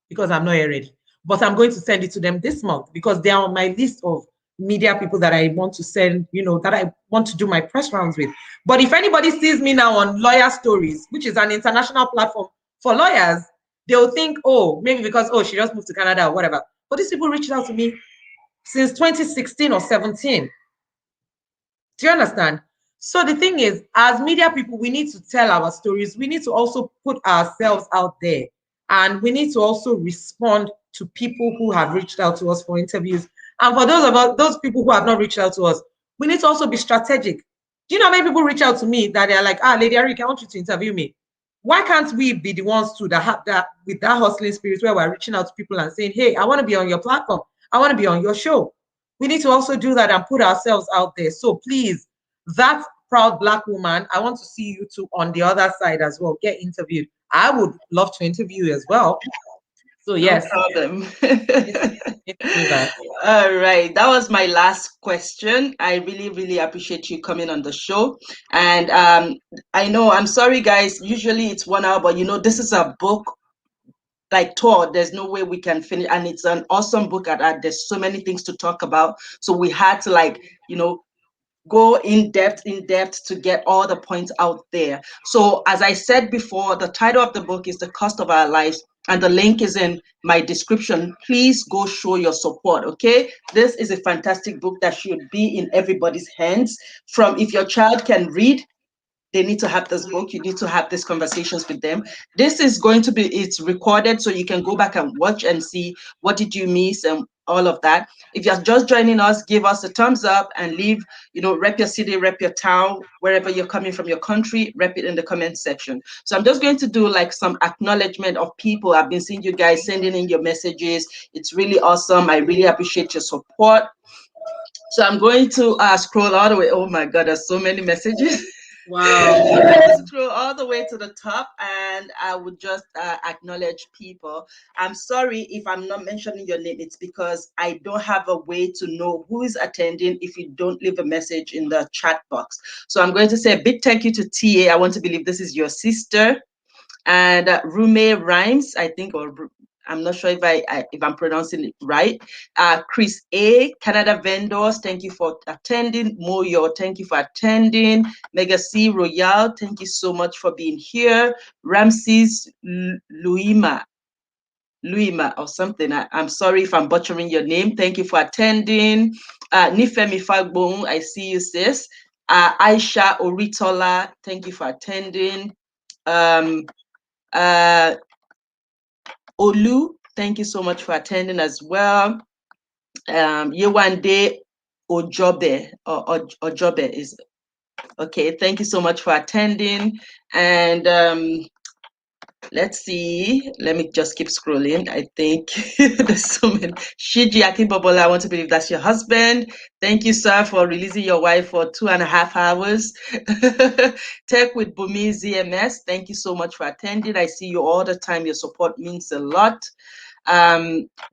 because I'm not yet ready. But I'm going to send it to them this month because they are on my list of media people that I want to send, that I want to do my press rounds with. But if anybody sees me now on Lawyer Stories, which is an international platform for lawyers, they'll think, oh, maybe because, oh, she just moved to Canada or whatever. But these people reached out to me since 2016 or 17. Do you understand? So the thing is, as media people, we need to tell our stories. We need to also put ourselves out there. And we need to also respond to people who have reached out to us for interviews. And for those people who have not reached out to us, we need to also be strategic. Do you know how many people reach out to me that they're like, Lady Eric, I want you to interview me. Why can't we be the ones too that have that with that hustling spirit where we're reaching out to people and saying, hey, I want to be on your platform. I want to be on your show. We need to also do that and put ourselves out there. So please, that proud Black woman, I want to see you two on the other side as well. Get interviewed. I would love to interview you as well. So yes. No problem. Do that. All right. That was my last question. I really, really appreciate you coming on the show. And I know, I'm sorry, guys. Usually it's 1 hour, but this is a book like tour. There's no way we can finish. And it's an awesome book. There's so many things to talk about. So we had to go in depth to get all the points out there. So as I said before, the title of the book is The Cost of Our Lives, and the link is in my description. Please go show your support, okay? This is a fantastic book that should be in everybody's hands. From if your child can read, they need to have this book. You need to have these conversations with them. This is going to be, it's recorded, so you can go back and watch and see what did you miss and all of that. If you're just joining us, give us a thumbs up and leave, rep your city, rep your town, wherever you're coming from, your country, rep it in the comment section. So I'm just going to do like some acknowledgement of people. I've been seeing you guys sending in your messages. It's really awesome. I really appreciate your support. So I'm going to scroll all the way. Oh my God, there's so many messages. Wow. Scroll all the way to the top, and I would just acknowledge people. I'm sorry if I'm not mentioning your name. It's because I don't have a way to know who is attending if you don't leave a message in the chat box. So I'm going to say a big thank you to TA. I want to believe this is your sister. And Rume Rhymes, I think, or I'm not sure if I'm pronouncing it right. Chris A, Canada Vendors, thank you for attending. Moyo, thank you for attending. Mega C Royale, thank you so much for being here. Ramses Luima or something. I'm sorry if I'm butchering your name. Thank you for attending. Nifemi Fagbong, I see you, sis. Aisha Oritola, thank you for attending. Olu, thank you so much for attending as well. Yewande Ojobe, or Ojobe is okay. Thank you so much for attending. And let's see. Let me just keep scrolling. I think there's so many. Shiji Akinbobola, I want to believe that's your husband. Thank you, sir, for releasing your wife for 2.5 hours. Tech with Bumi ZMS, thank you so much for attending. I see you all the time. Your support means a lot.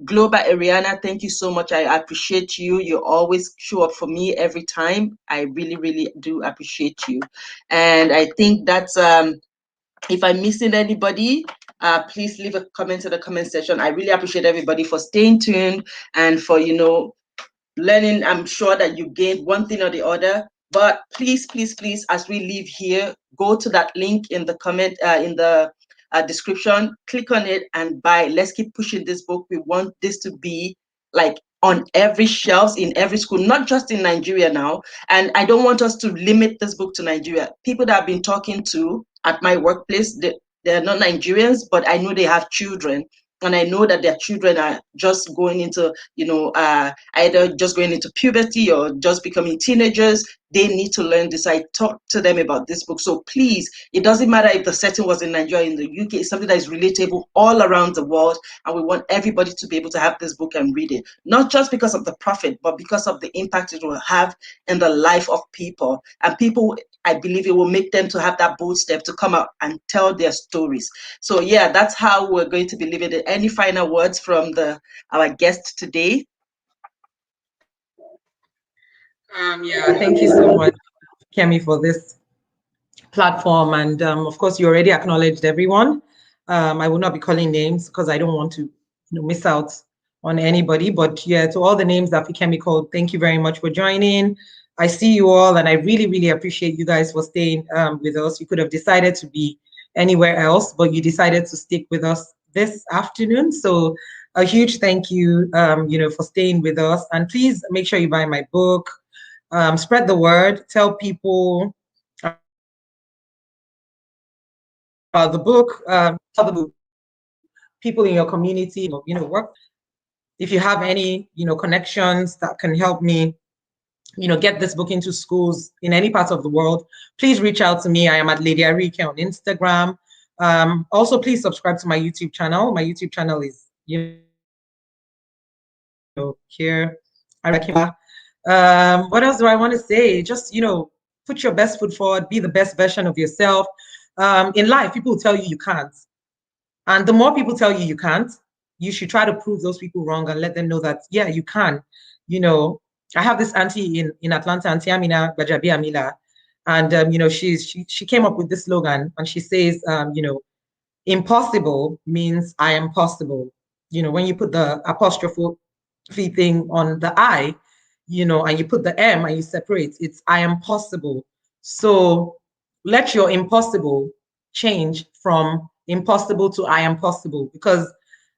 Global Ariana, thank you so much. I appreciate you. You always show up for me every time. I really, really do appreciate you. And I think that's if I'm missing anybody, please leave a comment in the comment section. I really appreciate everybody for staying tuned and for learning. I'm sure that you gained one thing or the other. But please, please, please, as we leave here, go to that link in the comment in the description, click on it and buy. Let's keep pushing this book. We want this to be like on every shelves in every school, not just in Nigeria now. And I don't want us to limit this book to Nigeria. People that I've been talking to at my workplace, they're not Nigerians, but I know they have children. And I know that their children are just going into, either just going into puberty or just becoming teenagers. they need to learn this. I talked to them about this book. So please, it doesn't matter if the setting was in Nigeria, in the UK, it's something that is relatable all around the world. And we want everybody to be able to have this book and read it, not just because of the profit, but because of the impact it will have in the life of people. And people, I believe it will make them to have that bold step to come out and tell their stories. So yeah, that's how we're going to be living it. Any final words from our guest today? Yeah, thank you so much, Kemi, for this platform. And of course, you already acknowledged everyone. I will not be calling names because I don't want to miss out on anybody. But yeah, to all the names that Kemi called, thank you very much for joining. I see you all, and I really, really appreciate you guys for staying with us. You could have decided to be anywhere else, but you decided to stick with us this afternoon. So a huge thank you, for staying with us. And please make sure you buy my book. Spread the word. Tell people about the book. Tell the people in your community, work. If you have any, connections that can help me, get this book into schools in any part of the world, please reach out to me. I am at Lady Arike on Instagram. Also, please subscribe to my YouTube channel. My YouTube channel is, here. What else do I want to say? Just, put your best foot forward, be the best version of yourself. In life, people tell you can't. And the more people tell you can't, you should try to prove those people wrong and let them know that, yeah, you can. I have this auntie in Atlanta, Auntie Amina Bajabi Amila. And, she came up with this slogan, and she says, impossible means I am possible. When you put the apostrophe thing on the I, and you put the M and you separate, it's I am possible. So let your impossible change from impossible to I am possible, because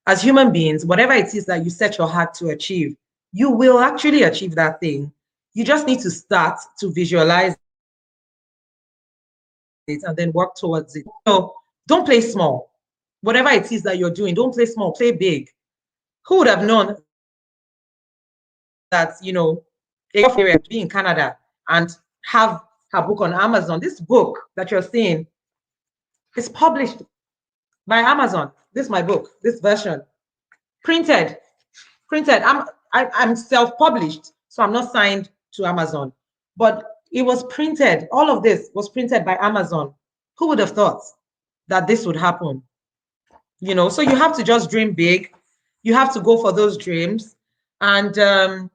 as human beings, whatever it is that you set your heart to achieve, you will actually achieve that thing. You just need to start to visualize it and then work towards it. So don't play small. Whatever it is that you're doing, don't play small, play big. Who would have known that, a be in Canada and have her book on Amazon? This book that you're seeing is published by Amazon. This is my book, this version. Printed. I'm self-published, so I'm not signed to Amazon. But it was printed. All of this was printed by Amazon. Who would have thought that this would happen? So you have to just dream big. You have to go for those dreams, and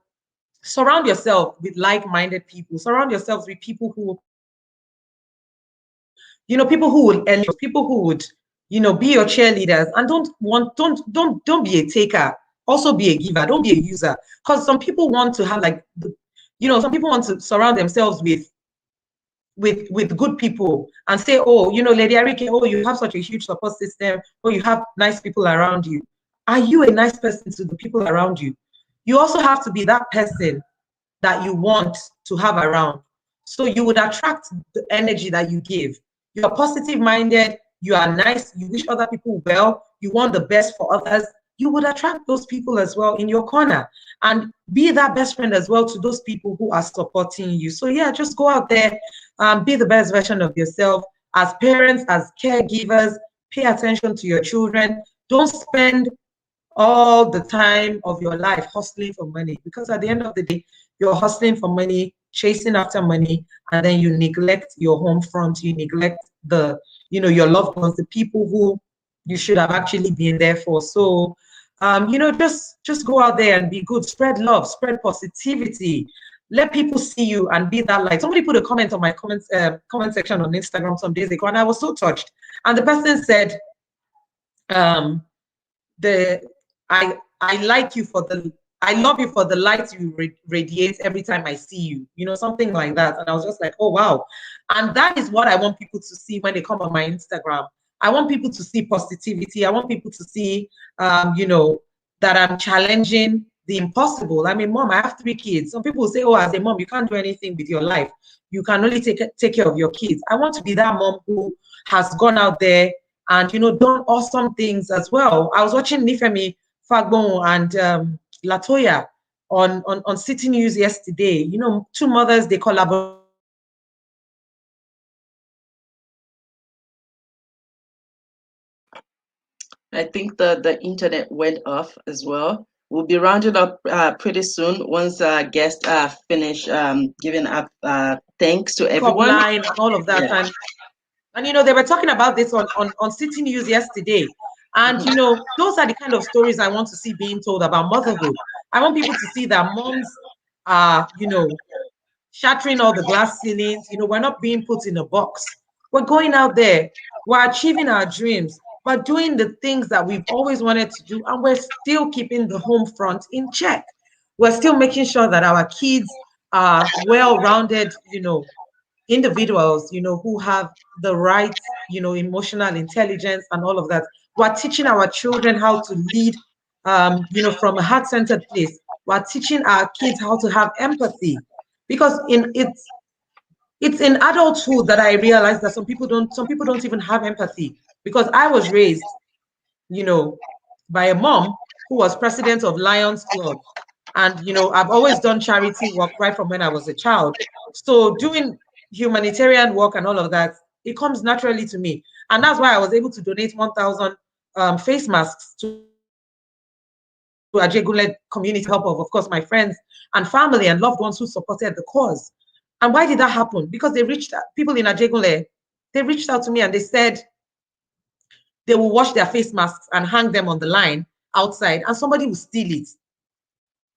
surround yourself with like-minded people. Surround yourselves with people who, people who will elevate, people who would, be your cheerleaders. And don't be a taker. Also be a giver. Don't be a user. Because some people want to have some people want to surround themselves with good people and say, oh, Lady Arike, oh, you have such a huge support system. Oh, you have nice people around you. Are you a nice person to the people around you? You also have to be that person that you want to have around. So you would attract the energy that you give. You are positive minded, you are nice, you wish other people well, you want the best for others. You would attract those people as well in your corner, and be that best friend as well to those people who are supporting you. So yeah, just go out there, be the best version of yourself. As parents, as caregivers, pay attention to your children. Don't spend all the time of your life hustling for money, because at the end of the day, you're hustling for money, chasing after money, and then you neglect your home front, you neglect your loved ones, the people who you should have actually been there for. So just go out there and be good, spread love, spread positivity, let people see you and be that light. Somebody put a comment on my comment section on Instagram some days ago, and I was so touched. And the person said, I love you for the light you radiate every time I see you, something like that. And I was just like, oh, wow. And that is what I want people to see when they come on my Instagram. I want people to see positivity. I want people to see, that I'm challenging the impossible. I mean, Mom, I have 3 kids. Some people say, oh, as a mom, you can't do anything with your life. You can only take care of your kids. I want to be that mom who has gone out there and, done awesome things as well. I was watching Nifemi Fagbon and Latoya on City News yesterday. 2 mothers, they collaborate I think the internet went off as well. We'll be rounding up pretty soon once our guests finish giving up thanks to Up everyone. line and all of that. Yeah. And they were talking about this on City News yesterday. And Mhm. those are the kind of stories I want to see being told about motherhood. I want people to see that moms are, shattering all the glass ceilings. We're not being put in a box. We're going out there, we're achieving our dreams, we're doing the things that we've always wanted to do, and we're still keeping the home front in check. We're still making sure that our kids are well-rounded, individuals, who have the right, emotional intelligence and all of that. We're teaching our children how to lead, from a heart-centered place. We're teaching our kids how to have empathy, because it's in adulthood that I realized that some people don't even have empathy, because I was raised, you know, by a mom who was president of Lions Club. And, I've always done charity work right from when I was a child. So doing humanitarian work and all of that, it comes naturally to me. And that's why I was able to donate 1,000 face masks to Ajegunle community, help of course, my friends and family and loved ones who supported the cause. And why did that happen? Because people in Ajegunle, they reached out to me and they said, they will wash their face masks and hang them on the line outside, and somebody will steal it.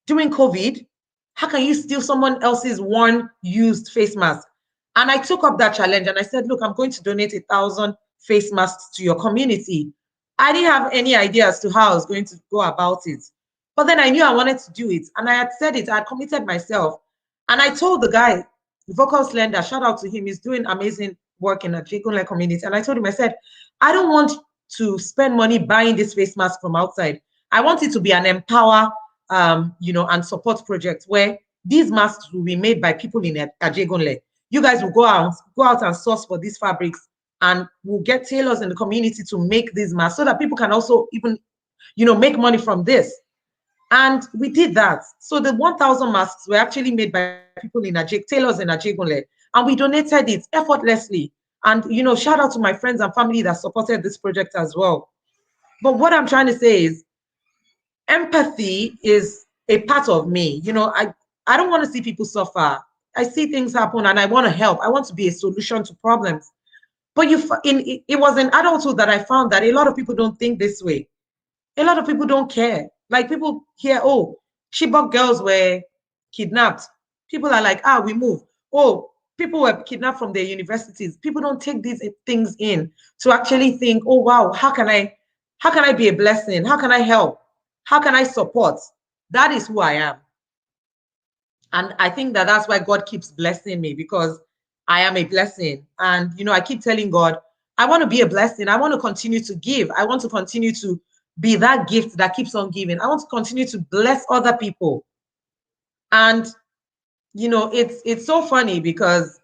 During COVID, how can you steal someone else's worn, used face mask? And I took up that challenge and I said, look, I'm going to donate 1,000 face masks to your community. I didn't have any idea as to how I was going to go about it. But then I knew I wanted to do it. And I had said it, I had committed myself. And I told the guy, the vocal slender, shout out to him, he's doing amazing work in the Jigunle community. And I told him, I said, I don't want to spend money buying this face mask from outside. I want it to be an empower, and support project where these masks will be made by people in Ajegunle. You guys will go out and source for these fabrics, and we'll get tailors in the community to make these masks so that people can also even, make money from this. And we did that. So the 1,000 masks were actually made by people in tailors in Ajegunle, and we donated it effortlessly. And, shout out to my friends and family that supported this project as well. But what I'm trying to say is empathy is a part of me. I don't want to see people suffer. I see things happen and I want to help. I want to be a solution to problems. But it was in adulthood that I found that a lot of people don't think this way. A lot of people don't care. Like, people hear, oh, Chibok girls were kidnapped. People are like, we move. Oh, people were kidnapped from their universities. People don't take these things in to actually think, oh, wow, how can I be a blessing? How can I help? How can I support? That is who I am. And I think that that's why God keeps blessing me, because I am a blessing. And, I keep telling God, I want to be a blessing. I want to continue to give. I want to continue to be that gift that keeps on giving. I want to continue to bless other people. And, it's so funny because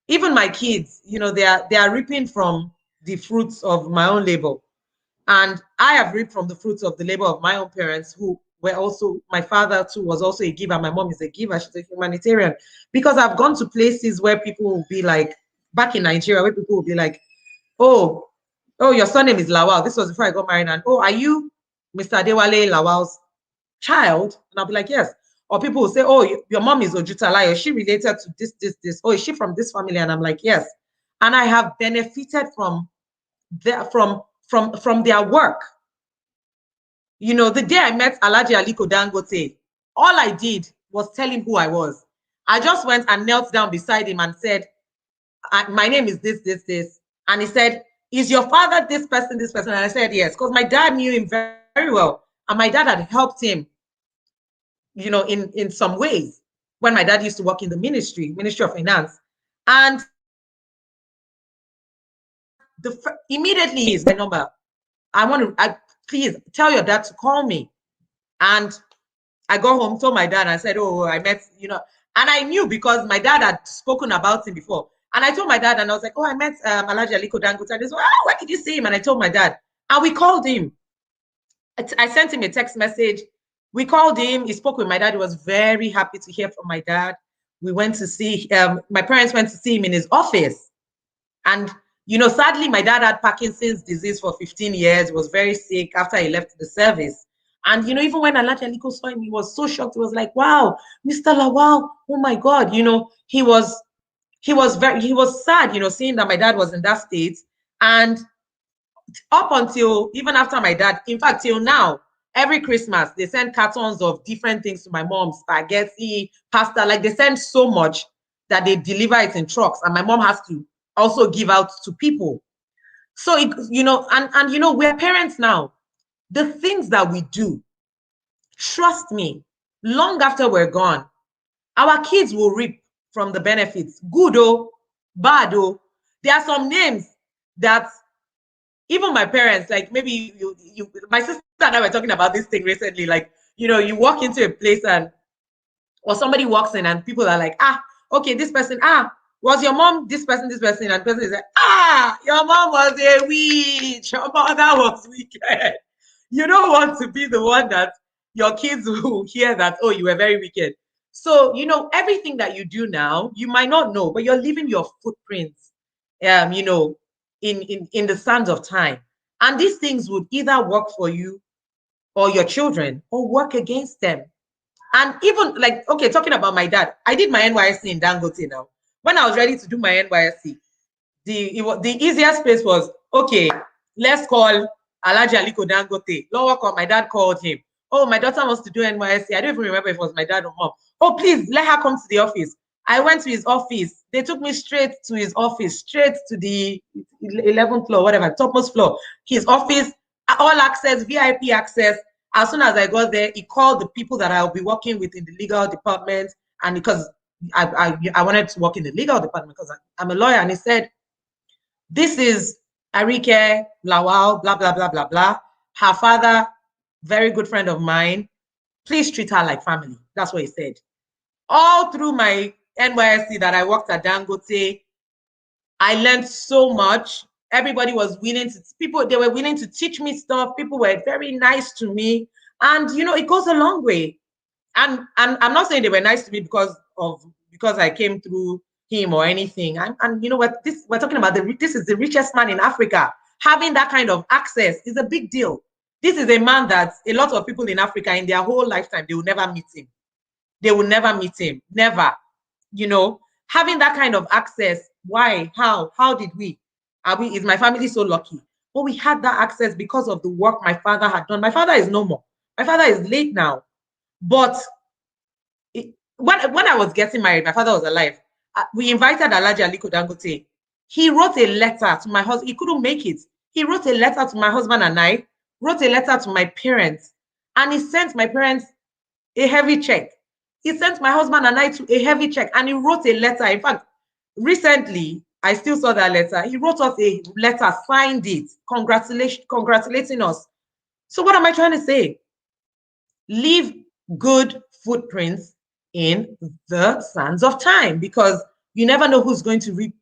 even my kids, they are reaping from the fruits of my own labor. And I have reaped from the fruits of the labor of my own parents, who were also, my father too was also a giver. My mom is a giver. She's a humanitarian. Because I've gone to places where people will be like, back in Nigeria, where people will be like, oh, your surname is Lawal. This was before I got married. And, oh, are you Mr. Adewale Lawal's child? And I'll be like, yes. Or people will say, oh, your mom is Ojutala. Is she related to this? Oh, is she from this family? And I'm like, yes. And I have benefited from their work. The day I met Alhaji Aliko Dangote, all I did was tell him who I was. I just went and knelt down beside him and said, my name is this. And he said, is your father this person, this person? And I said, yes, because my dad knew him very, very well. And my dad had helped him, in some ways, when my dad used to work in the Ministry of Finance. And immediately is my number. Please tell your dad to call me. And I got home, told my dad, and I said, oh, I met, and I knew because my dad had spoken about him before. And I told my dad, and I was like, oh, I met Alhaji Aliko Dangote. And he said, oh, where did you see him? And I told my dad. And we called him. I sent him a text message. We called him. He spoke with my dad. He was very happy to hear from my dad. We went to see, my parents went to see him in his office. And You know, sadly, my dad had Parkinson's disease for 15 years, was very sick after he left the service. And, you know, even when Alhaji Aliko saw him, he was so shocked. He was like, wow, Mr. Lawal, oh my God. You know, he was sad, you know, seeing that my dad was in that state. And up until even after my dad, in fact, till now, every Christmas, they send cartons of different things to my mom, spaghetti, pasta, like they send so much that they deliver it in trucks. And my mom has to also give out to people. So, you know, and you know, we're parents now. The things that we do, trust me, long after we're gone, our kids will reap from the benefits. Good or bad or. There are some names that even my parents, like maybe my sister and I were talking about this thing recently. Like, you know, you walk into a place and, or somebody walks in and people are like, okay, this person, was your mom this person, and the person is like, your mom was a witch, your mother was wicked. You don't want to be the one that your kids will hear that, oh, you were very wicked. So, you know, everything that you do now, you might not know, but you're leaving your footprints, you know, in the sands of time. And these things would either work for you or your children or work against them. And even like, okay, talking about my dad, I did my NYSC in Dangote now. When I was ready to do my NYSC, the easiest place was, okay, let's call Alhaji Aliko Dangote. Lower call, my dad called him. Oh, my daughter wants to do NYSC. I don't even remember if it was my dad or mom. Oh, please, let her come to the office. I went to his office. They took me straight to his office, straight to the 11th floor, whatever, topmost floor. His office, all access, VIP access. As soon as I got there, he called the people that I'll be working with in the legal department. And because I wanted to work in the legal department because I'm a lawyer, and he said, this is Arike Lawal, blah, blah, blah, blah, blah. Her father, very good friend of mine. Please treat her like family. That's what he said. All through my NYSC that I worked at Dangote, I learned so much. Everybody was willing to, they were willing to teach me stuff. People were very nice to me. And, you know, it goes a long way. And I'm not saying they were nice to me because I came through him or anything. And you know what, we're talking about, this is the richest man in Africa. Having that kind of access is a big deal. This is a man that a lot of people in Africa in their whole lifetime, they will never meet him. They will never meet him, never. You know, having that kind of access, why, how did we? Is my family so lucky? But we had that access because of the work my father had done. My father is no more. My father is late now. But when I was getting married, my father was alive. We invited Alhaji Aliko Dangote. He wrote a letter to my husband. He couldn't make it. He wrote a letter to my husband and I, wrote a letter to my parents, and he sent my parents a heavy check. He sent my husband and I to a heavy check, and he wrote a letter. In fact, recently, I still saw that letter. He wrote us a letter, signed it, congratulating us. So what am I trying to say? Leave good footprints in the sands of time, because you never know who's going to reap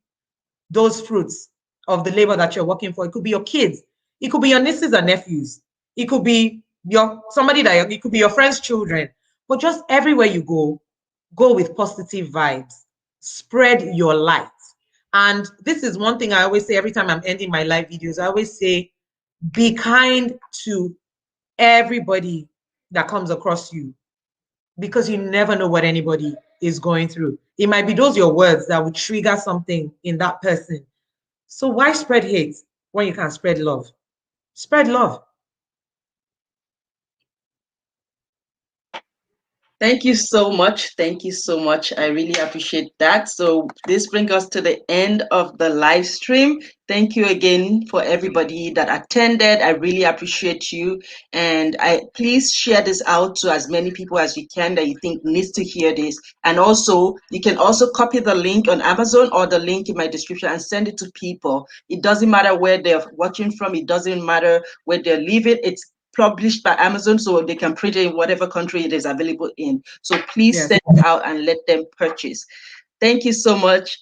those fruits of the labor that you're working for. It could be your kids. It could be your nieces and nephews. It could be it could be your friends' children. But just everywhere you go with positive vibes. Spread your light. And this is one thing I always say every time I'm ending my live videos. I always say, be kind to everybody that comes across you, because you never know what anybody is going through. It might be your words that would trigger something in that person. So why spread hate when you can spread love? Spread love. Thank you so much. Thank you so much. I really appreciate that. So this brings us to the end of the live stream. Thank you again for everybody that attended. I really appreciate you. And please share this out to as many people as you can that you think needs to hear this. And also, you can also copy the link on Amazon or the link in my description and send it to people. It doesn't matter where they're watching from. It doesn't matter where they're living. It's published by Amazon, so they can print it in whatever country it is available in. So please send it out and let them purchase. Thank you so much.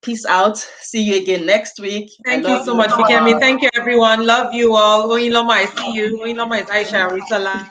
Peace out. See you again next week. Thank you so much, Fikemi. Thank you, everyone. Love you all. Oinloma, I see you. Oinloma is Aisha Ritala.